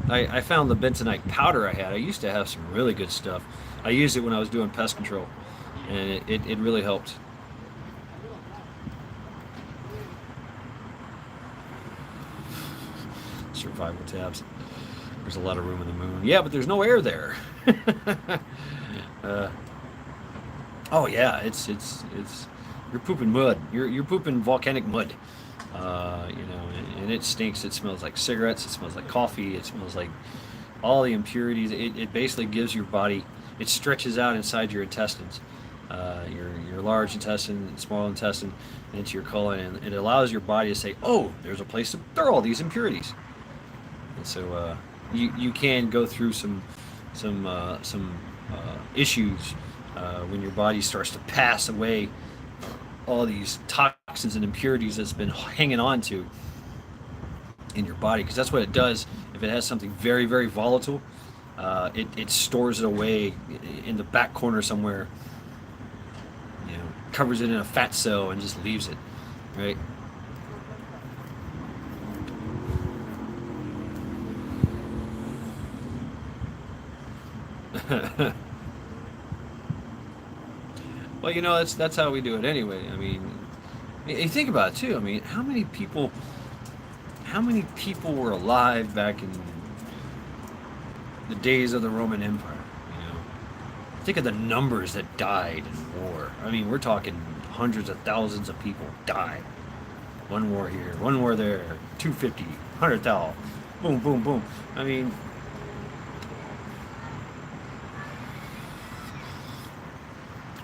I found the bentonite powder I had. I used to have some really good stuff. I used it when I was doing pest control, and it really helped. Survival tabs. There's a lot of room in the moon. Yeah, but there's no air there. Oh yeah, it's you're pooping mud. You're pooping volcanic mud. And it stinks. It smells like cigarettes. It smells like coffee. It smells like all the impurities. It basically gives your body. It stretches out inside your intestines, your large intestine, small intestine, into your colon, and it allows your body to say, "Oh, there's a place to throw all these impurities." And so you can go through some issues when your body starts to pass away all these toxins and impurities that's been hanging on to in your body, because that's what it does. If it has something very, very volatile, it stores it away in the back corner somewhere. Covers it in a fat cell and just leaves it, right? Well, that's how we do it anyway. I mean, you think about it too. I mean, how many people were alive back in the days of the Roman Empire? Think of the numbers that died in war. I mean, we're talking hundreds of thousands of people died. One war here, one war there, 250, 100,000, boom, boom, boom. I mean,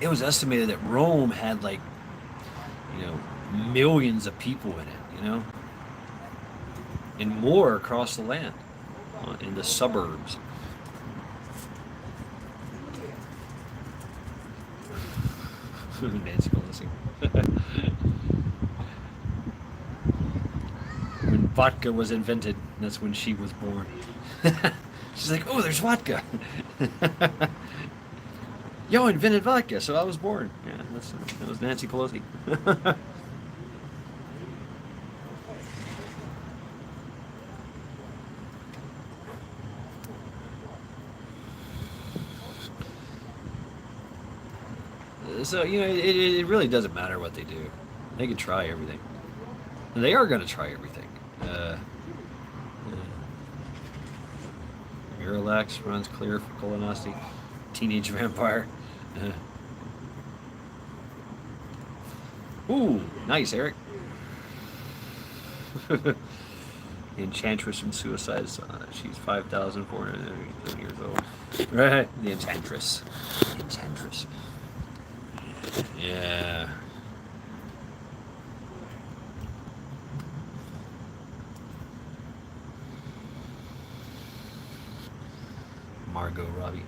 it was estimated that Rome had like, millions of people in it, and more across the land, in the suburbs. Nancy Pelosi. When vodka was invented, that's when she was born. She's like, oh, there's vodka. Yo, invented vodka, so I was born. Yeah, that was Nancy Pelosi. So, it really doesn't matter what they do. They can try everything. And they are going to try everything. Miralax runs clear for colonoscopy. Teenage vampire. Ooh, nice, Eric. Enchantress from Suicide. She's 5,430 years old. Right, the Enchantress. Enchantress. Yeah. Margot Robbie.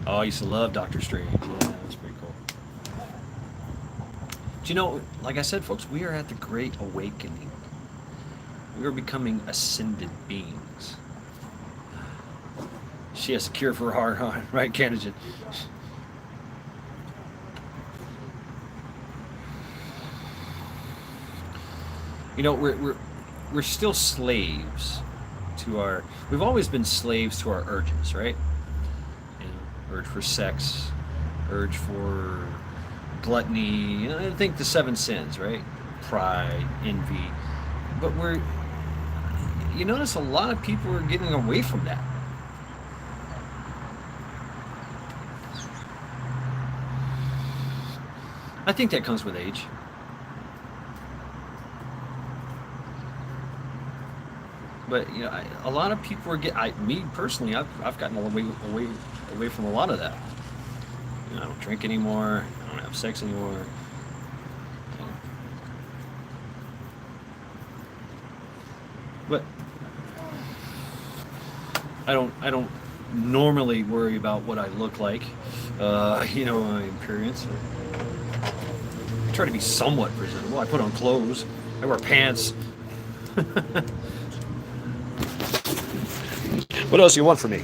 Oh, I used to love Doctor Strange. Yeah, that's pretty cool. Do like I said, folks, we are at the Great Awakening. We are becoming ascended beings. She has a cure for hard on, right, Canogen? We're still slaves to our. We've always been slaves to our urges, right? Urge for sex, urge for gluttony. I think the 7 sins, right? Pride, envy. But you notice a lot of people are getting away from that. I think that comes with age. But a lot of people are me personally, I've gotten away from a lot of that. I don't drink anymore. I don't have sex anymore. But I don't normally worry about what I look like. My appearance. I try to be somewhat presentable. I put on clothes. I wear pants. What else do you want from me?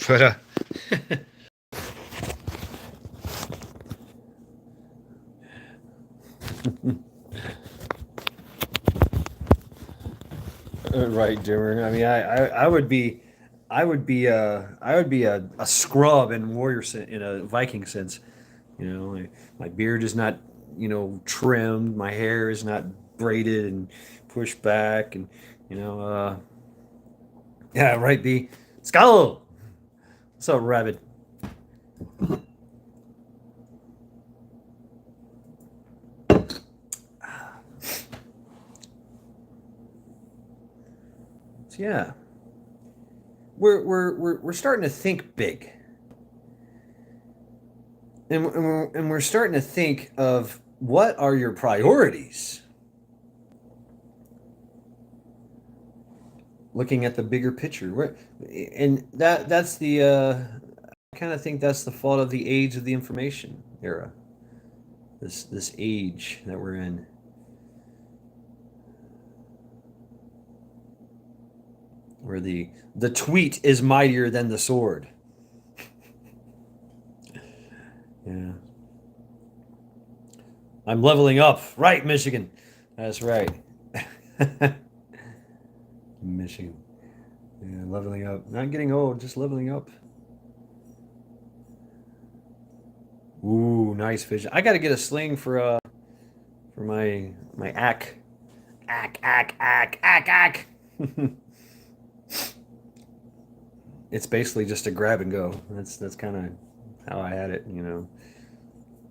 But right, Dimmer. I mean, I would be a scrub in in a Viking sense. My beard is not trimmed. My hair is not braided and pushed back, and yeah, right. B Skull. What's up, Rabbit? So yeah, we're starting to think big, and we're starting to think of what are your priorities. looking at the bigger picture. And that's the I kind of think that's the fault of the age of the information era. This age that we're in. Where the tweet is mightier than the sword. Yeah. I'm leveling up. Right, Michigan. That's right. Michigan. Yeah, leveling up. Not getting old, just leveling up. Ooh, nice vision. I got to get a sling for my ack. Ack. It's basically just a grab and go. That's kind of how I had it, you know.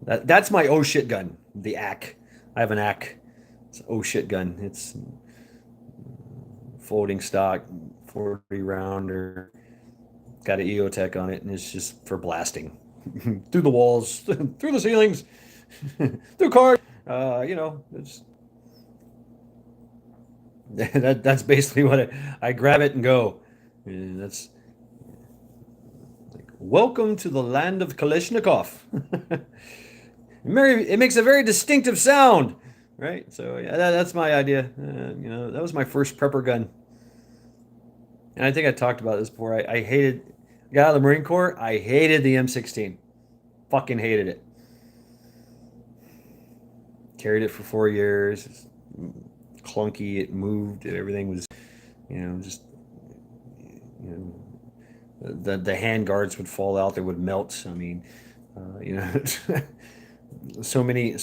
That's my oh shit gun, the ack. I have an ack. It's an oh shit gun. It's folding stock, 40 rounder. Got an EOTech on it, and it's just for blasting through the walls, through the ceilings, through cars. You know, it's that's basically what I grab it and go. And that's like, welcome to the land of Kalashnikov. It makes a very distinctive sound, right? So yeah, that's my idea. You know, that was my first prepper gun, and I think I talked about this before. I hated, got out of the Marine Corps. I hated the M16, fucking hated it. Carried it for 4 years. It's clunky. It moved. Everything was, you know, just, you know, the hand guards would fall out. They would melt. I mean, you know. So many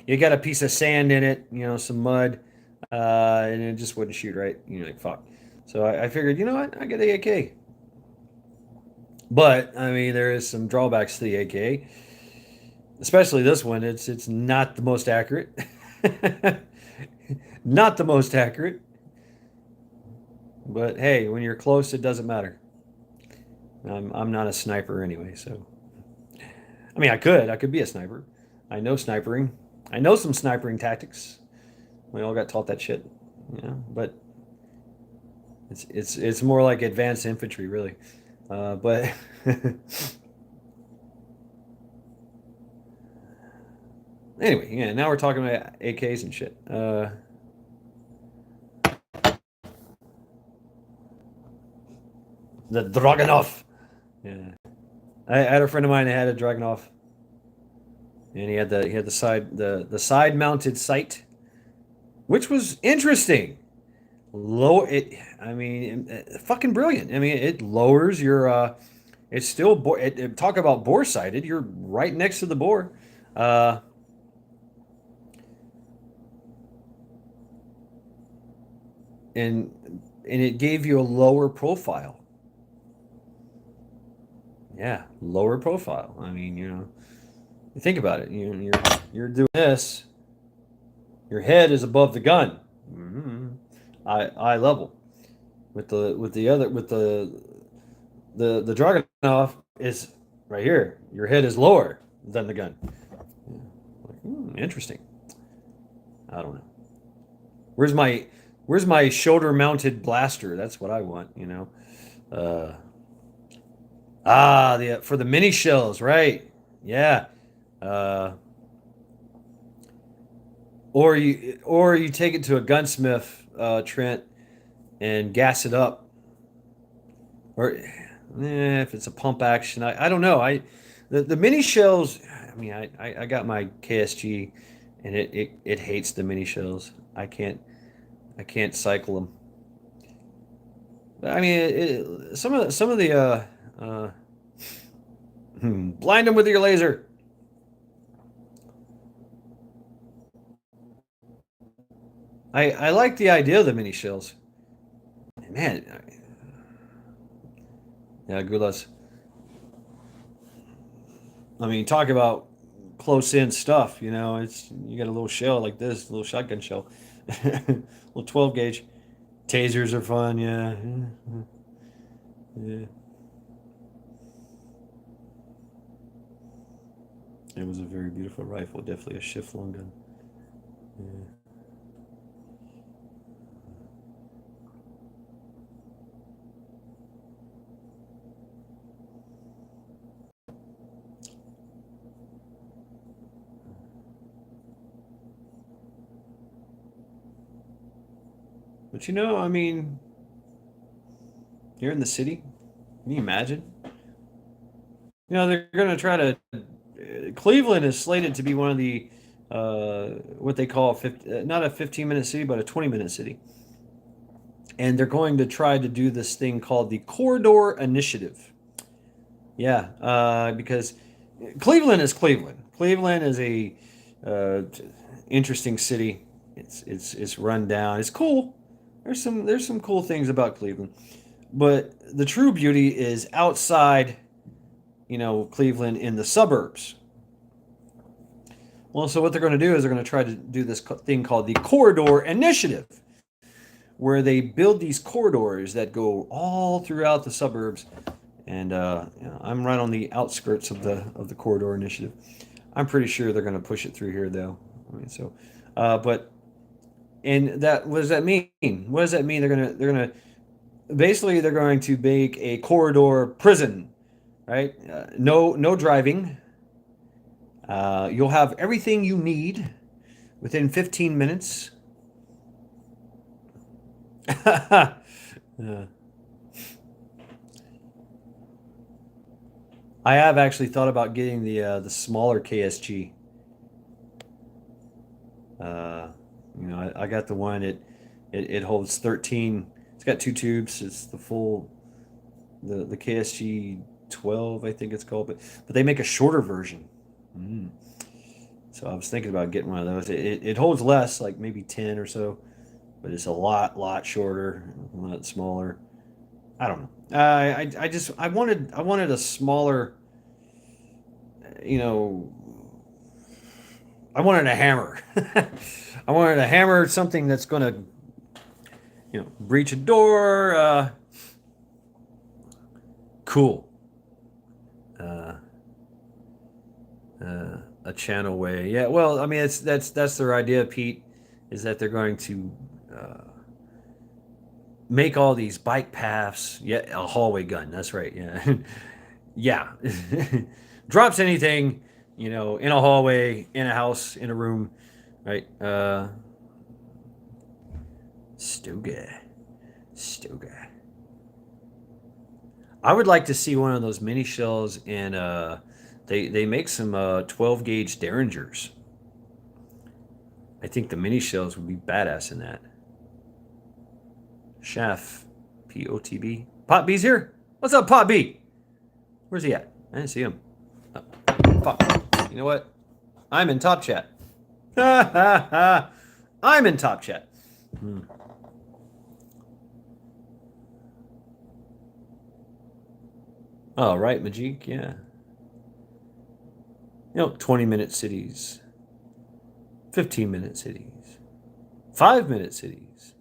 you got a piece of sand in it, you know, some mud, and it just wouldn't shoot right. You're like, fuck. So I figured, you know what, I get the AK. But I mean, there is some drawbacks to the AK, especially this one. It's not the most accurate. Not the most accurate. But hey, when you're close, it doesn't matter. I'm not a sniper anyway, so I mean, I could be a sniper. I know snipering. I know some snipering tactics. We all got taught that shit, you know. But it's more like advanced infantry, really. But anyway, yeah. Now we're talking about AKs and shit. The Dragunov. Yeah, I had a friend of mine that had a Dragunov, and he had the side mounted sight, which was interesting. Low it, I mean, fucking brilliant. I mean, it lowers your it's still talk about bore sighted. You're right next to the bore. Uh, and it gave you a lower profile. Yeah, lower profile. I mean, you know, think about it. You're doing this. Your head is above the gun. Eye level. With the other with the Dragunov is right here. Your head is lower than the gun. Yeah. Like, interesting. I don't know. Where's my shoulder mounted blaster? That's what I want, you know. Uh, the for the mini shells, right? Yeah. Uh, or you take it to a gunsmith, Trent, and gas it up. Or if it's a pump action, I don't know. The mini shells. I mean, I got my KSG, and it hates the mini shells. I can't cycle them. I mean, some of the blind them with your laser. I like the idea of the mini shells. Man, yeah, Gulas. I mean, talk about close in stuff. You know, it's you got a little shell like this, a little shotgun shell, little 12 gauge. Tasers are fun. Yeah, yeah. It was a very beautiful rifle. Definitely a shift long gun. Yeah. But you know, I mean, here in the city, can you imagine? You know, they're going to try to. Cleveland is slated to be one of the what they call not a 15-minute city, but a 20-minute city. And they're going to try to do this thing called the Corridor Initiative. Yeah, because Cleveland is Cleveland. Cleveland is a uh, interesting city. It's run down. It's cool. There's some cool things about Cleveland, but the true beauty is outside. You know, Cleveland in the suburbs. Well, so what they're going to do is they're going to try to do this thing called the Corridor Initiative, where they build these corridors that go all throughout the suburbs. And you know, I'm right on the outskirts of the Corridor Initiative. I'm pretty sure they're going to push it through here, though. I mean, so, but and that what does that mean? What does that mean? They're gonna basically they're going to make a corridor prison, right? No driving. You'll have everything you need within 15 minutes. uh, I have actually thought about getting the smaller KSG. Uh, you know, I got the one. It holds 13. It's got two tubes. It's the full the KSG 12, I think it's called, but they make a shorter version. Mm. So I was thinking about getting one of those. It holds less, like maybe 10 or so, but it's a lot shorter, a lot smaller. I don't know. I wanted a smaller, you know, I wanted a hammer. I wanted a hammer, something that's going to, you know, breach a door. Cool. Uh, a channel way. Yeah. Well, I mean, that's their idea, Pete, is that they're going to make all these bike paths. Yeah, a hallway gun. That's right. Yeah. Yeah. Drops anything, you know, in a hallway, in a house, in a room, right? Stoga. Stoga. I would like to see one of those mini shells in they make some 12 gauge Derringers. I think the mini shells would be badass in that. Chef, POTB. Pot B's here. What's up, Pot B? Where's he at? I didn't see him. Oh, fuck. You know what? I'm in top chat. I'm in top chat. Hmm. Oh, right, Majik, yeah. You know, 20-minute cities, 15-minute cities, 5-minute cities,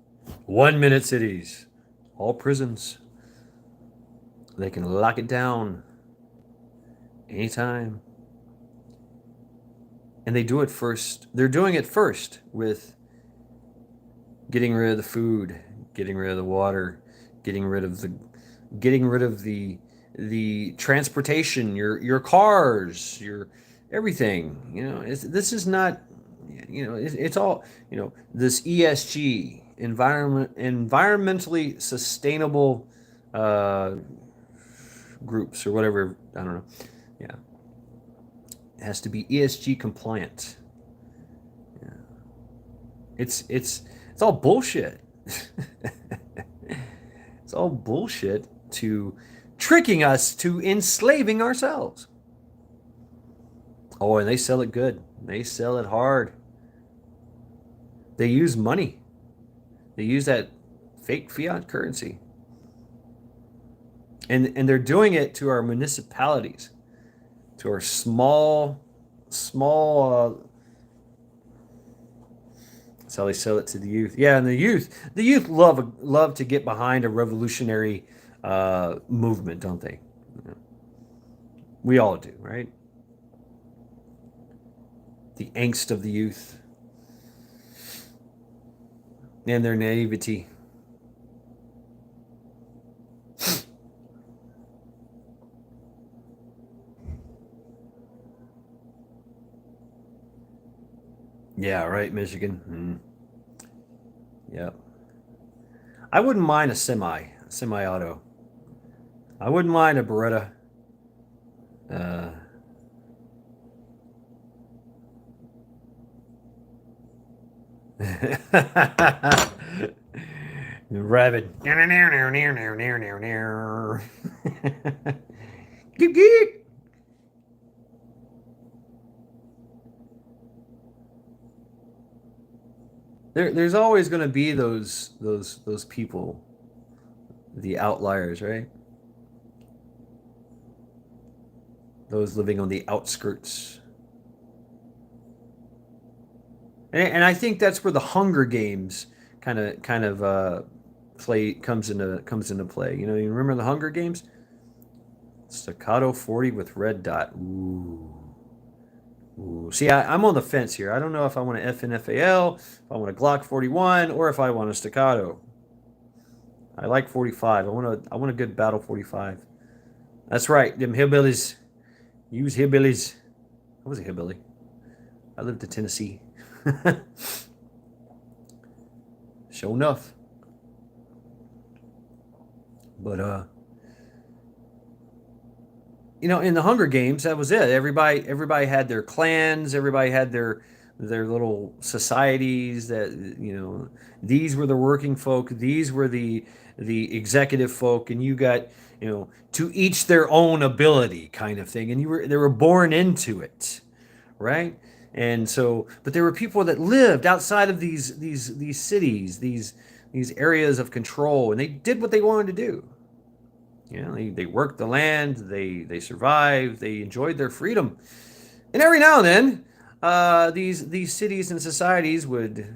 1-minute cities, all prisons. They can lock it down anytime. And they do it first. They're doing it first with getting rid of the food, getting rid of the water, getting rid of the transportation, your cars, your everything. You know, this is not, you know, it's all, you know, this ESG environmentally sustainable groups or whatever. I don't know. Yeah, it has to be ESG compliant. Yeah, it's all bullshit. It's all bullshit to tricking us to enslaving ourselves. Oh, and they sell it good. They sell it hard. They use money. They use that fake fiat currency. And they're doing it to our municipalities, to our small that's how they sell it to the youth. Yeah, and the youth love to get behind a revolutionary movement, don't they? We all do, right? The angst of the youth and their naivety. Yeah, right, Michigan. Yep. I wouldn't mind a semi-auto. I wouldn't mind a Beretta. Uh, Rabbit. Geek, geek. There's always going to be those people, the outliers, right? Those living on the outskirts. And I think that's where the Hunger Games kind of play comes into play. You know, you remember the Hunger Games? Staccato 40 with red dot. Ooh. Ooh. See, I'm on the fence here. I don't know if I want an FNFAL, if I want a Glock 41, or if I want a staccato. I like 45. I want a good battle 45. That's right, them hillbillies. Use hillbillies. I was a hillbilly. I lived in Tennessee. Sure enough. But in the Hunger Games, that was it. Everybody had their clans. Everybody had their little societies. That these were the working folk. These were the executive folk, and you got to each their own ability kind of thing. And they were born into it, right? And so, but there were people that lived outside of these cities, these areas of control, and they did what they wanted to do. They worked the land, they survived, they enjoyed their freedom. And every now and then, these cities and societies would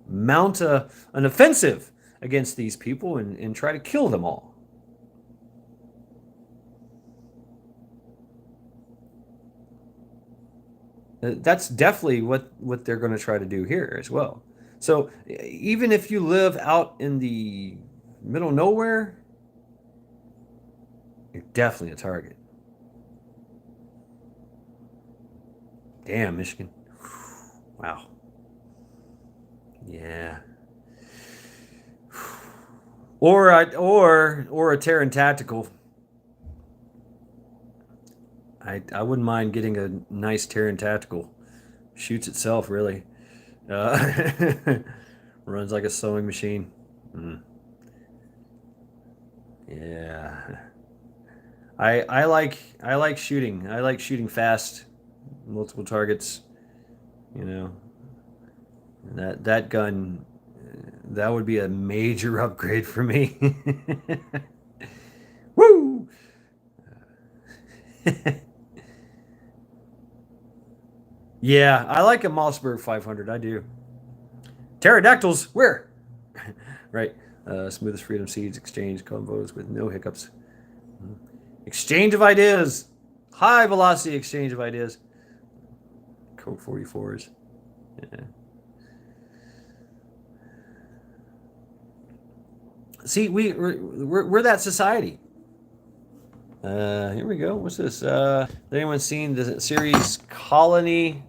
mount an offensive against these people and try to kill them all. That's definitely what they're going to try to do here as well. So even if you live out in the middle of nowhere, you're definitely a target. Damn, Michigan. Wow. Yeah. Or a Terran tactical. I wouldn't mind getting a nice Terran tactical. Shoots itself really. Runs like a sewing machine. Yeah. I like shooting. I like shooting fast, multiple targets. You know, that gun, that would be a major upgrade for me. Woo! Yeah, I like a Mossberg 500. I do. Pterodactyls, where? Right. Smoothest freedom seeds exchange combos with no hiccups. Exchange of ideas. High velocity exchange of ideas. Code 44s. Yeah. See, we're that society. Here we go. What's this? Has anyone seen the series Colony?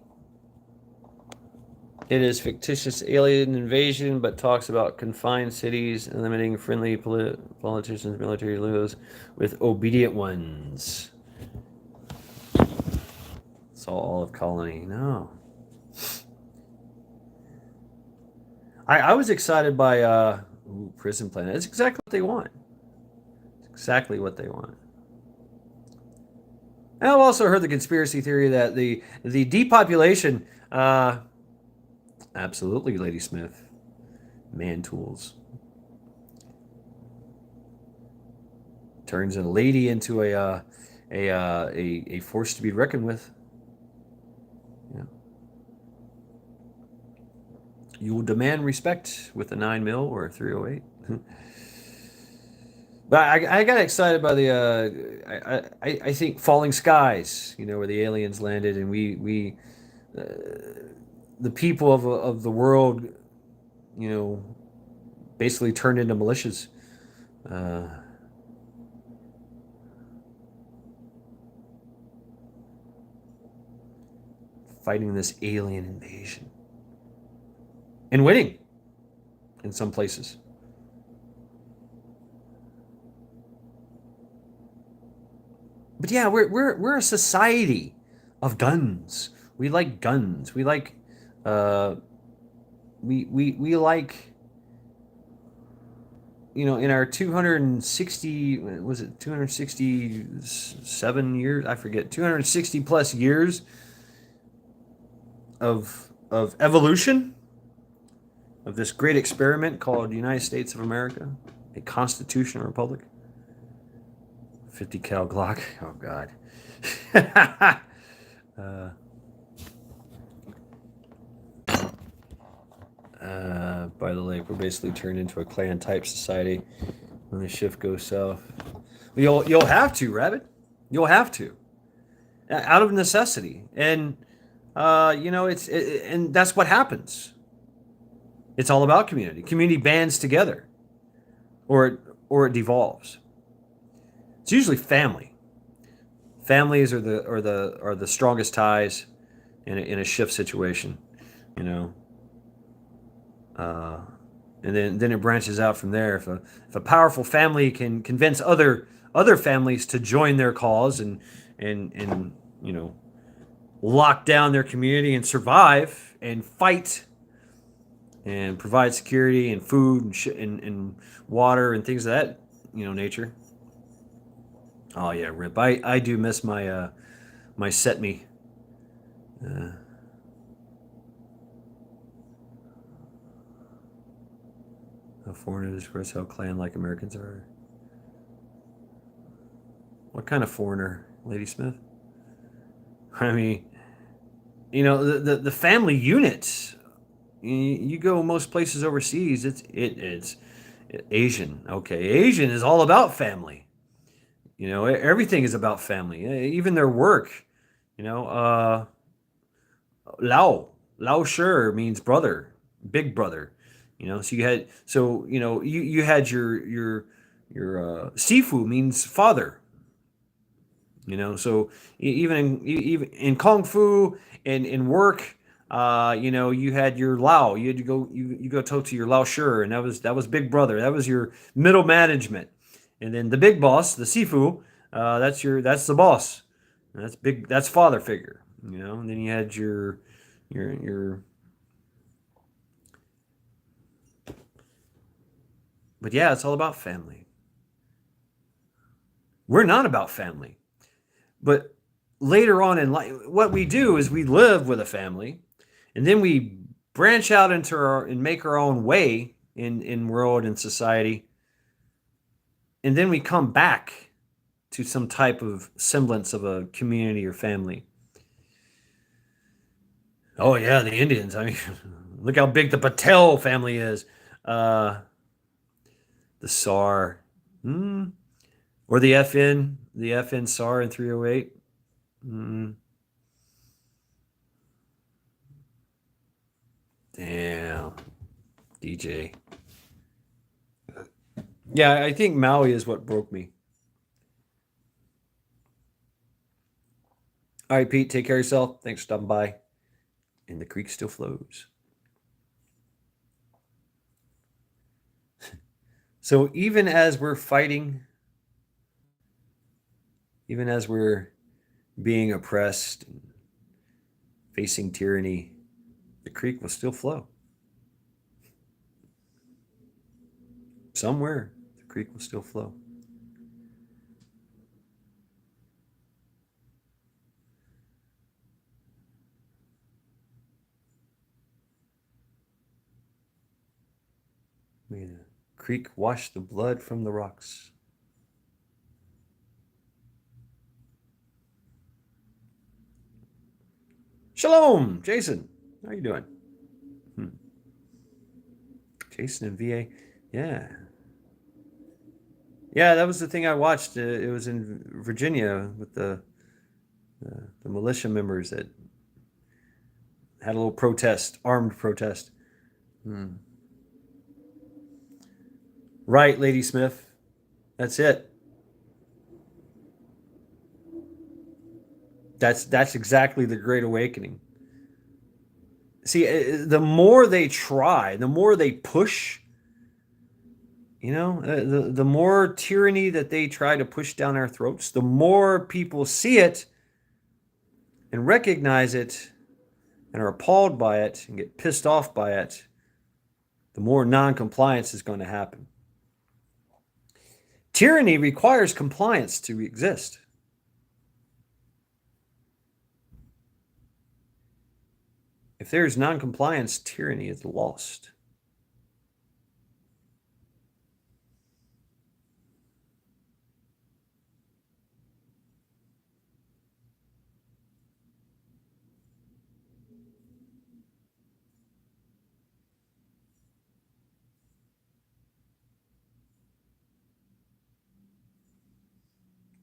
It is fictitious alien invasion, but talks about confined cities, eliminating friendly politicians, military leaders with obedient ones. Saw all of Colony. No. I was excited by Prison Planet. It's exactly what they want. It's exactly what they want. And I've also heard the conspiracy theory that the depopulation, absolutely, Lady Smith, man tools, turns a lady into a force to be reckoned with. Yeah. You will demand respect with a 9mm or a 308. But I got excited by the I think Falling Skies, where the aliens landed and we the people of the world, basically turned into militias. Fighting this alien invasion and winning in some places. but yeah, we're a society of guns. We like guns. We like uh we like, in our 260, was it 267 years, I forget, 260 plus years of evolution, of this great experiment called the United States of America, a constitutional republic. 50 cal Glock. Oh God. uh, by the lake, we're basically turned into a clan type society when the shift goes south. You'll have to, Rabbit. You'll have to, out of necessity, and and that's what happens. It's all about community. Community bands together, or it devolves. It's usually family. Families are the strongest ties in a shift situation, you know. And then it branches out from there. If a powerful family can convince other families to join their cause and lock down their community and survive and fight and provide security and food and water and things of that nature. Oh yeah, Rip. I do miss my set me. Uh, how foreigners express how clan-like Americans are. What kind of foreigner, Lady Smith? I mean, the family unit. You go most places overseas, it's Asian. Okay, Asian is all about family. Everything is about family. Even their work. Lao Shi means brother, big brother. You had your Sifu means father. Even in kung fu and in work, you had your Lao. You had to go you go talk to your Lao Shi, and that was big brother. That was your middle management, and then the big boss, the Sifu, that's the boss. That's big. That's father figure. And then you had your. But yeah, it's all about family. We're not about family. But later on in life, what we do is we live with a family, and then we branch out and make our own way in world and society, and then we come back to some type of semblance of a community or family. Oh yeah, the Indians. I mean, look how big the Patel family is. The SAR, or the FN SAR in 308. Damn, DJ. Yeah, I think Maui is what broke me. All right, Pete, take care of yourself. Thanks for stopping by. And the creek still flows. So even as we're fighting, even as we're being oppressed and facing tyranny, the creek will still flow. Somewhere, the creek will still flow. May the creek wash the blood from the rocks. Shalom, Jason. How you doing? Jason in VA. Yeah. Yeah, that was the thing I watched. It was in Virginia with the militia members that had a little protest, armed protest. Right, Lady Smith. That's it. That's exactly the Great Awakening. See, the more they try, the more they push, the more tyranny that they try to push down our throats, the more people see it and recognize it and are appalled by it and get pissed off by it, the more non-compliance is going to happen. Tyranny requires compliance to exist. If there's non-compliance, tyranny is lost.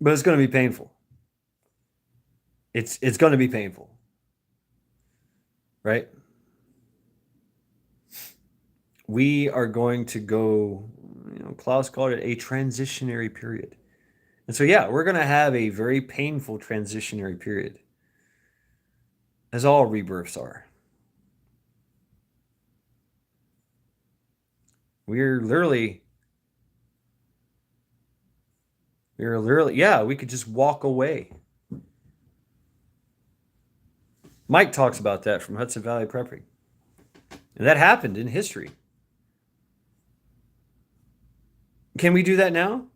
But it's going to be painful. It's going to be painful. Right? We are going to go, Klaus called it a transitionary period. And so, yeah, we're going to have a very painful transitionary period, as all rebirths are. We're literally, yeah, we could just walk away. Mike talks about that from Hudson Valley Prepping. And that happened in history. Can we do that now?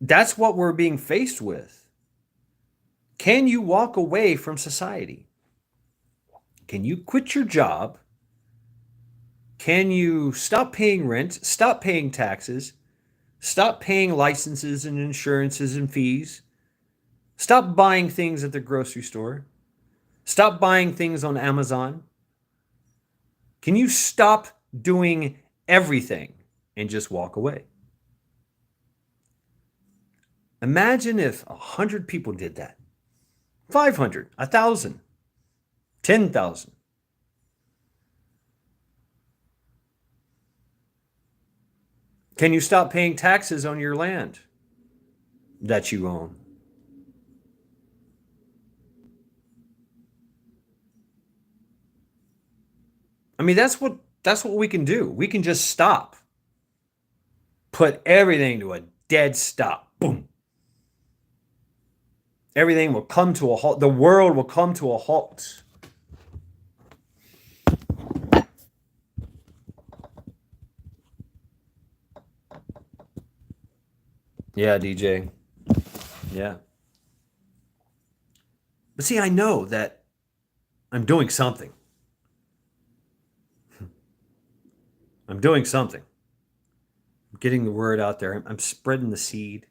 That's what we're being faced with. Can you walk away from society? Can you quit your job? Can you stop paying rent, stop paying taxes, stop paying licenses and insurances and fees, stop buying things at the grocery store, stop buying things on Amazon? Can you stop doing everything and just walk away? Imagine if 100 people did that. 500, 1,000, 10,000. Can you stop paying taxes on your land that you own? I mean, that's what we can do. We can just stop. Put everything to a dead stop. Boom. Everything will come to a halt. The world will come to a halt. Yeah, DJ. Yeah. But see, I know that I'm doing something. I'm doing something. I'm getting the word out there. I'm spreading the seed.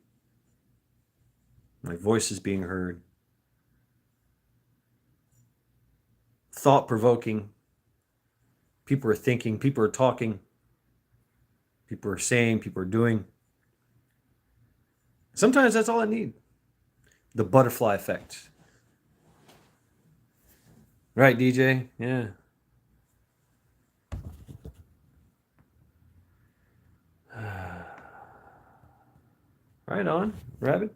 My voice is being heard. Thought-provoking. People are thinking. People are talking. People are saying. People are doing. Sometimes that's all I need. The butterfly effect. Right, DJ? Yeah. Right on, Rabbit.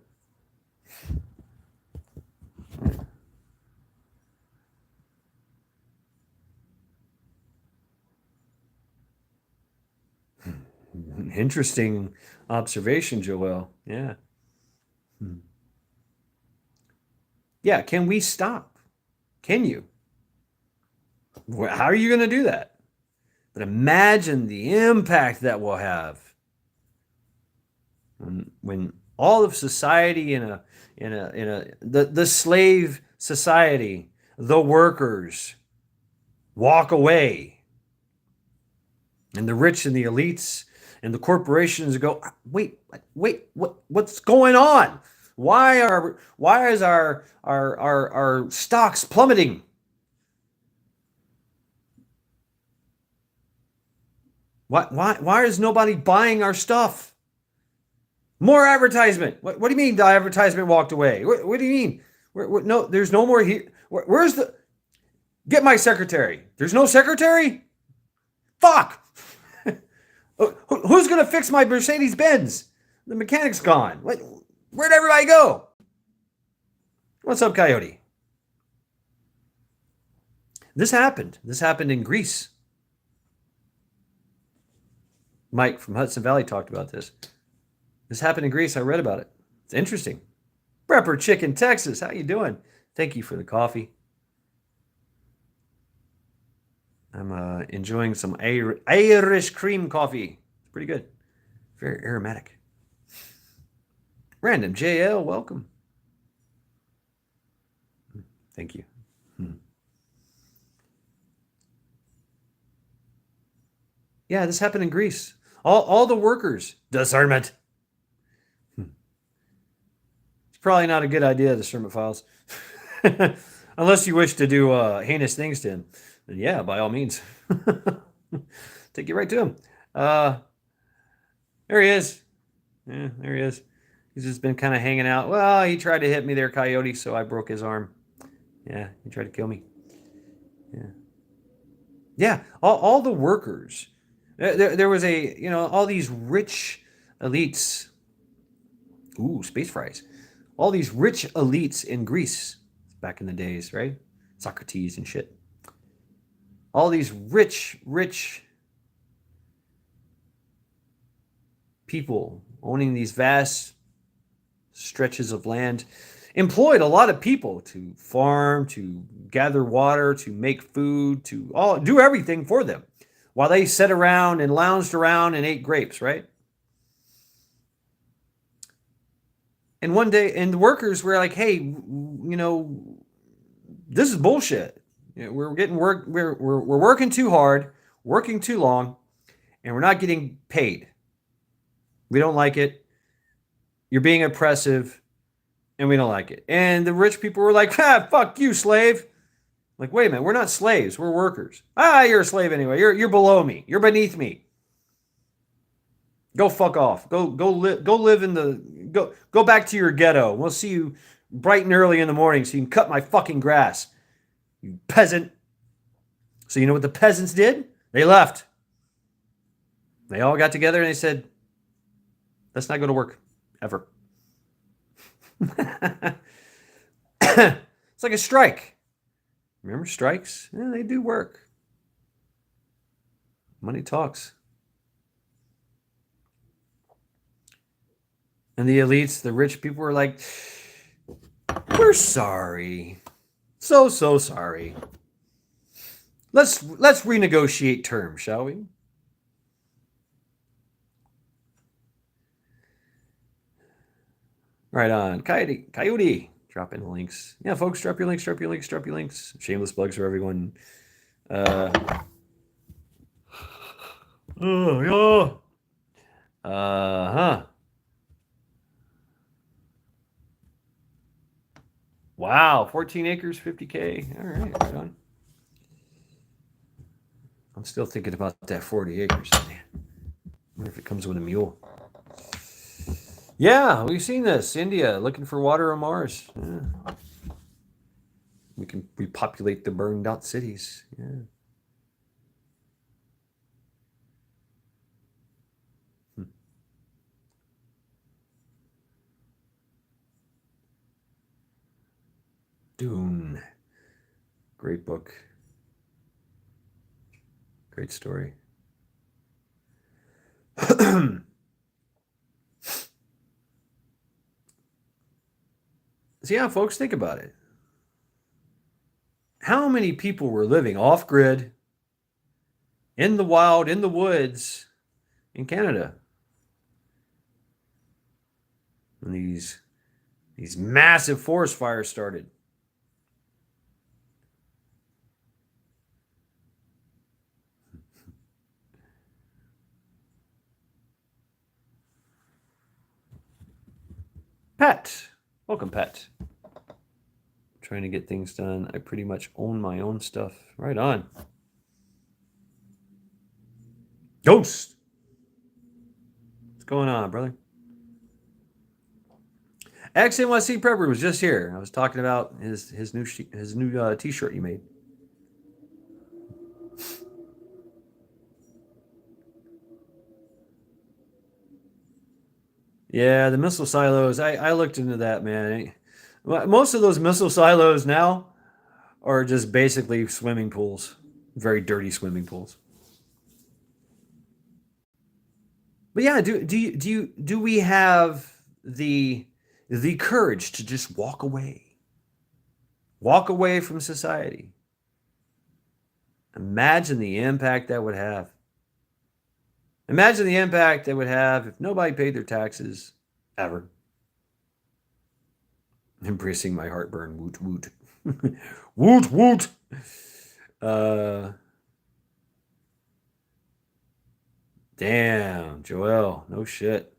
Interesting observation, Joel. Yeah. Yeah, can we stop? Can you? How are you going to do that? But imagine the impact that will have when all of society the slave society, the workers walk away, and the rich and the elites and the corporations go, wait, what's going on? Why is our stocks plummeting? Why is nobody buying our stuff? More advertisement. What do you mean the advertisement walked away? What do you mean? No, there's no more here. Where's the... Get my secretary. There's no secretary? Fuck! Who's going to fix my Mercedes-Benz? The mechanic's gone. Where'd everybody go? What's up, Coyote? This happened. This happened in Greece. Mike from Hudson Valley talked about this. This happened in Greece. I read about it. It's interesting. Prepper Chicken, Texas. How you doing? Thank you for the coffee. I'm enjoying some Irish cream coffee. It's pretty good. Very aromatic. Random JL, welcome. Thank you. Yeah, this happened in Greece. All the workers, discernment. It's probably not a good idea, discernment files. Unless you wish to do heinous things to him. Then yeah, by all means. Take you right to him. There he is. Yeah, there he is. He's just been kind of hanging out. Well, he tried to hit me there, Coyote, so I broke his arm. Yeah, he tried to kill me. Yeah. Yeah, all the workers. There was all these rich elites. Ooh, space fries. All these rich elites in Greece back in the days, right? Socrates and shit. All these rich people owning these vast stretches of land employed a lot of people to farm, to gather water, to make food, to do everything for them while they sat around and lounged around and ate grapes, right? And one day, and the workers were like, hey, this is bullshit. We're getting work. We're working too hard, working too long, and we're not getting paid. We don't like it. You're being oppressive, and we don't like it. And the rich people were like, fuck you, slave. Like, wait a minute, we're not slaves, we're workers. You're a slave anyway. You're below me. You're beneath me. Go fuck off. Go live in the go back to your ghetto. We'll see you bright and early in the morning so you can cut my fucking grass. You peasant. So you know what the peasants did? They left. They all got together and they said, let's not go to work ever. It's like a strike. Remember strikes? Yeah, they do work. Money talks. And the elites, the rich people were like, we're sorry. So sorry. Let's renegotiate terms, shall we? Right on. Coyote. Drop in the links. Yeah, folks, drop your links. Shameless plugs for everyone. Yeah. Wow, 14 acres, 50K. All right, right on. I'm still thinking about that 40 acres. Man, I wonder if it comes with a mule. Yeah, we've seen this. India looking for water on Mars. Yeah. We can repopulate the burned out cities. Yeah. Dune. Great book. Great story. So yeah, folks, think about it. How many people were living off grid, in the wild, in the woods, in Canada? When these massive forest fires started. Pat. Welcome, Pat. Trying to get things done. I pretty much own my own stuff. Right on. Ghost. What's going on, brother? XNYC Prepper was just here. I was talking about his new t-shirt he made. Yeah, the missile silos. I looked into that, man. Most of those missile silos now are just basically swimming pools. Very dirty swimming pools. But yeah, do we have the courage to just walk away? Walk away from society. Imagine the impact that would have. Imagine the impact that would have if nobody paid their taxes ever. Embracing my heartburn. Woot woot. Woot woot. Damn, Joel. No shit.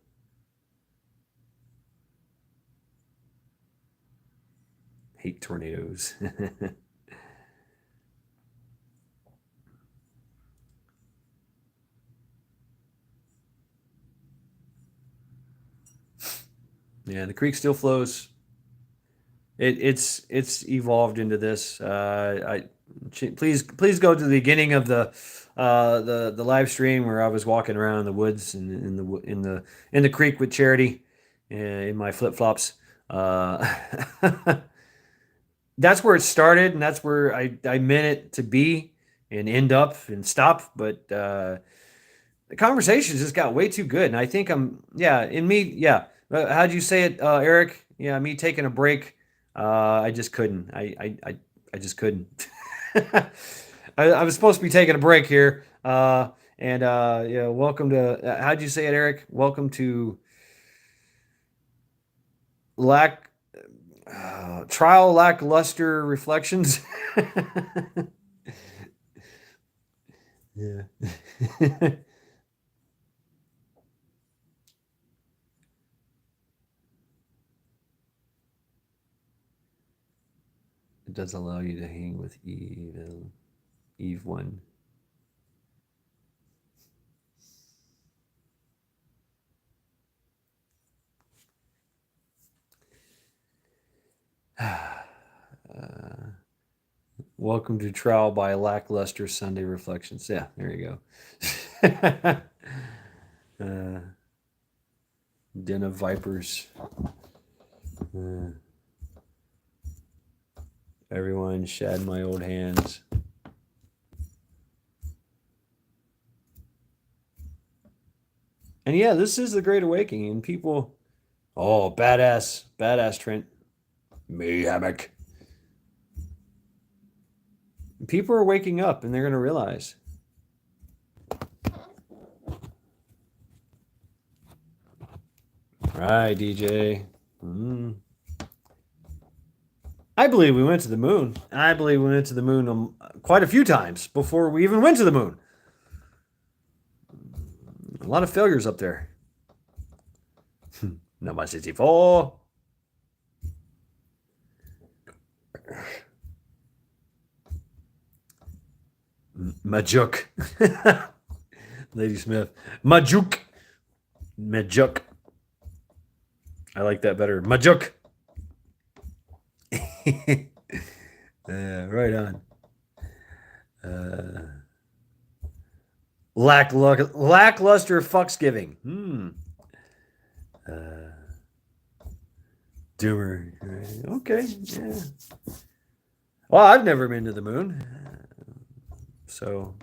Hate tornadoes. Yeah, the creek still flows. It's evolved into this. Please go to the beginning of the live stream where I was walking around in the woods and in the creek with Charity in my flip flops. That's where it started, and that's where I meant it to be and end up and stop. But the conversation just got way too good, and I think how'd you say it, Eric? Yeah, me taking a break. I just couldn't. I just couldn't. I was supposed to be taking a break here. Yeah, welcome to. How'd you say it, Eric? Welcome to trial lackluster reflections. Yeah. It does allow you to hang with Eve 1. Welcome to Trial by Lackluster Sunday Reflections. Yeah, there you go. Den of Vipers. Everyone shad my old hands. And yeah, this is the Great Awakening, and people, oh, badass Trent. Me hammock. People are waking up, and they're going to realize. Right, DJ. I believe we went to the moon. I believe we went to the moon quite a few times before we even went to the moon. A lot of failures up there. Number 64. Majuk. Lady Smith. Majuk. I like that better. Majuk. Right on. Lackluster fucksgiving. Doomer. Okay. Yeah. Well, I've never been to the moon. So.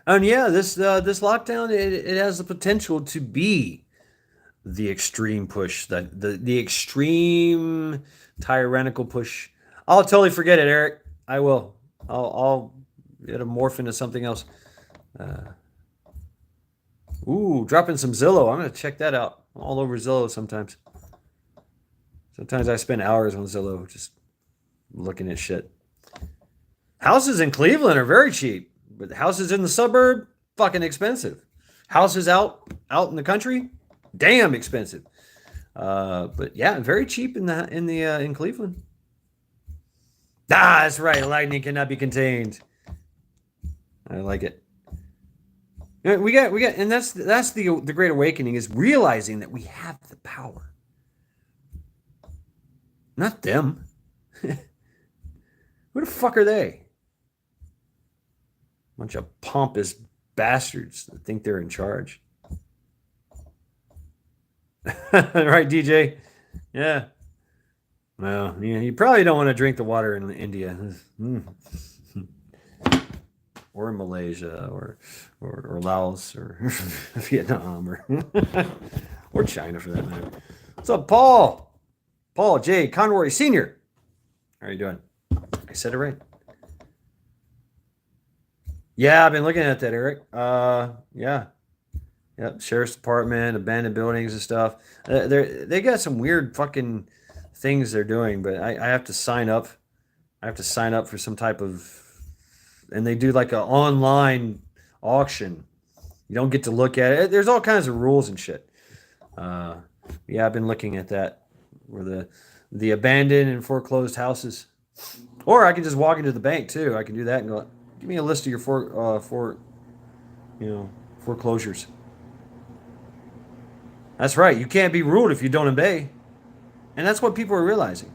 And yeah, this lockdown it has the potential to be the extreme push, the extreme tyrannical push. I'll totally forget it, Eric. I will. It'll morph into something else. Dropping some Zillow. I'm gonna check that out. I'm all over Zillow sometimes. Sometimes I spend hours on Zillow just looking at shit. Houses in Cleveland are very cheap. But houses in the suburb, fucking expensive. Houses out in the country, damn expensive. But yeah, very cheap in Cleveland. That's right. Lightning cannot be contained. I like it. We got, and that's the Great Awakening, is realizing that we have the power, not them. Who the fuck are they? Bunch of pompous bastards that think they're in charge. Right, DJ? Yeah. Well, you probably don't want to drink the water in India. Or in Malaysia, or Laos, or Vietnam, or China for that matter. What's up, Paul? Paul J. Conroy Sr. How are you doing? I said it right. Yeah, I've been looking at that, Eric. Yeah. Yep, sheriff's department, abandoned buildings and stuff. They got some weird fucking things they're doing, but I have to sign up. I have to sign up for some type of, and they do like an online auction. You don't get to look at it. There's all kinds of rules and shit. Yeah, I've been looking at that, where the abandoned and foreclosed houses, or I can just walk into the bank too. I can do that and go, give me a list of your foreclosures. That's right. You can't be ruled if you don't obey. And that's what people are realizing.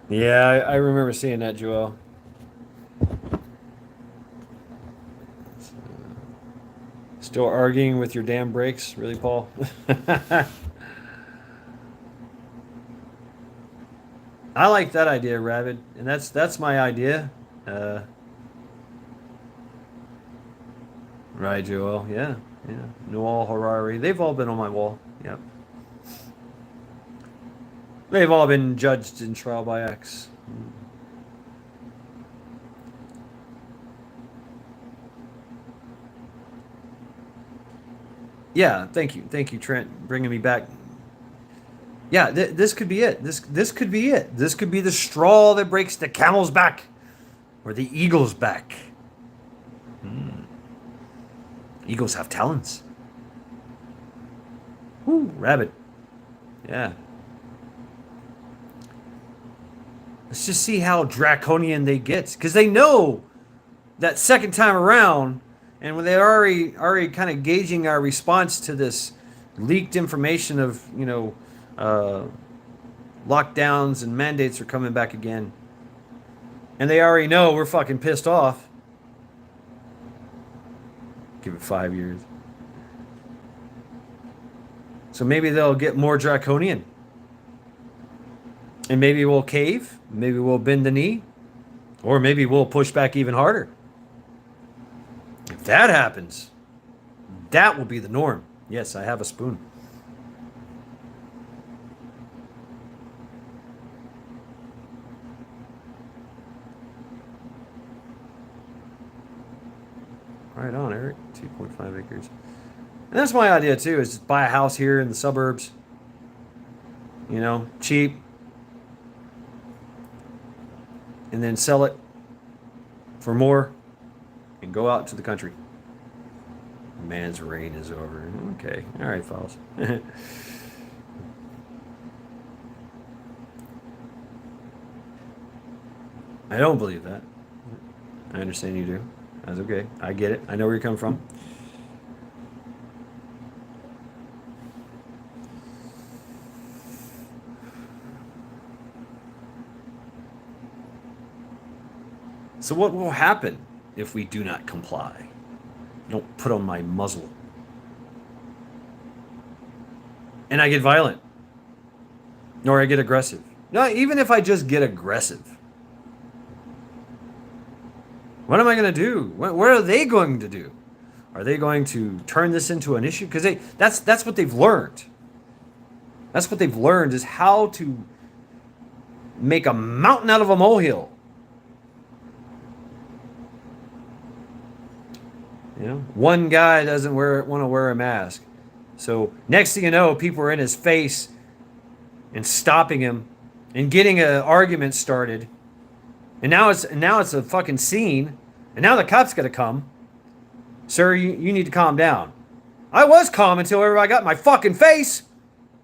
Yeah, I remember seeing that, Joel. Still arguing with your damn brakes, really, Paul? I like that idea, Rabbit, and that's my idea. Right, Joel. Yeah, yeah. Noel Harari. They've all been on my wall. Yep. They've all been judged in trial by X. Yeah, thank you, Trent, bringing me back. Yeah, this could be it. This could be it. This could be the straw that breaks the camel's back, or the eagle's back. Eagles have talons. Woo, rabbit. Yeah. Let's just see how draconian they get, because they know that second time around, and when they're already kind of gauging our response to this leaked information of lockdowns and mandates are coming back again, and they already know we're fucking pissed off. Give it 5 years. So maybe they'll get more draconian. And maybe we'll cave. Maybe we'll bend the knee. Or maybe we'll push back even harder. If that happens, that will be the norm. Yes, I have a spoon. Right on, Eric. 2.5 acres. And that's my idea too, is just buy a house here in the suburbs. Cheap. And then sell it for more and go out to the country. Man's reign is over. Okay. All right, fellas. I don't believe that. I understand you do. That's okay. I get it. I know where you're coming from. So what will happen if we do not comply? Don't put on my muzzle. And I get violent. Or I get aggressive. No, even if I just get aggressive. What am I going to do? What are they going to do? Are they going to turn this into an issue? Because that's what they've learned. That's what they've learned, is how to make a mountain out of a molehill. One guy doesn't want to wear a mask. So next thing you know, people are in his face and stopping him and getting an argument started. And now it's a fucking scene. And now the cops got to come. Sir, you need to calm down. I was calm until everybody got in my fucking face.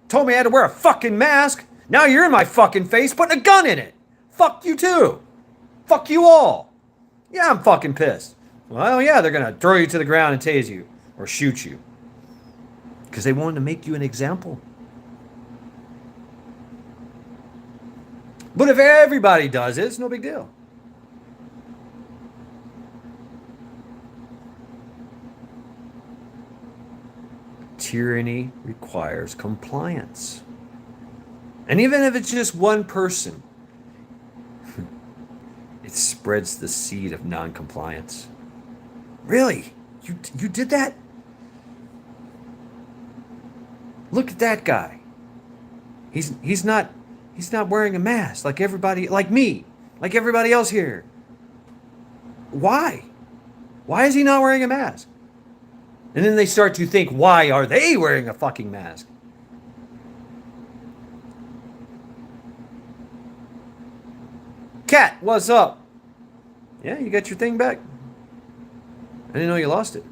Told me I had to wear a fucking mask. Now you're in my fucking face putting a gun in it. Fuck you too. Fuck you all. Yeah, I'm fucking pissed. Well, yeah, they're going to throw you to the ground and tase you or shoot you. Because they wanted to make you an example. But if everybody does it, it's no big deal. Tyranny requires compliance. And even if it's just one person, it spreads the seed of non-compliance. Really? You did that? Look at that guy. He's not wearing a mask like everybody, like me, like everybody else here. Why? Why is he not wearing a mask? And then they start to think, why are they wearing a fucking mask? Cat, what's up? Yeah, you got your thing back? I didn't know you lost it.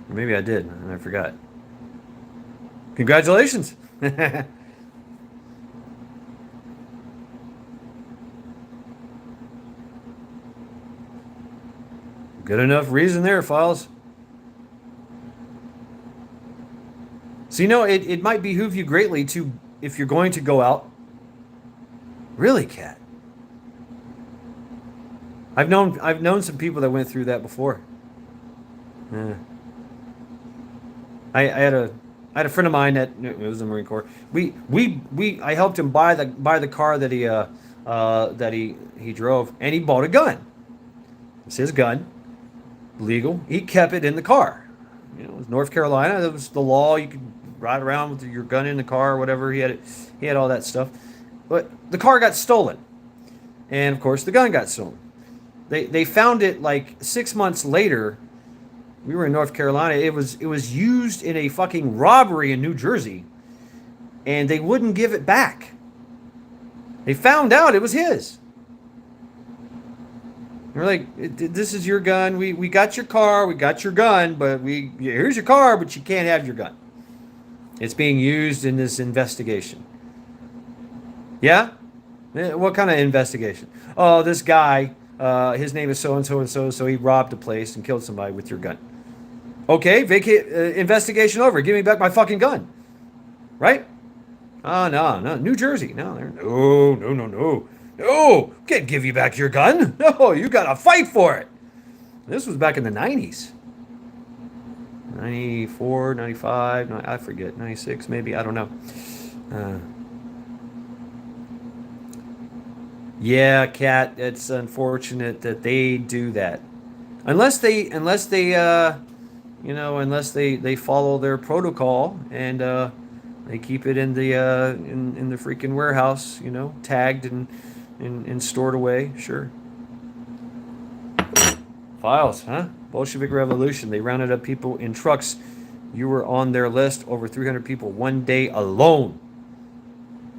Or maybe I did, and I forgot. Congratulations. Good enough reason there, Files. So, it might behoove you greatly to, if you're going to go out. Really, Cat? I've known some people that went through that before. Yeah. I had a friend of mine that it was the Marine Corps. I helped him buy the car that he drove, and he bought a gun. It's his gun, legal. He kept it in the car. It was North Carolina. That was the law. You could ride around with your gun in the car or whatever. He had all that stuff. But the car got stolen, and of course the gun got stolen. They found it like 6 months later. We were in North Carolina. It was used in a fucking robbery in New Jersey, and they wouldn't give it back. They found out it was his. They're like, "This is your gun. We got your car. We got your gun, but here's your car, but you can't have your gun. It's being used in this investigation." Yeah? What kind of investigation? Oh, this guy, his name is so-and-so and so, so he robbed a place and killed somebody with your gun. Okay, investigation over. Give me back my fucking gun. Right? Oh, no. New Jersey. No. Can't give you back your gun. No, you gotta fight for it. This was back in the 90s. 94, 95, I forget, 96 maybe, I don't know. Yeah, Cat, it's unfortunate that they do that. Unless they follow their protocol and they keep it in the freaking warehouse, tagged and stored away. Sure. Files, huh? Bolshevik Revolution. They rounded up people in trucks. You were on their list. Over 300 people one day alone.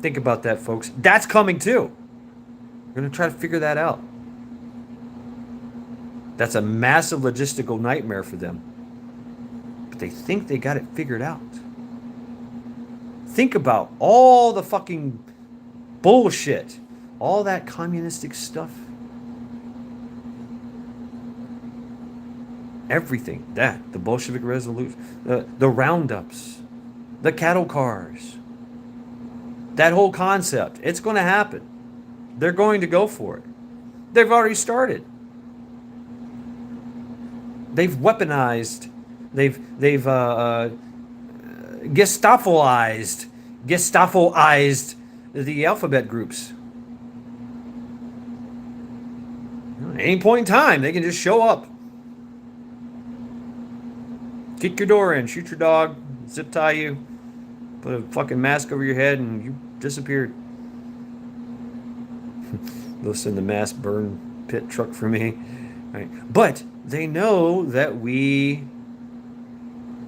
Think about that, folks. That's coming too. We're going to try to figure that out. That's a massive logistical nightmare for them. But they think they got it figured out. Think about all the fucking bullshit. All that communistic stuff. Everything. The Bolshevik Revolution. The roundups. The cattle cars. That whole concept. It's going to happen. They're going to go for it. They've already started. They've weaponized. They've Gestapoized the alphabet groups. At any point in time, they can just show up. Kick your door in, shoot your dog, zip tie you, put a fucking mask over your head, and you disappeared. They'll send the mass burn pit truck for me. Right. But they know that we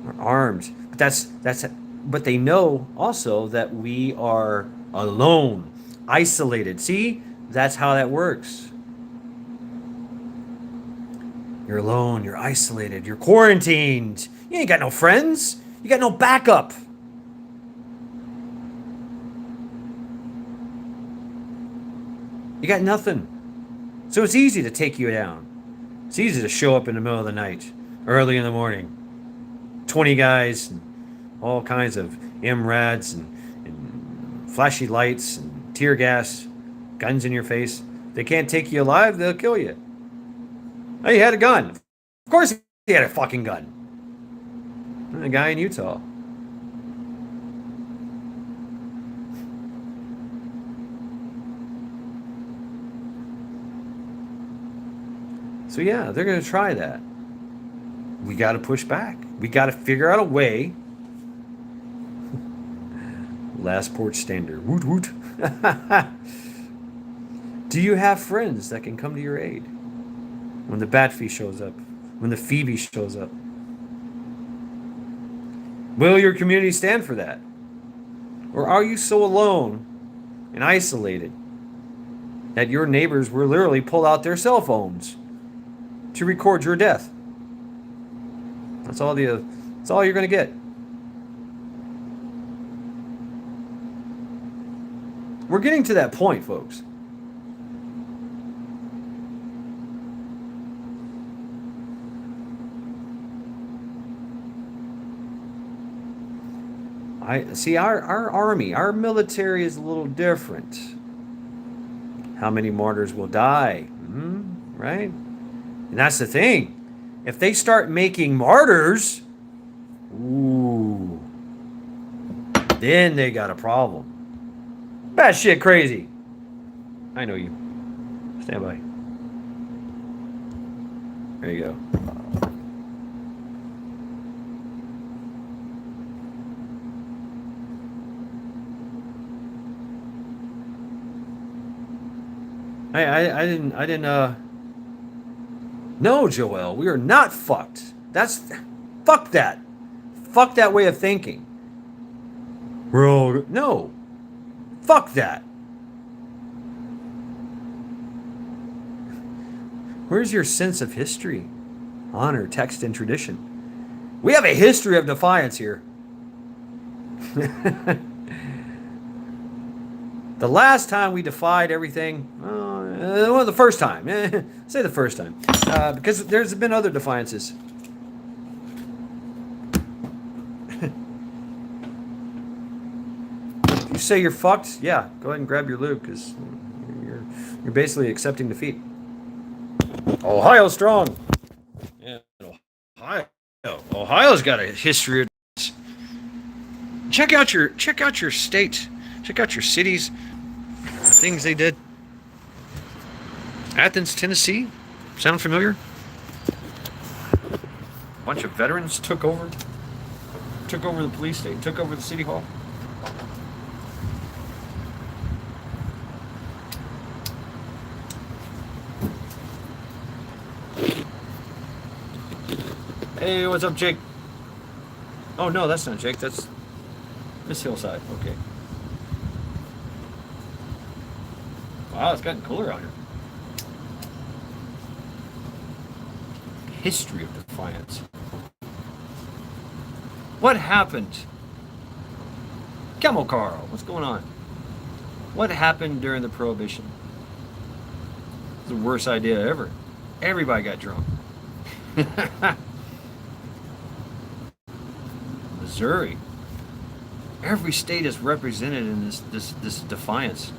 are armed. But they know also that we are alone, isolated. See? That's how that works. You're alone, you're isolated, you're quarantined. You ain't got no friends. You got no backup. You got nothing. So it's easy to take you down. It's easy to show up in the middle of the night, early in the morning. 20 guys, and all kinds of MRADs and flashy lights and tear gas. guns in your face. They can't take you alive, they'll kill you. Oh, he had a gun. Of course he had a fucking gun. A guy in Utah. So yeah, they're going to try that. We got to push back. We got to figure out a way. Last porch stander. Woot woot. Do you have friends that can come to your aid when the Batfee shows up? When the Phoebe shows up? Will your community stand for that? Or are you so alone and isolated that your neighbors will literally pull out their cell phones to record your death? That's all you're going to get. We're getting to that point, folks. I see our army, our military is a little different. How many martyrs will die? Right? And that's the thing. If they start making martyrs, ooh, then they got a problem. Bad shit crazy. I know you. Stand by. There you go. I didn't No, Joel, we are not fucked. Fuck that. Fuck that way of thinking. No. Fuck that. Where's your sense of history, honor, text, and tradition? We have a history of defiance here. The last time we defied everything, well, the first time. Say the first time. Because there's been other defiances. You say you're fucked? Yeah, go ahead and grab your loot, because you're basically accepting defeat. Ohio strong. Yeah, Ohio. Ohio's got a history of this. Check out your state. Check out your cities. Things they did. Athens, Tennessee. Sound familiar? A bunch of veterans took over the police state, took over the city hall. Hey, what's up, Jake? Oh, no, that's not Jake. That's Miss Hillside. Okay. Wow, it's gotten cooler out here. History of defiance. What happened? Camel Carl, what's going on? What happened during the Prohibition? It was the worst idea ever. Everybody got drunk. Missouri. Every state is represented in this defiance.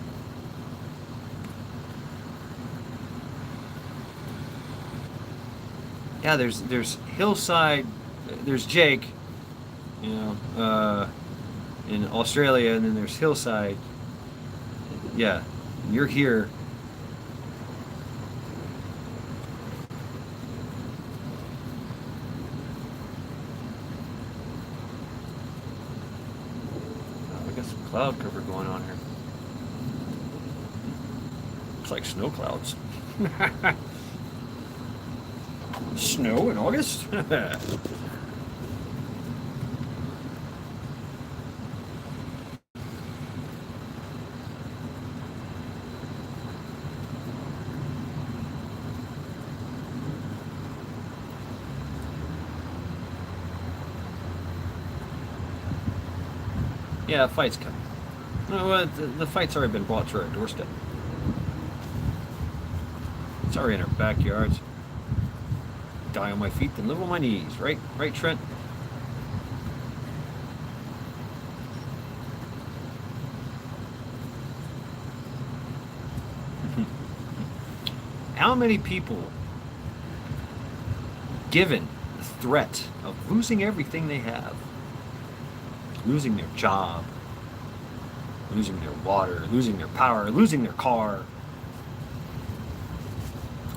Yeah, there's Hillside, there's Jake, in Australia, and then there's Hillside. Yeah, you're here. We got some cloud cover going on here. Looks like snow clouds. Snow in August? Yeah, fight's coming. No, well, the fight's already been brought to our doorstep. It's already in our backyards. Die on my feet, then live on my knees. Right, Trent? how many people, given the threat of losing everything they have, losing their job, losing their water, losing their power, losing their car,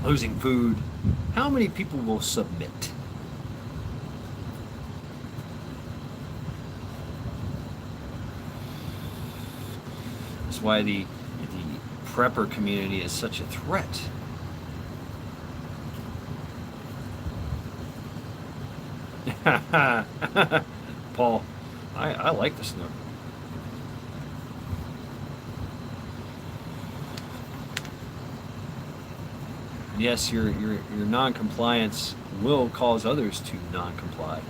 losing food, how many people will submit? That's why the prepper community is such a threat. Paul, I like the snook. Yes, your non-compliance will cause others to non-comply.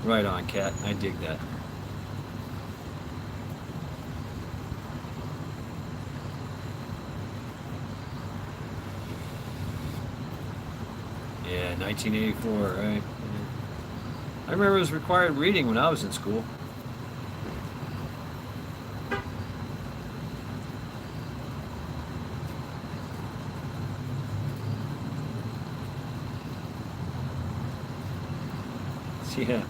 Right on, Cat. I dig that. Yeah, 1984, right? I remember it was required reading when I was in school. Yeah.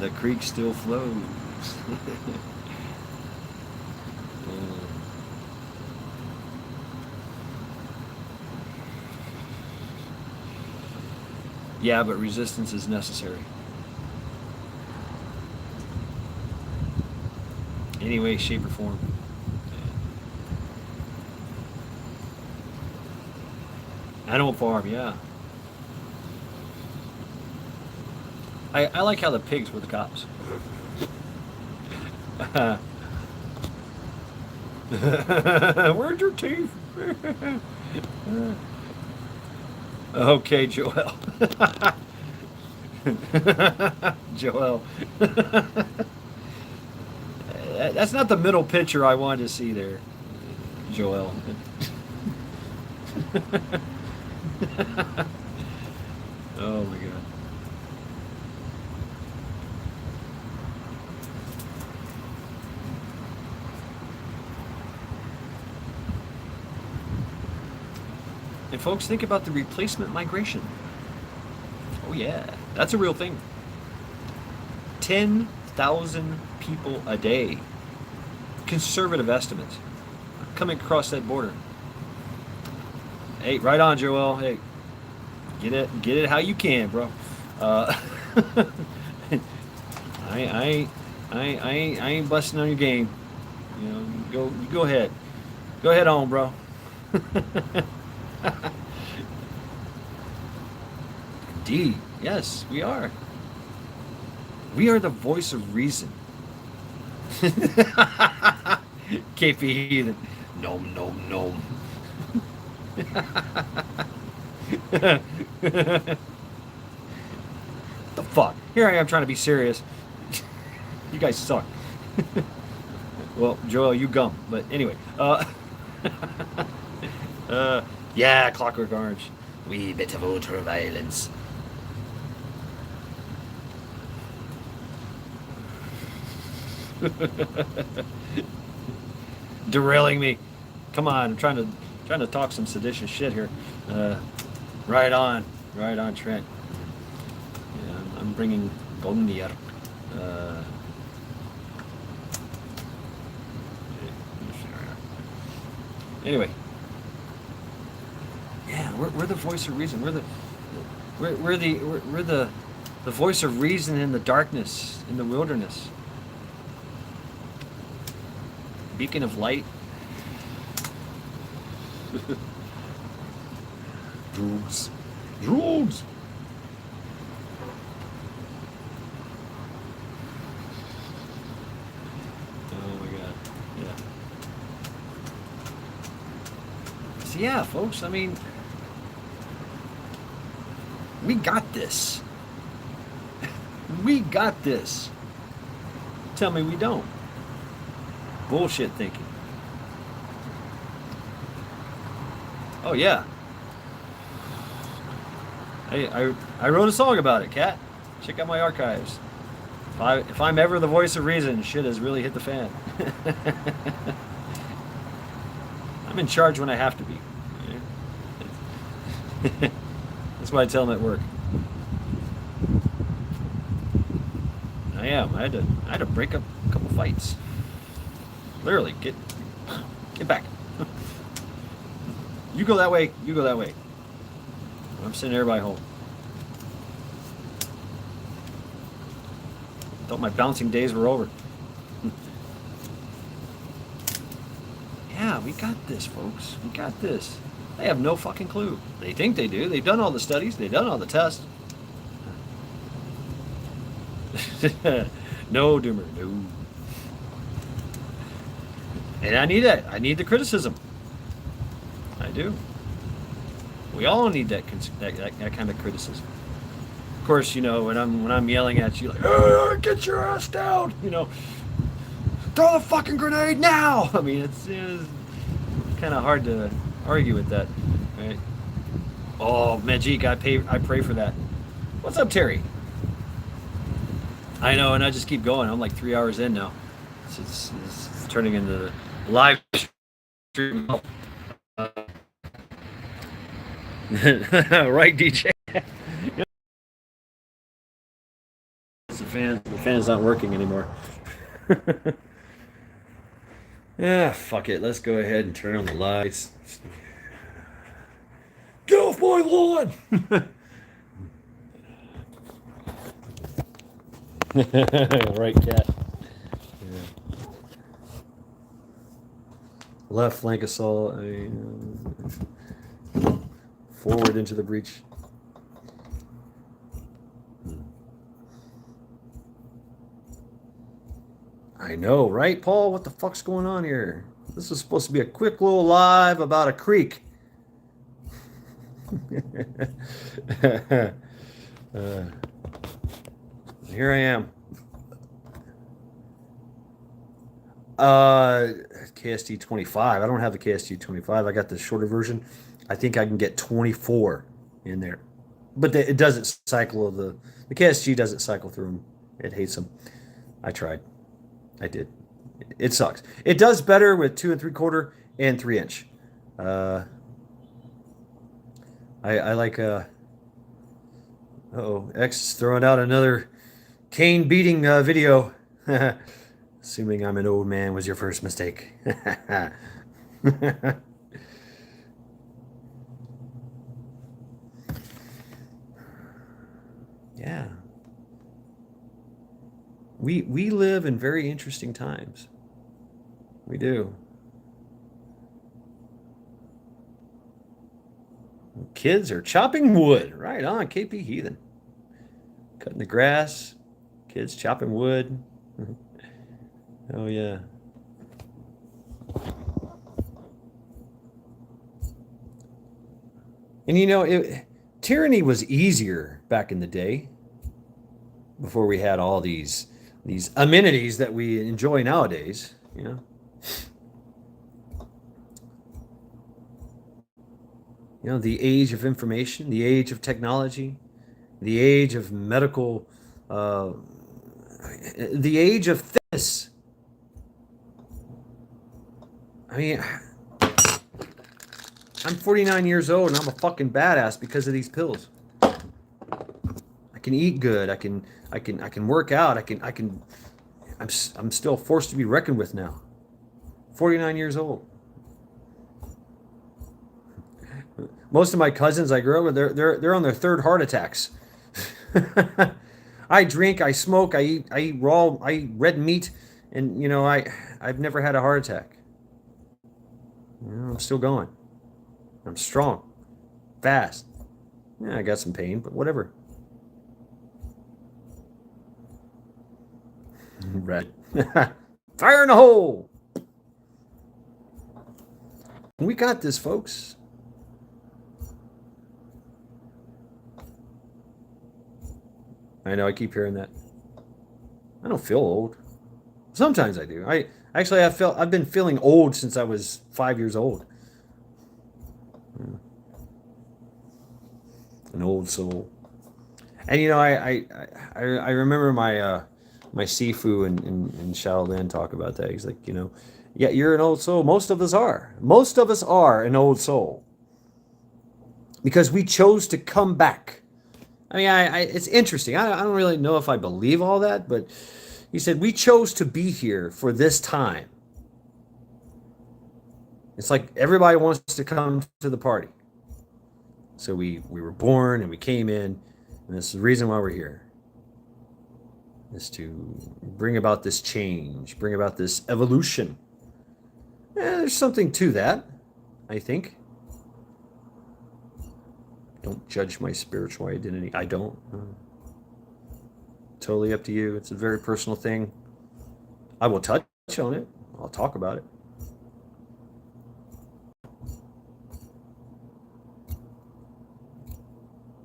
The creek still flows. Yeah, but resistance is necessary. Any way, shape, or form. Animal Farm, yeah. I like how the pigs were the cops. Where's your teeth? Okay, Joel. Joel. That's not the middle picture I wanted to see there, Joel. Oh my God. And folks, think about the replacement migration. Oh yeah, that's a real thing. 10,000 people a day, conservative estimates, coming across that border. Hey, right on, Joel. Hey, get it how you can, bro. I ain't busting on your game. You know, go ahead, on, bro. Indeed, yes, we are. We are the voice of reason. KP Heathen. Nom, nom, nom. The fuck? Here I am trying to be serious. You guys suck. Well, Joel, you gum. But anyway. Yeah, Clockwork Orange. Wee bit of ultra violence. Derailing me. Come on, I'm trying to talk some seditious shit here. Right on, Trent. Yeah, I'm bringing Gondir. Anyway. Yeah, we're the voice of reason. We're the voice of reason in the darkness, in the wilderness. Beacon of light. Drugs. Oh my God. Yeah. So yeah, folks, I mean, we got this. We got this. Tell me we don't. Bullshit thinking. Oh yeah. I wrote a song about it, Cat. Check out my archives. If I'm ever the voice of reason, shit has really hit the fan. I'm in charge when I have to be. That's what I tell them at work. I am. I had to break up a couple fights. Literally, get back. You go that way. You go that way. I'm sending everybody home. Thought my bouncing days were over. Yeah, we got this, folks. We got this. They have no fucking clue. They think they do. They've done all the studies. They've done all the tests. No, Doomer, no. And I need that. I need the criticism. I do. We all need that kind of criticism. Of course, you know, when I'm yelling at you like, oh, get your ass down, you know, throw the fucking grenade now. I mean, it's kind of hard to argue with that, right? Oh, Magic, I pray for that. What's up, Terry? I know, and I just keep going. I'm like 3 hours in now. It's turning into live stream. Right, DJ. The fan's not working anymore. Yeah, fuck it. Let's go ahead and turn on the lights. Get off my lawn! Right, Cat. Yeah. Left flank assault. Forward into the breach. I know, right, Paul? What the fuck's going on here? This is supposed to be a quick little live about a creek. Here I am. KST 25. I don't have the KST 25. I got the shorter version. I think I can get 24 in there. But it doesn't cycle the KSG doesn't cycle through them. It hates them. I tried. I did. It sucks. It does better with 2 3/4 and 3-inch. I like X is throwing out another cane beating video. Assuming I'm an old man was your first mistake. Yeah. We live in very interesting times. We do. Kids are chopping wood. Right on, KP Heathen. Cutting the grass. Kids chopping wood. Oh, yeah. And you know, tyranny was easier back in the day, before we had all these amenities that we enjoy nowadays, you know. You know, the age of information, the age of technology, the age of medical, the age of fitness. I mean, I'm 49 years old and I'm a fucking badass because of these pills. I can eat good. I can work out. I'm still a force to be reckoned with now. 49 years old. Most of my cousins I grew up with, they're on their third heart attacks. I drink, I smoke, I eat raw, I eat red meat, and you know I've never had a heart attack. You know, I'm still going. I'm strong, fast. Yeah, I got some pain, but whatever. Right. Fire in the hole. We got this, folks. I know, I keep hearing that. I don't feel old. Sometimes I do. I've been feeling old since I was 5 years old. An old soul. And you know, I remember my Sifu in Shaolin talk about that. He's like, you know, yeah, you're an old soul. Most of us are. Most of us are an old soul because we chose to come back. I mean, it's interesting. I don't really know if I believe all that, but he said we chose to be here for this time. It's like everybody wants to come to the party. So we were born and we came in, and this is the reason why we're here. Is to bring about this change, bring about this evolution. There's something to that, I think. Don't judge my spiritual identity. I don't. Totally up to you. It's a very personal thing. I will touch on it. I'll talk about it.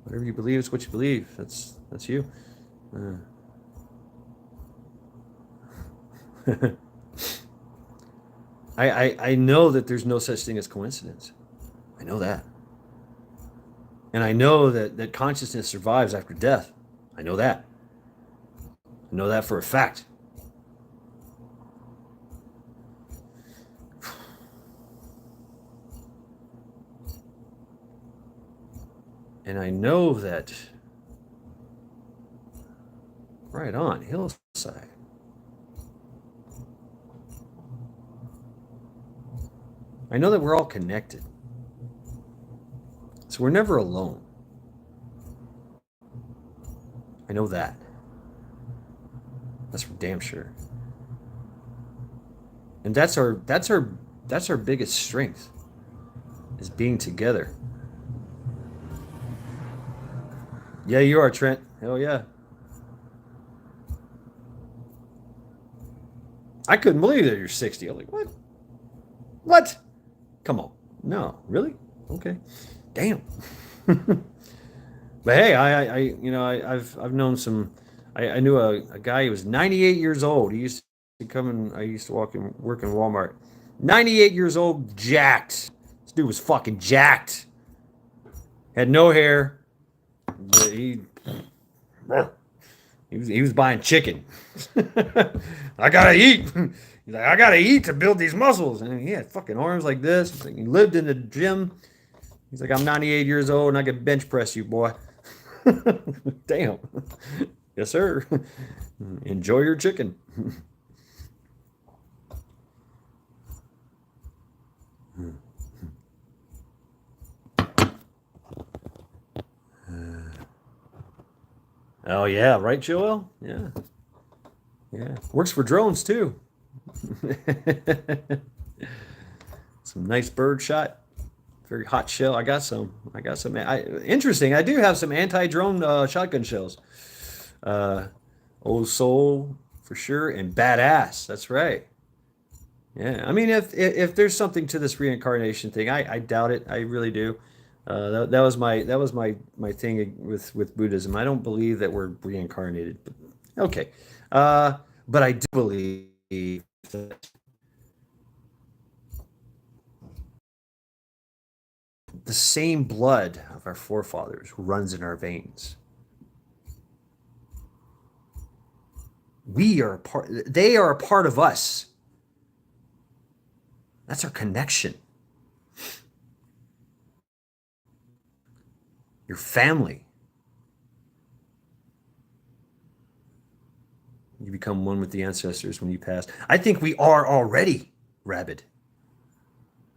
Whatever you believe is what you believe. That's you. I know that there's no such thing as coincidence. I know that. And I know that consciousness survives after death. I know that. I know that for a fact. And I know that right on, hillside. I know that we're all connected. So we're never alone. I know that. That's for damn sure. And that's our biggest strength, is being together. Yeah, you are, Trent. Hell yeah. I couldn't believe that you're 60. I'm like, what? What? Come on. No, really? Okay. Damn. But hey, I've known some. I knew a guy who was 98 years old. He used to come and I used to work in Walmart. 98 years old, jacked. This dude was fucking jacked. Had no hair. He was buying chicken. I gotta eat. He's like, I gotta eat to build these muscles. And he had fucking arms like this. He lived in the gym. He's like, I'm 98 years old and I can bench press you, boy. Damn. Yes, sir. Enjoy your chicken. Oh yeah, right, Joel? Yeah. Yeah. Works for drones too. Some nice bird shot. Very hot shell. I got some. Interesting. I do have some anti-drone shotgun shells. Old soul for sure, and badass. That's right. Yeah. I mean, if there's something to this reincarnation thing, I doubt it. I really do. That was my thing with Buddhism. I don't believe that we're reincarnated. But, okay. But I do believe that the same blood of our forefathers runs in our veins. We are a part, they are a part of us. That's our connection. Your family. You become one with the ancestors when you pass. I think we are already rabid.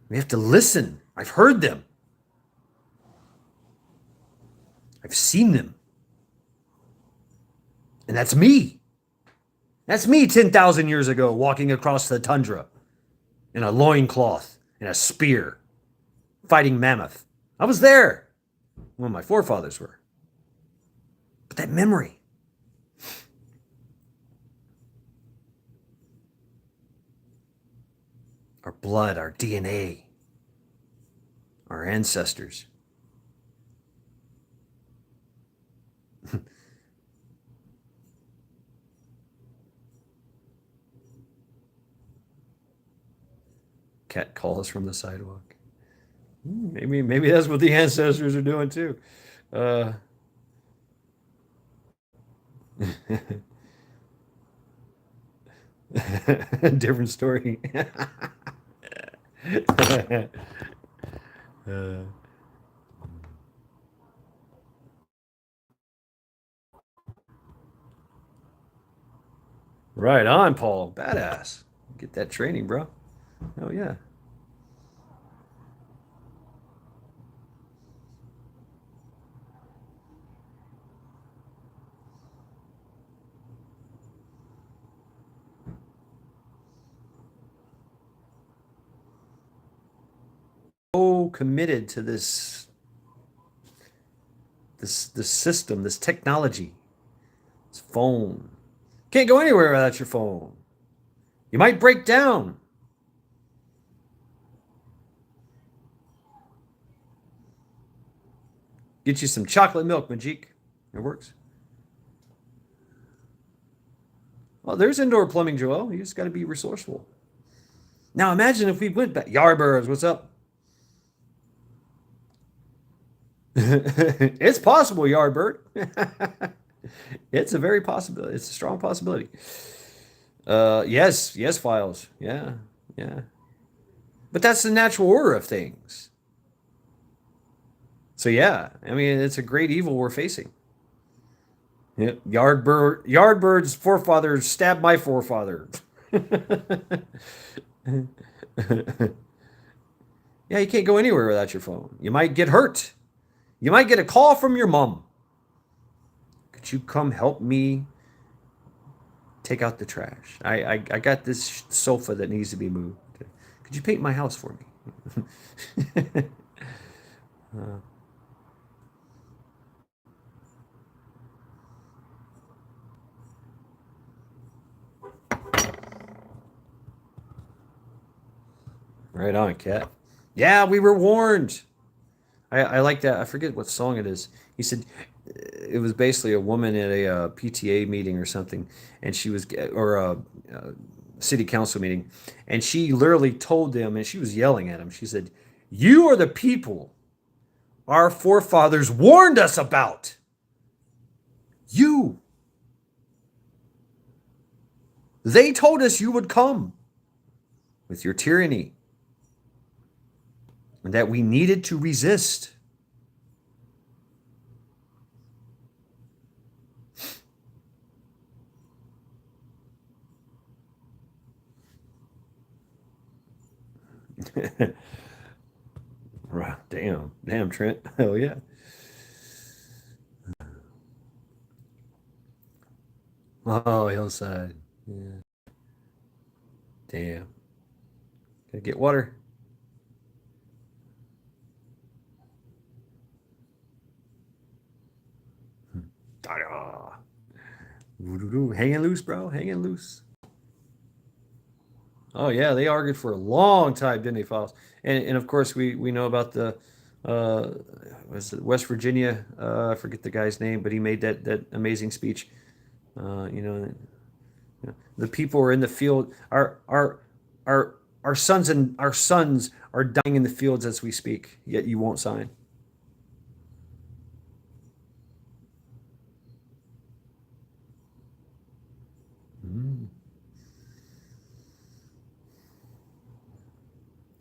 We have to listen. I've heard them. I've seen them. And that's me. That's me 10,000 years ago walking across the tundra in a loincloth and a spear, fighting mammoth. I was there when my forefathers were. But that memory. Our blood, our DNA, our ancestors. Cat calls from the sidewalk. Maybe that's what the ancestors are doing too. Uh, different story. uh, right on, Paul. Badass. Get that training, bro. Oh yeah. So committed to this system, this technology, this phone. Can't go anywhere without your phone. You might break down. Get you some chocolate milk, Majik. It works. Well, there's indoor plumbing, Joel. You just got to be resourceful. Now imagine if we went back. Yardbirds, what's up? It's possible, Yardbird. It's a very possibility. It's a strong possibility. Yes, files. Yeah, yeah. But that's the natural order of things. So yeah, I mean, it's a great evil we're facing. Yep. Yardbird's forefathers stabbed my forefather. Yeah, you can't go anywhere without your phone. You might get hurt. You might get a call from your mom. Could you come help me take out the trash? I got this sofa that needs to be moved. Could you paint my house for me? uh, right on, Cat. Yeah, we were warned. I like that. I forget what song it is. He said it was basically a woman at a PTA meeting or something, and she was, or a city council meeting, and she literally told them, and she was yelling at them. She said, "You are the people our forefathers warned us about. You. They told us you would come with your tyranny, and that we needed to resist." Right. Damn, Trent. Hell yeah. Oh, hillside. Yeah. Damn. Gotta get water. Ta-da. Hanging loose, bro. Hanging loose. Oh yeah, they argued for a long time, didn't they, Files? And of course we know about the uh was it West Virginia? I forget the guy's name, but he made that amazing speech. You know, the people are in the field. Our sons are dying in the fields as we speak. Yet you won't sign. Mm.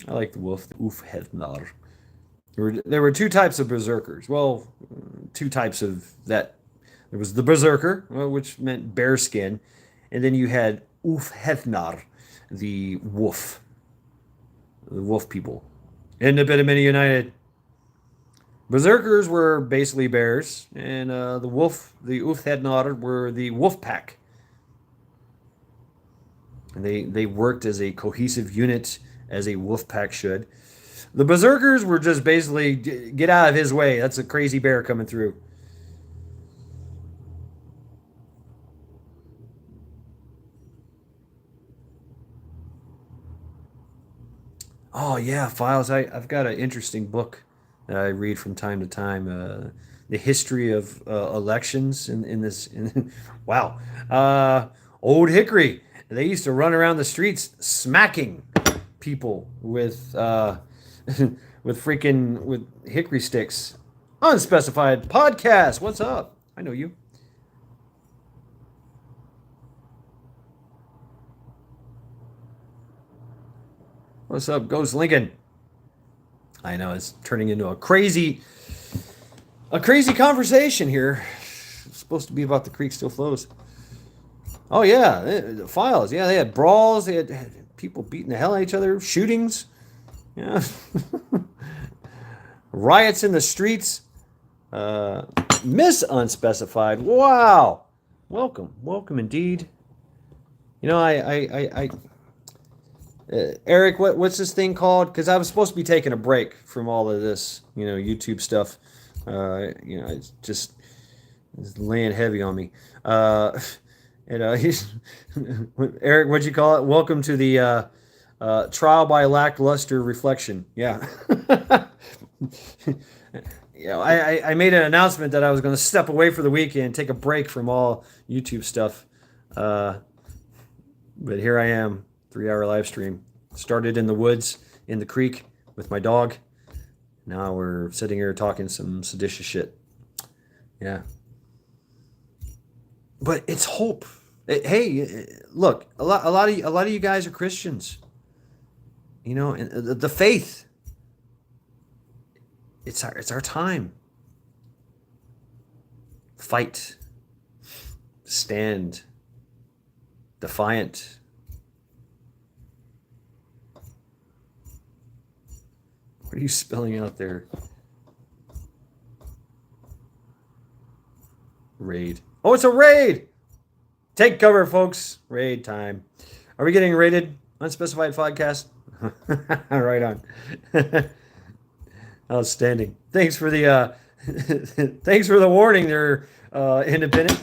I like the wolf, the Ulfhednar. There were two types of berserkers. Well, two types of that. There was the berserker, which meant bear skin, and then you had Ulfhednar, the wolf people. In the Bittermini United, berserkers were basically bears, and the Ulfhednar were the wolf pack, and they worked as a cohesive unit, as a wolf pack should. The berserkers were just basically get out of his way. That's a crazy bear coming through. Oh yeah, Files. I've got an interesting book that I read from time to time. The history of elections in this. Wow, Old Hickory. They used to run around the streets smacking people with with hickory sticks. Unspecified Podcast. What's up? I know you. What's up, Ghost Lincoln? I know it's turning into a crazy conversation here. It's supposed to be about the creek still flows. Oh yeah, the files. Yeah, they had brawls. They had people beating the hell out of each other, shootings. Yeah, riots in the streets. Miss Unspecified. Wow, welcome indeed. You know, Eric, what's this thing called? Because I was supposed to be taking a break from all of this, YouTube stuff. It's just laying heavy on me. Eric, what'd you call it? Welcome to the trial by lackluster reflection. Yeah. I made an announcement that I was going to step away for the weekend, take a break from all YouTube stuff. But here I am. 3-hour live stream. Started in the woods, in the creek, with my dog. Now we're sitting here talking some seditious shit. Yeah. But it's hope. Hey, look, a lot of you guys are Christians. And the faith. It's our time. Fight. Stand. Defiant. What are you spelling out there? Raid. Oh, it's a raid! Take cover, folks. Raid time. Are we getting raided? Unspecified podcast? Right on. Outstanding. Thanks for the thanks for the warning there, independent.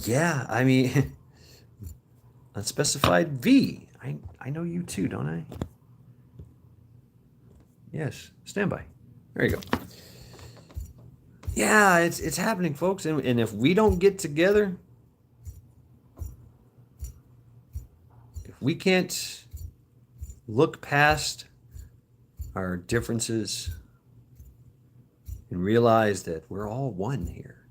Yeah, I mean, Unspecified V. I know you too, don't I? Yes. Stand by. There you go. Yeah, it's happening, folks. And if we don't get together, if we can't look past our differences and realize that we're all one here,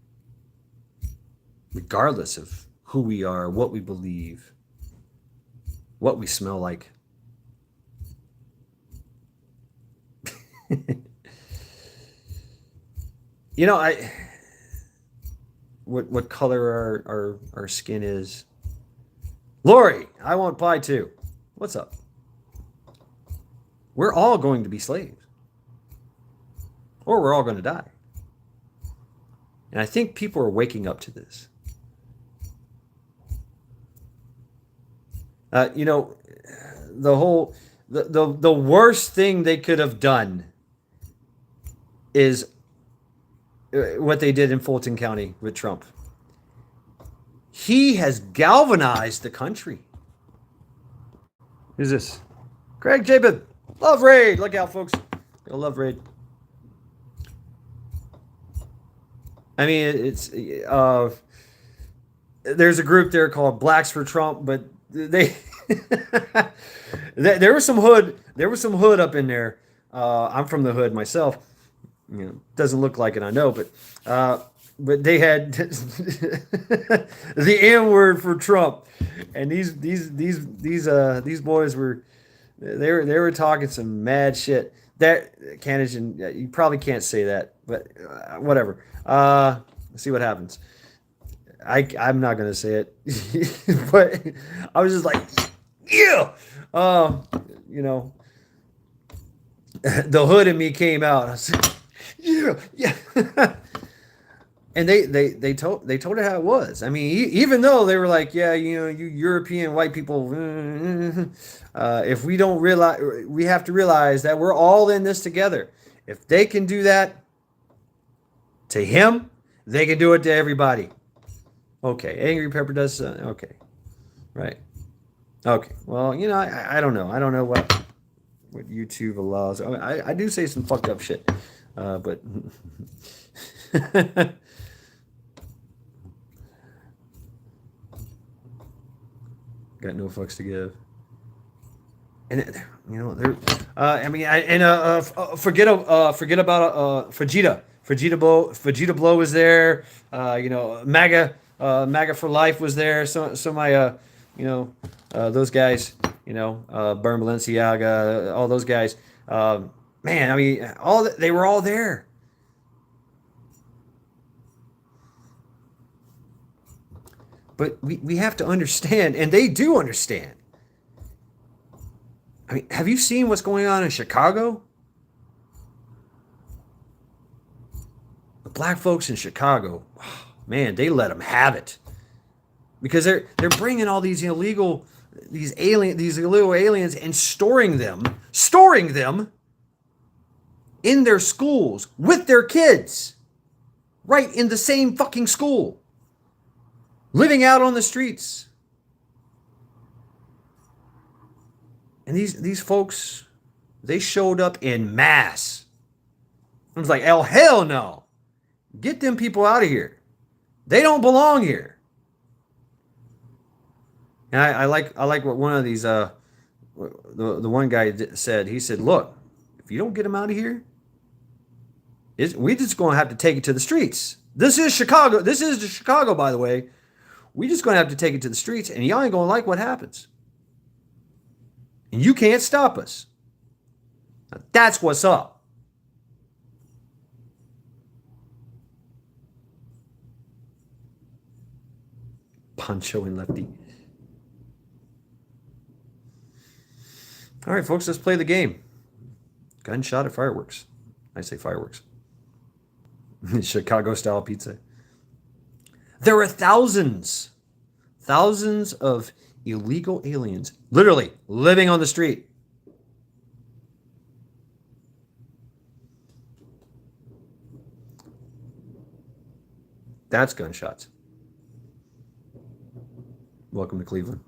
regardless of who we are, what we believe, what we smell like. What color our skin is. Lori, I want pie too. What's up? We're all going to be slaves. Or we're all going to die. And I think people are waking up to this. The worst thing they could have done is what they did in Fulton County with Trump. He has galvanized the country. Who's this? Craig Jabin. Love Raid. Look out, folks. You'll love Raid. I mean, it's there's a group there called Blacks for Trump, but they there was some hood up in there. I'm from the hood myself. Doesn't look like it, I know, but they had the N word for Trump, and these boys were talking some mad shit. That Canajan, you probably can't say that, but whatever. Let's see what happens. I'm not gonna say it, but I was just like, yeah, the hood in me came out. I was like, yeah. And they told it how it was. I mean, even though they were like, yeah, you European white people, if we don't realize, we have to realize that we're all in this together. If they can do that to him, they can do it to everybody. Okay, Angry Pepper does. Okay, right. Okay, well, I don't know. I don't know what YouTube allows. I do say some fucked up shit, but got no fucks to give. and they're I mean, forget about Vegeta. Vegeta Blow was there. MAGA for Life was there. So my those guys, Burn Balenciaga, all those guys. Man, I mean, they were all there. But we have to understand, and they do understand. I mean, have you seen what's going on in Chicago? The black folks in Chicago, man, they let them have it because they're bringing all these illegal aliens and storing them in their schools with their kids, right in the same fucking school, living out on the streets. And these folks, they showed up in mass. I was like, oh, hell no. Get them people out of here. They don't belong here. And I like what one of these, the one guy said. He said, look, if you don't get them out of here, we just going to have to take it to the streets. This is Chicago. This is Chicago, by the way. We just going to have to take it to the streets, and y'all ain't going to like what happens. And you can't stop us. Now, that's what's up. Poncho and Lefty. All right, folks, let's play the game. Gunshot or fireworks? I say fireworks. Chicago-style pizza. There are thousands of illegal aliens literally living on the street. That's gunshots. Welcome to Cleveland.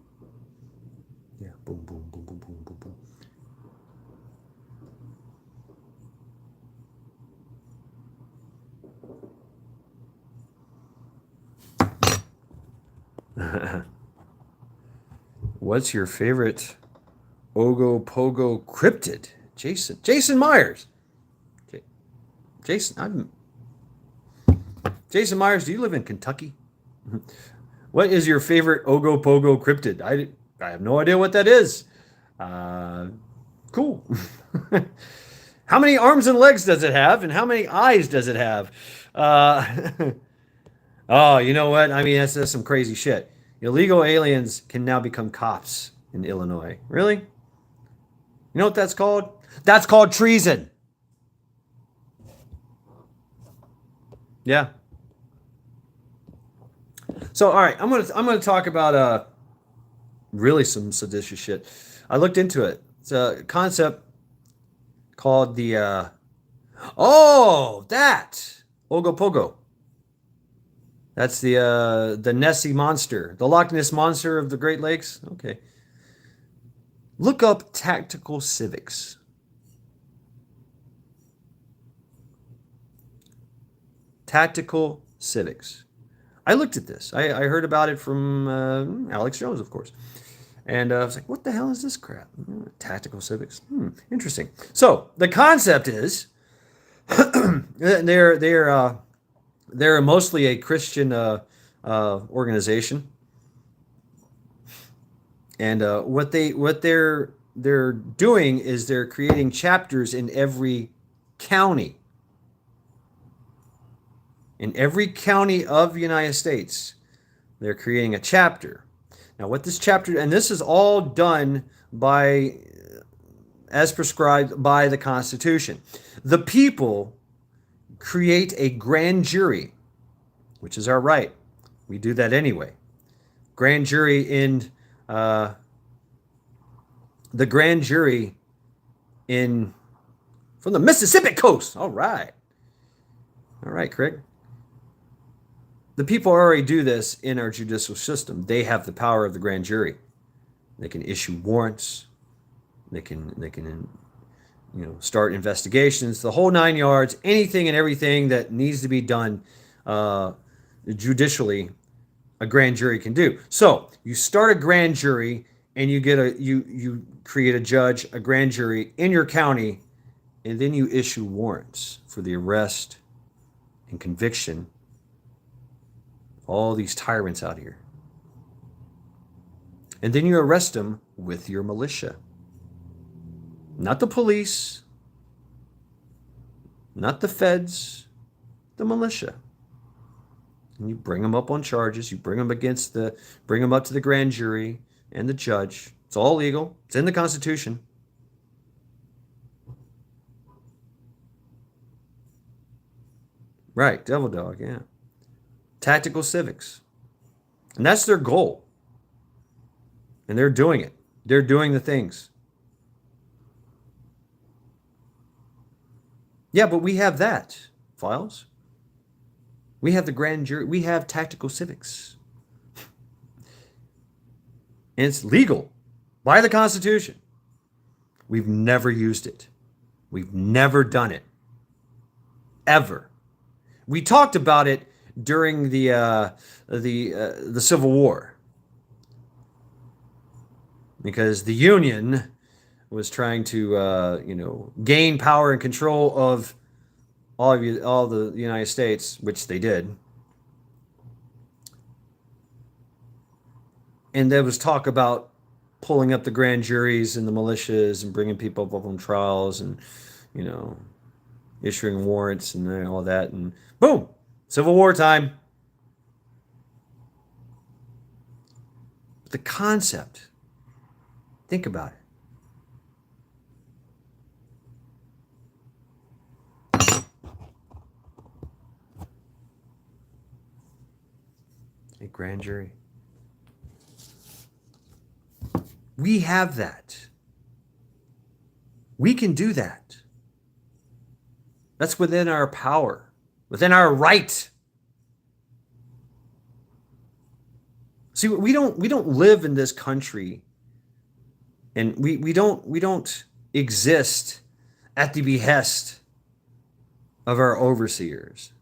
Yeah, boom, boom, boom, boom, boom, boom, boom. What's your favorite Ogopogo cryptid? Jason Myers. Jason Myers, do you live in Kentucky? What is your favorite Ogopogo cryptid? I have no idea what that is. Cool. How many arms and legs does it have, and how many eyes does it have? Oh, you know what? I mean, that's some crazy shit. Illegal aliens can now become cops in Illinois. Really? You know what that's called? That's called treason. Yeah. So, all right, I'm gonna talk about really some seditious shit. I looked into it. It's a concept called the Ogopogo. That's the Nessie monster, the Loch Ness monster of the Great Lakes. Okay. Look up tactical civics. Tactical civics. I looked at this. I heard about it from Alex Jones, of course. And I was like, what the hell is this crap? Tactical civics. Interesting. So the concept is they're mostly a Christian organization, and what they're doing is they're creating chapters in every county. In every county of the United States, they're creating a chapter. Now, what this chapter, and this is all done as prescribed by the Constitution. The people create a grand jury, which is our right. We do that anyway. Grand jury the grand jury from the Mississippi coast. All right, Craig. The people already do this in our judicial system. They have the power of the grand jury. They can issue warrants. They can start investigations, the whole 9 yards, anything and everything that needs to be done judicially, a grand jury can do. So you start a grand jury and you get you create a judge, a grand jury in your county, and then you issue warrants for the arrest and conviction of all these tyrants out here. And then you arrest them with your militia. Not the police, not the feds, the militia. And you bring them up on charges. You bring them bring them up to the grand jury and the judge. It's all legal. It's in the Constitution. Right, devil dog, yeah. Tactical civics. And that's their goal. And they're doing it. They're doing the things. Yeah, but we have that, Files. We have the grand jury. We have tactical civics. And it's legal by the Constitution. We've never used it. We've never done it. Ever. We talked about it during the Civil War, because the Union was trying to gain power and control of all the United States, which they did. And there was talk about pulling up the grand juries and the militias and bringing people up on trials and, issuing warrants and all that. And boom, Civil War time. But the concept, think about it. A grand jury. We have that. We can do that. That's within our power, within our right. See, we don't live in this country, and we don't exist at the behest of our overseers.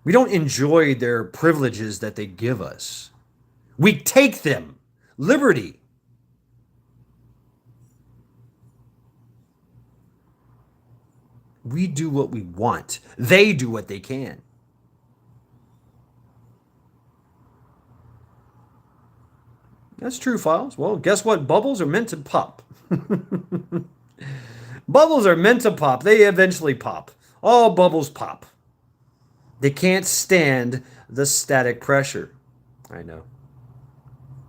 We don't enjoy their privileges that they give us. We take them. Liberty. We do what we want. They do what they can. That's true, Files. Well, guess what? Bubbles are meant to pop. Bubbles are meant to pop. They eventually pop. All bubbles pop. They can't stand the static pressure. I know.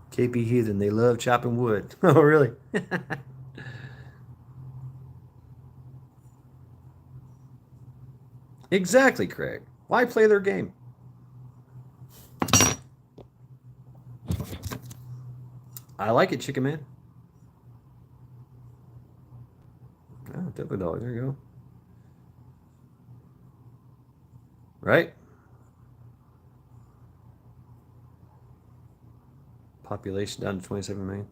KP Heathen, they love chopping wood. Oh, really? Exactly, Craig. Why play their game? I like it, Chicken Man. Oh, Devil Dog, there you go. Right? Population down to 27 million.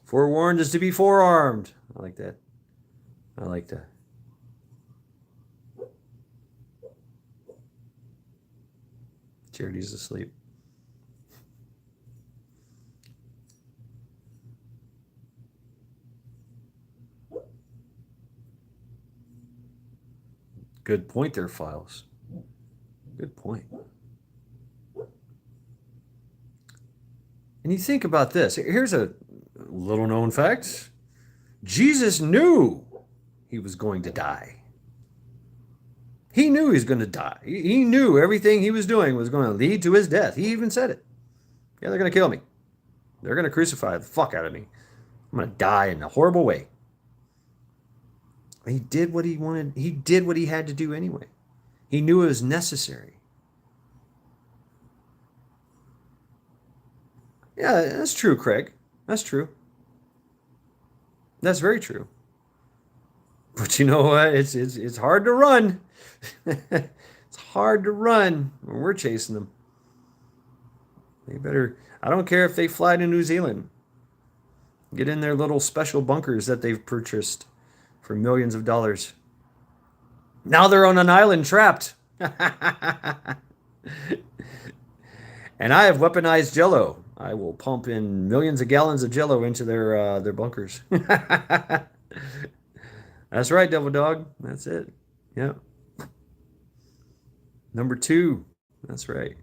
Forewarned is to be forearmed. I like that. I like that. Charity's asleep. Good point there, Files. Good point. And you think about this. Here's a little known fact. Jesus knew he was going to die. He knew he was going to die. He knew everything he was doing was going to lead to his death. He even said it. Yeah, they're going to kill me. They're going to crucify the fuck out of me. I'm going to die in a horrible way. He did what he wanted. He did what he had to do anyway. He knew it was necessary. Yeah, that's true, Craig. That's true. That's very true. But you know what? It's hard to run. It's hard to run when we're chasing them. They better. I don't care if they fly to New Zealand. Get in their little special bunkers that they've purchased for millions of dollars. Now they're on an island trapped. And I have weaponized Jello. I will pump in millions of gallons of Jello into their bunkers. That's right, Devil Dog. That's it. Yeah. Number 2. That's right.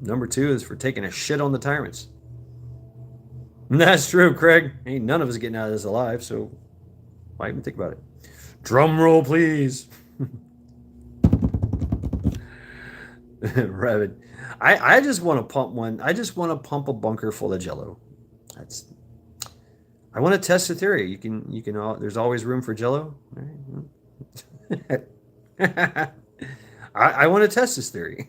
Number 2 is for taking a shit on the tyrants. That's true, Craig. Ain't none of us getting out of this alive, so why even think about it? Drum roll, please. Rabbit. I just want to pump one. I just want to pump a bunker full of Jello. I want to test the theory. You can. There's always room for Jello. I want to test this theory.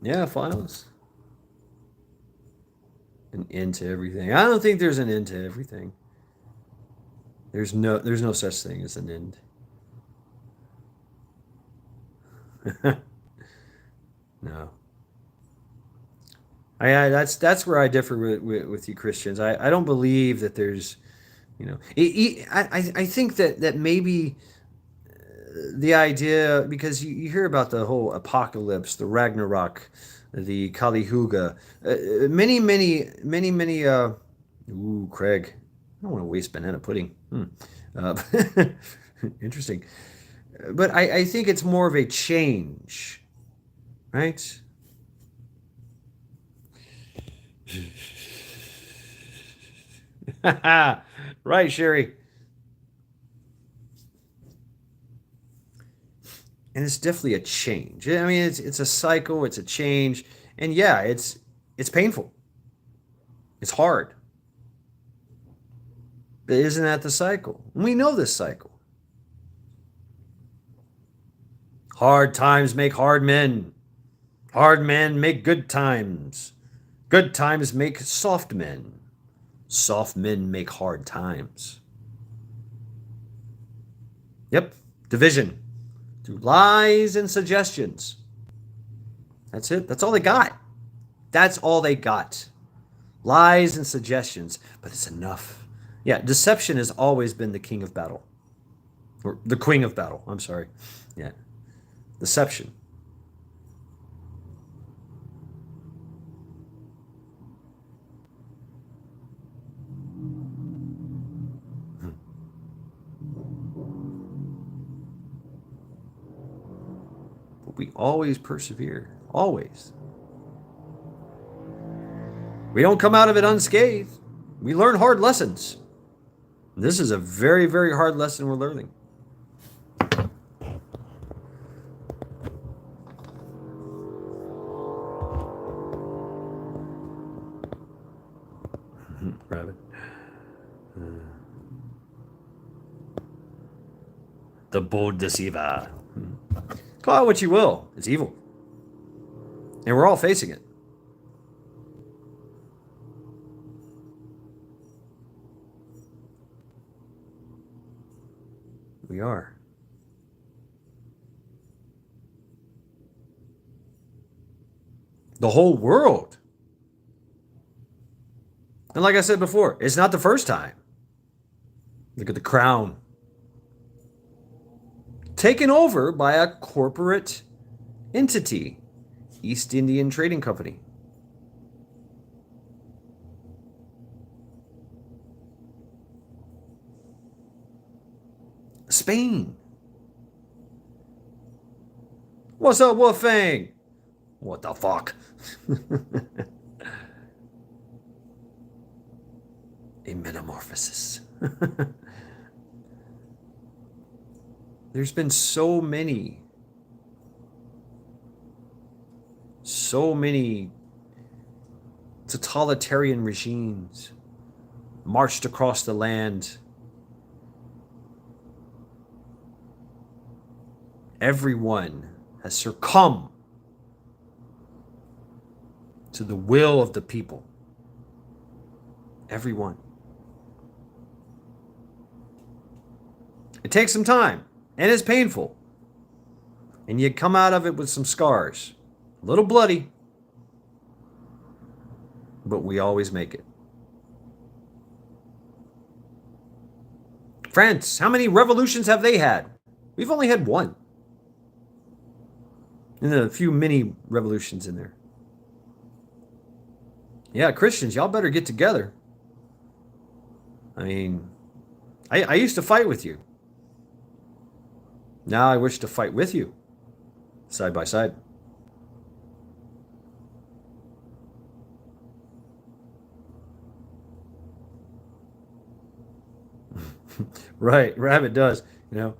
Yeah, finals. An end to everything. I don't think there's an end to everything. There's no such thing as an end. No. That's where I differ with you Christians. I don't believe that there's, I think that maybe the idea, because you hear about the whole apocalypse, the Ragnarok, the Kali Yuga, many, ooh, Craig, I don't want to waste banana pudding. Interesting. But I think it's more of a change, right? Right, Sherry. And it's definitely a change. I mean, it's a cycle, it's a change, and yeah, it's painful. It's hard. But isn't that the cycle? We know this cycle. Hard times make hard men. Hard men make good times. Good times make soft men. Soft men make hard times. Yep, division. Through lies and suggestions. That's it. That's all they got. That's all they got. Lies and suggestions. But it's enough. Yeah, deception has always been the king of battle. Or the queen of battle. I'm sorry. Yeah. Deception. We always persevere. Always. We don't come out of it unscathed. We learn hard lessons. This is a very, very hard lesson we're learning. Rabbit. The bold deceiver. Call it what you will. It's evil. And we're all facing it. We are. The whole world. And like I said before, it's not the first time. Look at the crown. Taken over by a corporate entity, East Indian Trading Company. Spain. What's up, Wolfang? What the fuck? A metamorphosis. There's been so many totalitarian regimes marched across the land. Everyone has succumbed to the will of the people. Everyone. It takes some time, and it's painful. And you come out of it with some scars. A little bloody, but we always make it. France, how many revolutions have they had? We've only had one. And a few mini revolutions in there. Yeah, Christians, y'all better get together. I mean, I used to fight with you. Now I wish to fight with you, side by side. Right, Rabbit does, you know.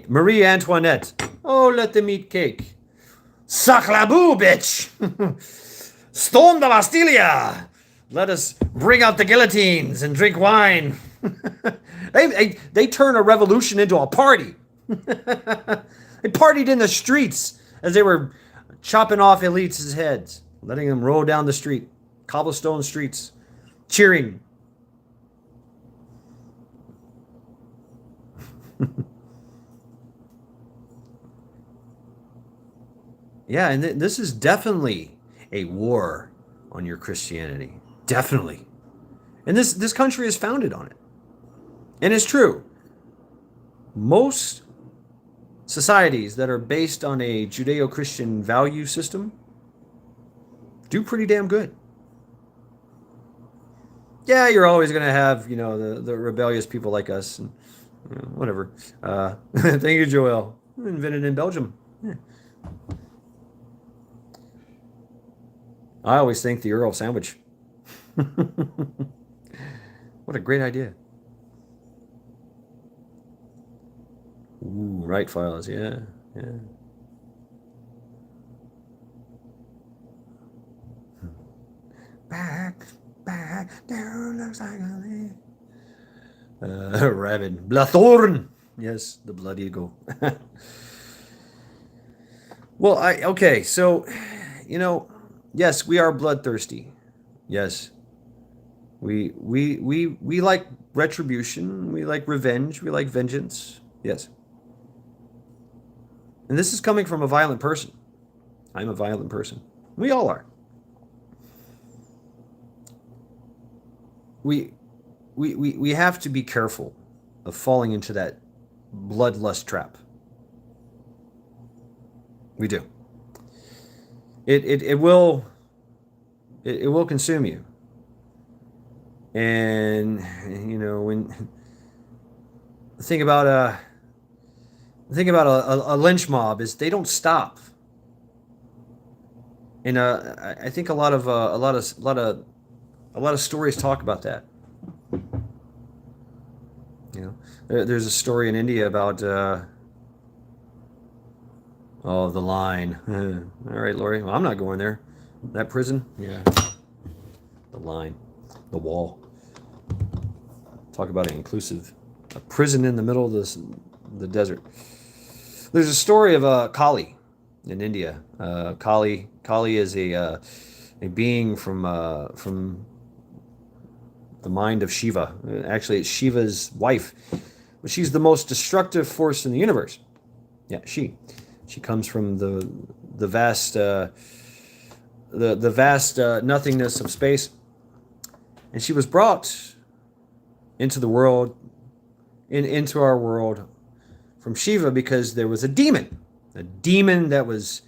Marie Antoinette. Oh, let them eat cake. Sacre bitch! Storm the Bastille! Let us bring out the guillotines and drink wine. They turn a revolution into a party. They partied in the streets as they were chopping off elites' heads, letting them roll down the street, cobblestone streets, cheering. Yeah, and this is definitely a war on your Christianity. Definitely. And this country is founded on it. And it's true. Most societies that are based on a Judeo-Christian value system do pretty damn good. Yeah, you're always going to have, you know, the rebellious people like us and whatever. Thank you, Joel. Invented in Belgium. Yeah. I always think the Earl sandwich. What a great idea. Ooh, right files, yeah. Back, there looks like a rabbit. Blathorn! Yes, the blood eagle. Well, okay, so, you know, yes, we are bloodthirsty. Yes. We like retribution. We like revenge. We like vengeance. Yes. And this is coming from a violent person. I'm a violent person. We all are. We have to be careful of falling into that bloodlust trap. We do. It will consume you. And you know, when think about a lynch mob is they don't stop. And I think a lot of stories talk about that. You know, there's a story in India about the line. All right, Lori. Well, I'm not going there. That prison? Yeah. The line. The wall. Talk about an inclusive. A prison in the middle of the desert. There's a story of Kali in India. Kali is a being from the mind of Shiva. Actually, it's Shiva's wife. But she's the most destructive force in the universe. Yeah, she comes from the vast nothingness of space, and she was brought into the world, into our world, from Shiva because there was a demon that was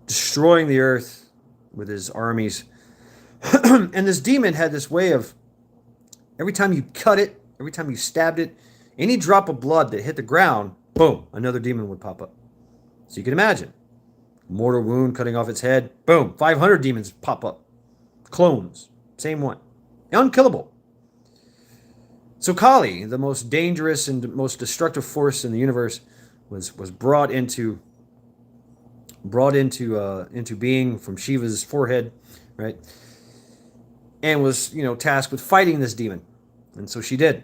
destroying the earth with his armies, and this demon had this way of every time you cut it, every time you stabbed it, any drop of blood that hit the ground, boom, another demon would pop up. So you can imagine. Mortal wound cutting off its head. Boom. 500 demons pop up. Clones. Same one. Unkillable. So Kali, the most dangerous and most destructive force in the universe, was brought into being from Shiva's forehead, right? And was, you know, tasked with fighting this demon. And so she did.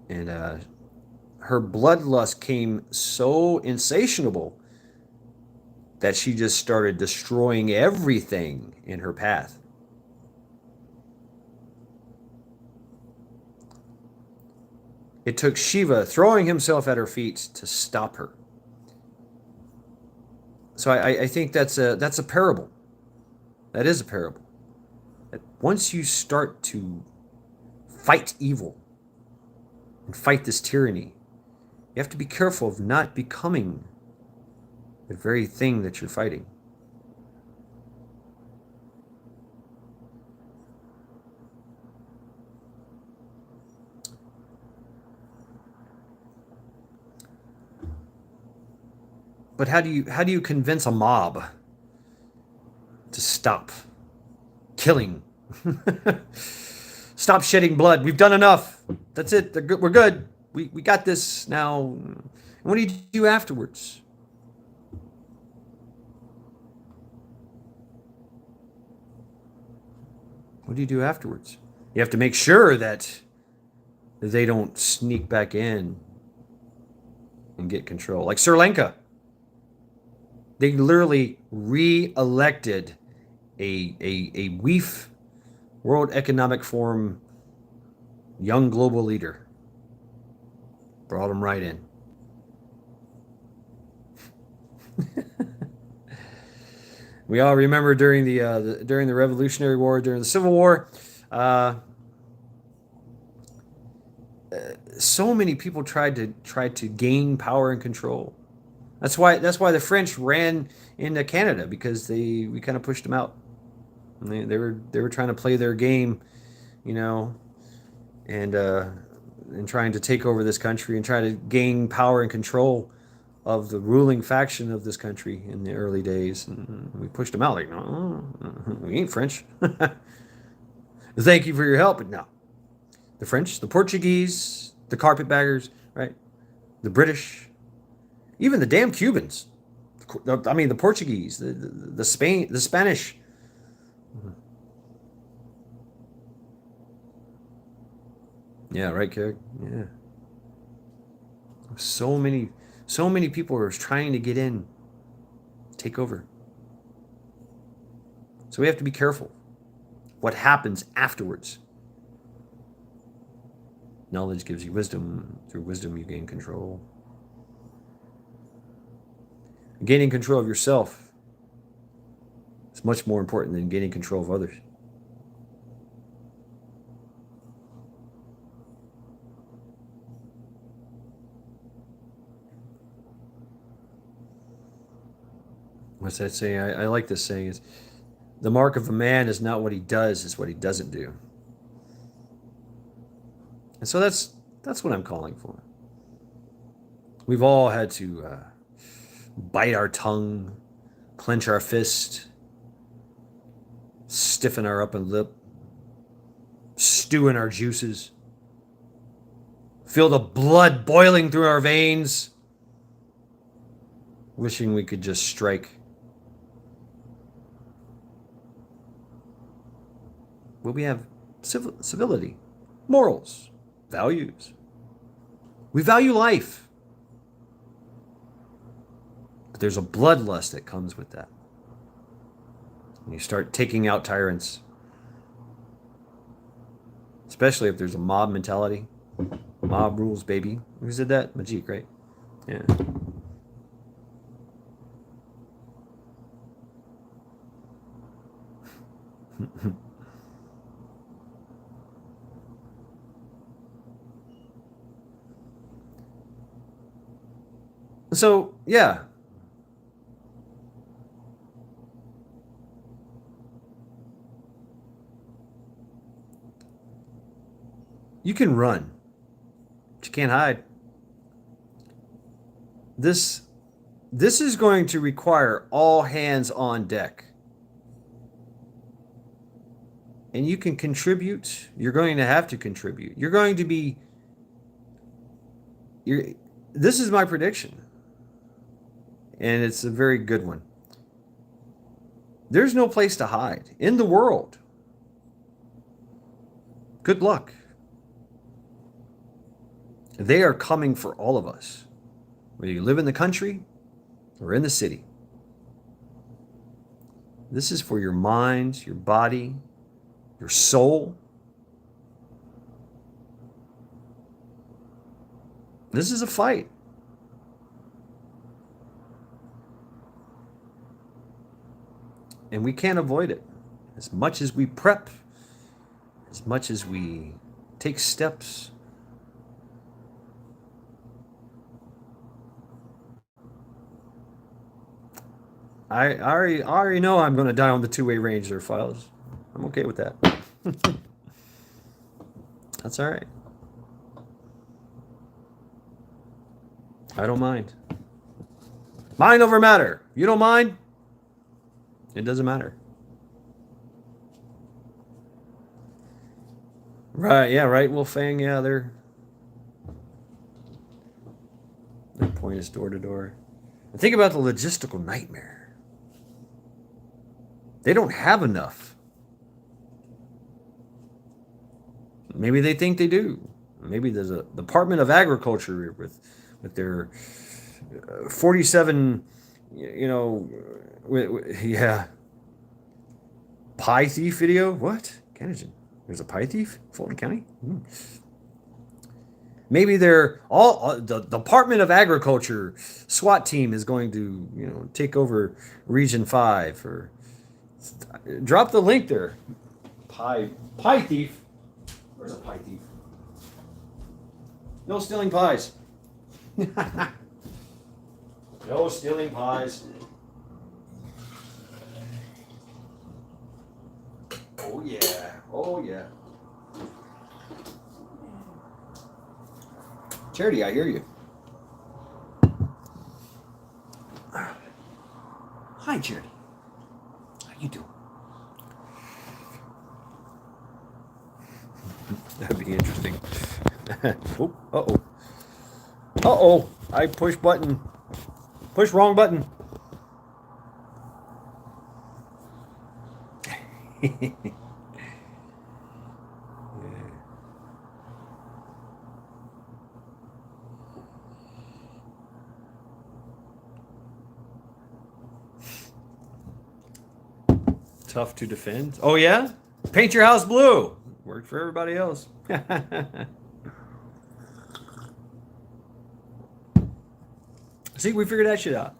And her bloodlust came so insatiable that she just started destroying everything in her path. It took Shiva throwing himself at her feet to stop her. So I think that's a parable. That is a parable. That once you start to fight evil and fight this tyranny, you have to be careful of not becoming the very thing that you're fighting. But how do you convince a mob to stop killing? Stop shedding blood. We've done enough. That's it. We're good. We got this now. And what do you do afterwards? What do you do afterwards? You have to make sure that they don't sneak back in and get control. Like Sri Lanka. They literally re-elected a WEF, World Economic Forum, young global leader. Brought him right in. We all remember during the Revolutionary War, during the Civil War, so many people tried to gain power and control. That's why the French ran into Canada, because we kind of pushed them out. And they were trying to play their game, and trying to take over this country and try to gain power and control of the ruling faction of this country in the early days. And we pushed them out like, no, we ain't French. Thank you for your help, but no. The French, the Portuguese, the carpetbaggers, right? The British. Even the damn Cubans. I mean, the Portuguese, the Spanish. Yeah, right, Kerry? Yeah. So many people are trying to get in, take over. So we have to be careful what happens afterwards. Knowledge gives you wisdom. Through wisdom, you gain control. Gaining control of yourself is much more important than gaining control of others. What's that saying? I like this saying. Is the mark of a man is not what he does, it's what he doesn't do. And so that's what I'm calling for. We've all had to bite our tongue, clench our fist, stiffen our upper lip, stew in our juices, feel the blood boiling through our veins, wishing we could just strike. But we have civility, morals, values. We value life. But there's a bloodlust that comes with that. And you start taking out tyrants. Especially if there's a mob mentality. Mob rules, baby. Who said that? Majik, right? Yeah. So, yeah. You can run, but you can't hide. This is going to require all hands on deck. And you can contribute. You're going to have to contribute. You're going to be... This is my prediction. And it's a very good one. There's no place to hide in the world. Good luck. They are coming for all of us, whether you live in the country or in the city. This is for your mind, your body, your soul. This is a fight. And we can't avoid it. As much as we prep, as much as we take steps, I already know I'm going to die on the two-way range there, Files. I'm okay with that. That's all right. I don't mind. Mind over matter. You don't mind? It doesn't matter. Right, yeah, right. Wolfang, yeah, their point is door to door. And think about the logistical nightmare. They don't have enough. Maybe they think they do. Maybe there's a Department of Agriculture with their 47, yeah. Pie thief video? What? Kennedy. There's a pie thief? Fulton County? Maybe they're all the Department of Agriculture SWAT team is going to, take over Region 5 or drop the link there. Pie thief. Where's a pie thief? No stealing pies. No stealing pies. Oh yeah. Oh yeah. Charity, I hear you. Hi, Charity. How you doing? That'd be interesting. Oh, uh-oh. Uh-oh. I push button. Push wrong button. Yeah. Tough to defend. Oh yeah? Paint your house blue. Worked for everybody else. See, we figured that shit out.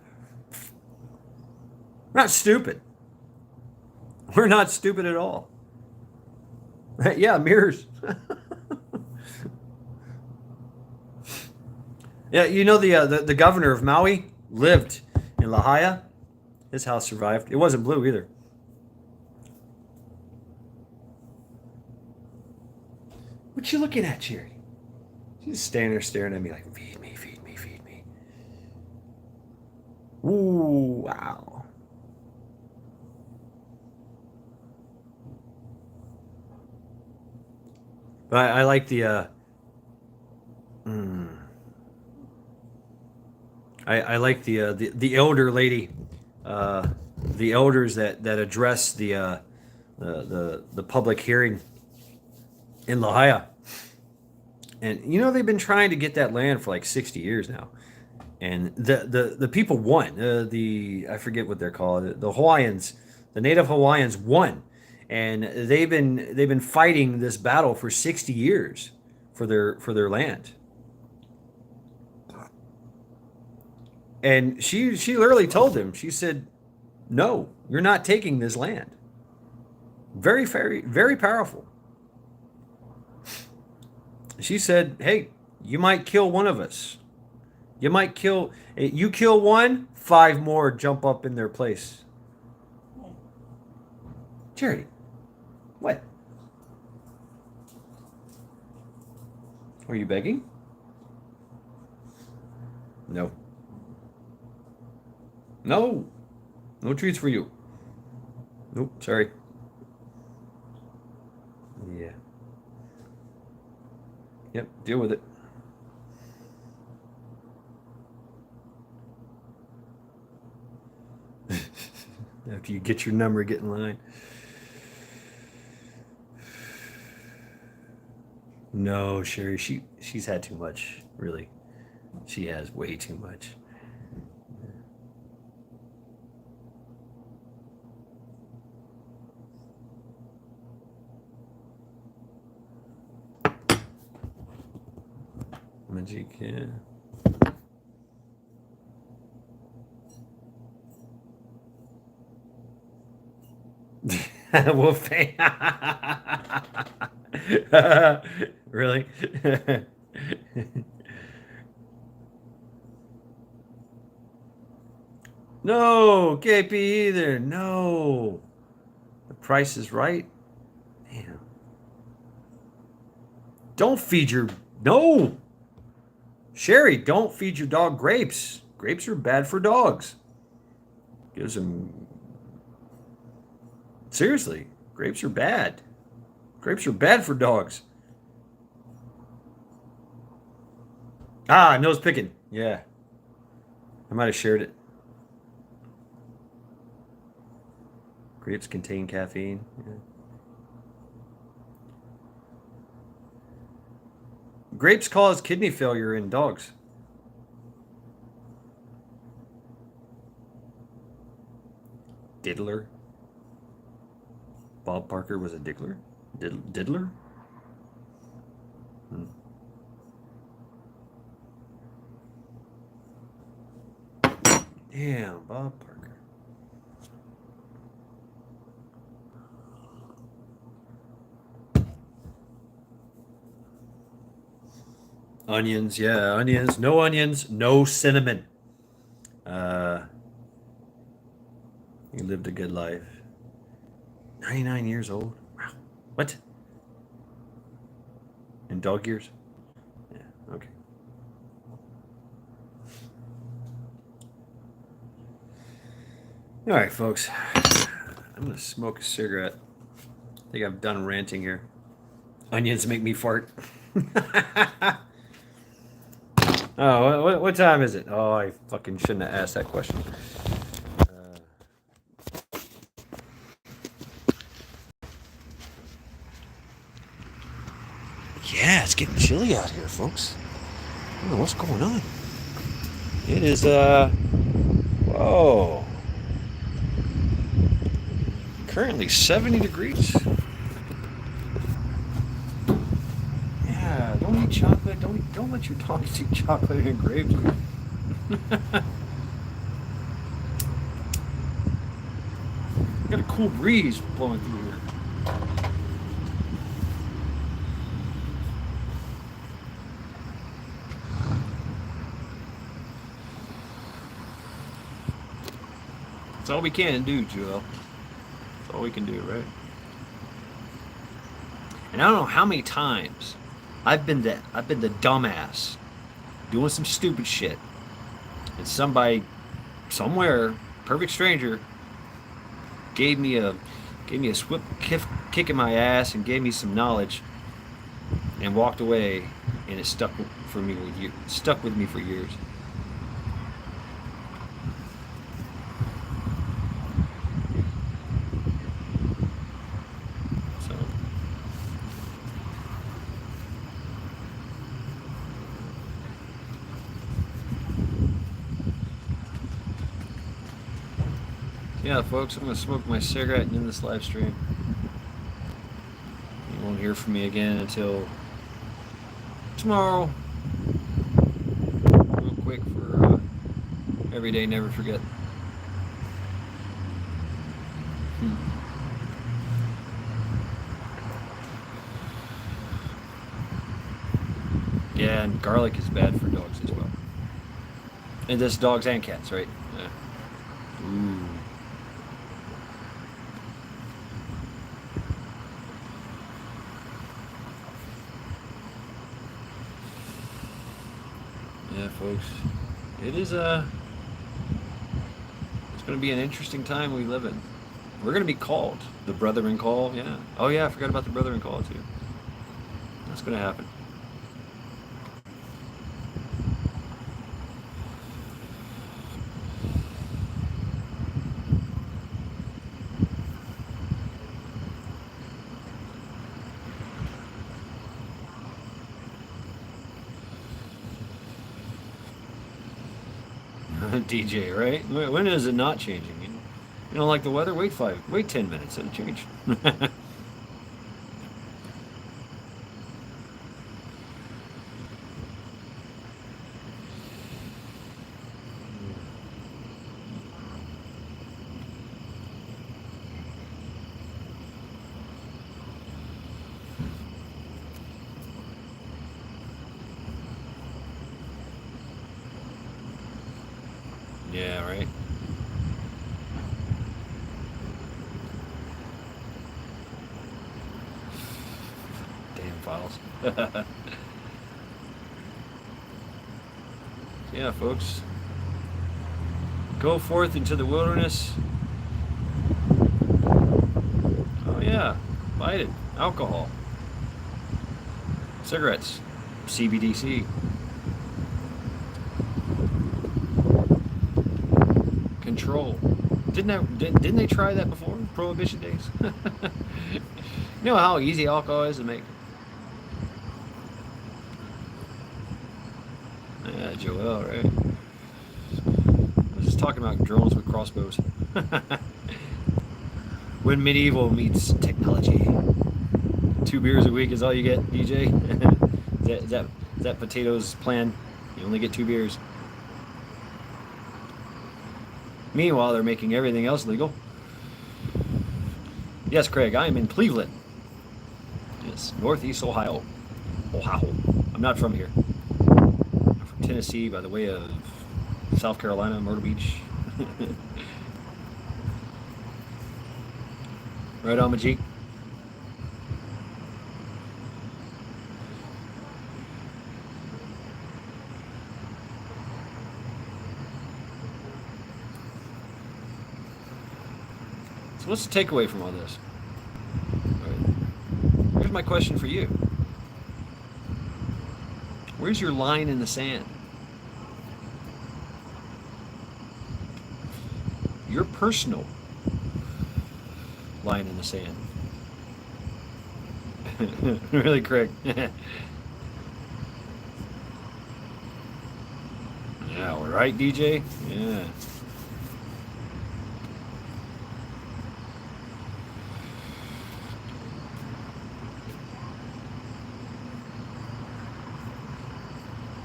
We're not stupid. We're not stupid at all. Yeah, mirrors. Yeah, the governor of Maui lived in Lahaina. His house survived. It wasn't blue either. What you looking at, Jerry? She's standing there staring at me like, feed me, feed me, feed me. Ooh, wow. But I like the I like the elder lady, the elders that address the public hearing in Lahaina. And they've been trying to get that land for like 60 years now. And the people won. I forget what they're called. The Hawaiians, the native Hawaiians won. And they've been fighting this battle for 60 years for their land. And she literally told them, she said, "No, you're not taking this land." Very, very, very powerful. She said, "Hey, you might kill one of us. You kill one, 5 more jump up in their place." Charity, what? Are you begging? No. No. No treats for you. Nope, sorry. Yeah. Yep, deal with it. After you get your number, get in line. No, Sherry, she's had too much, really. She has way too much. Magic, yeah. Wolfang. Really? No, can't be either. No. The Price is Right. Damn. Don't feed your. No. Sherry, don't feed your dog grapes. Grapes are bad for dogs. Gives them. Seriously, grapes are bad. Grapes are bad for dogs. Ah, nose picking. Yeah. I might have shared it. Grapes contain caffeine. Yeah. Grapes cause kidney failure in dogs. Diddler. Bob Barker was a diddler? Diddler? Hmm. Damn, Bob Parker. Onions, yeah, onions. No onions, no cinnamon. He lived a good life. 99 years old. Wow. What? In dog years? Yeah, okay. All right, folks. I'm going to smoke a cigarette. I think I'm done ranting here. Onions make me fart. Oh, what time is it? Oh, I fucking shouldn't have asked that question. Yeah, it's getting chilly out here, folks. I don't know what's going on. It is, whoa. Currently 70 degrees. Yeah, don't eat chocolate. Don't let your dog eat chocolate and grapes. Got a cool breeze blowing through here. That's all we can do, Joel. That's all we can do, right? And I don't know how many times I've been the dumbass doing some stupid shit, and somebody somewhere, perfect stranger, gave me a swift kick in my ass and gave me some knowledge, and walked away, and it stuck with me for years. Yeah, folks, I'm going to smoke my cigarette and end this live stream. You won't hear from me again until tomorrow. Real quick for Every Day Never Forget. Yeah, and garlic is bad for dogs as well. And this dogs and cats, right? Yeah. Ooh. Yeah, folks. It is it's going to be an interesting time we live in. We're going to be called. The Brethren Call, yeah. Oh yeah, I forgot about the Brethren Call too. That's going to happen. DJ, right? When is it not changing? You don't like the weather? Wait 10 minutes, it'll change. Yeah, right. Damn files. Yeah, folks. Go forth into the wilderness. Oh yeah, light it. Alcohol. Cigarettes. CBDC. Control. Didn't they try that before? Prohibition days. You know how easy alcohol is to make? Yeah, Joel, right? I was just talking about drones with crossbows. When medieval meets technology. 2 beers a week is all you get, DJ? Is that Potato's plan? You only get 2 beers. Meanwhile, they're making everything else legal. Yes, Craig, I am in Cleveland. Yes, Northeast Ohio. Ohio. I'm not from here. I'm from Tennessee by the way of South Carolina, Myrtle Beach. Right on, Majik. So what's the takeaway from all this? All right. Here's my question for you. Where's your line in the sand? Your personal line in the sand. Really, Craig? Yeah, all right, DJ? Yeah.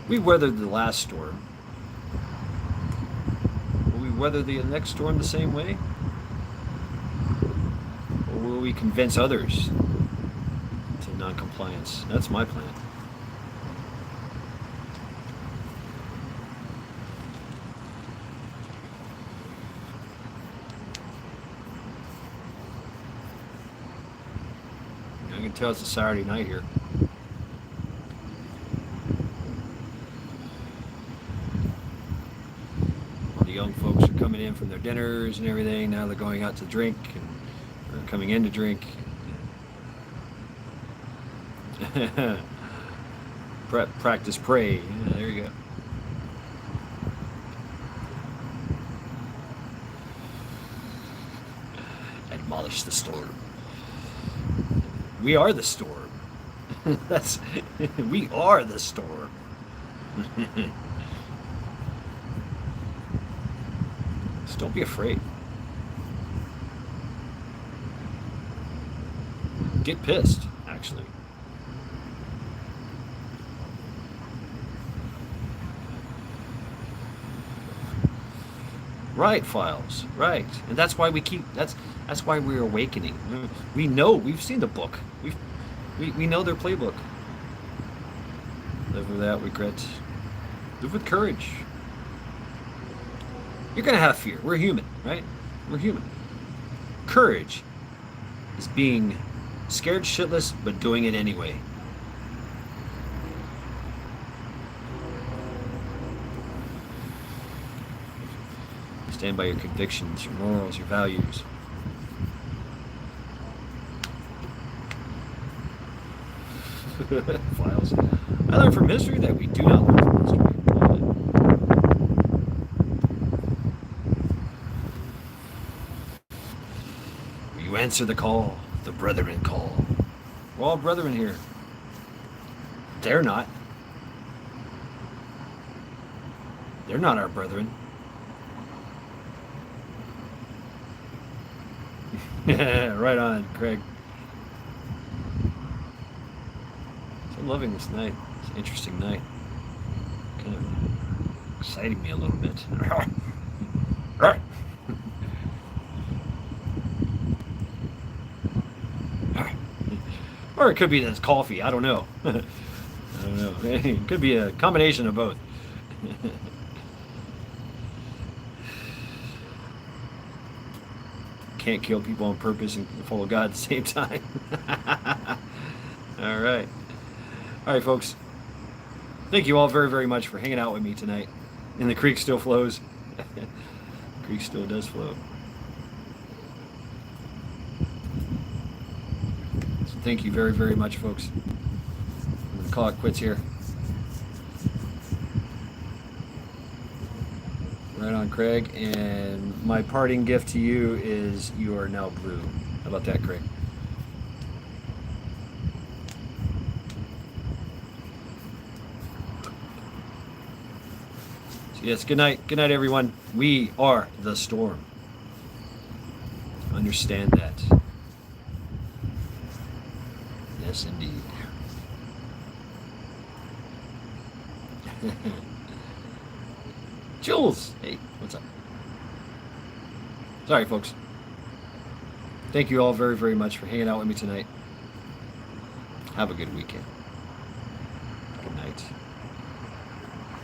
We weathered the last storm. Will we weather the next storm the same way? Or will we convince others to non-compliance? That's my plan. I can tell it's a Saturday night here. Young folks are coming in from their dinners and everything. Now they're going out to drink and or coming in to drink. Practice, pray. Yeah, there you go. Admonish the storm. We are the storm. We are the storm. Don't be afraid. Get pissed, actually. Right, Files. Right. And that's why we keep that's why we're awakening. We know, we've seen the book. We know their playbook. Live without regret. Live with courage. You're going to have fear. We're human, right? We're human. Courage is being scared shitless, but doing it anyway. Stand by your convictions, your morals, your values. Files. I learned from history that we do not learn from history. You answer the call, the brethren call. We're all brethren here. They're not. They're not our brethren. Right on, Craig. So I'm loving this night. It's an interesting night. Kind of exciting me a little bit. Or it could be this coffee. I don't know. I don't know. It could be a combination of both. can't kill people on purpose and follow God at the same time. All right. All right, folks. Thank you all very, very much for hanging out with me tonight. And the creek still flows. The creek still does flow. So thank you very, very much, folks. I'm going to call it quits here. Right on, Craig. And my parting gift to you is you are now blue. How about that, Craig? So yes, good night. Good night, everyone. We are the storm. Understand that. Yes, indeed. Jules! Hey, what's up? Sorry, folks. Thank you all very, very much for hanging out with me tonight. Have a good weekend. Good night.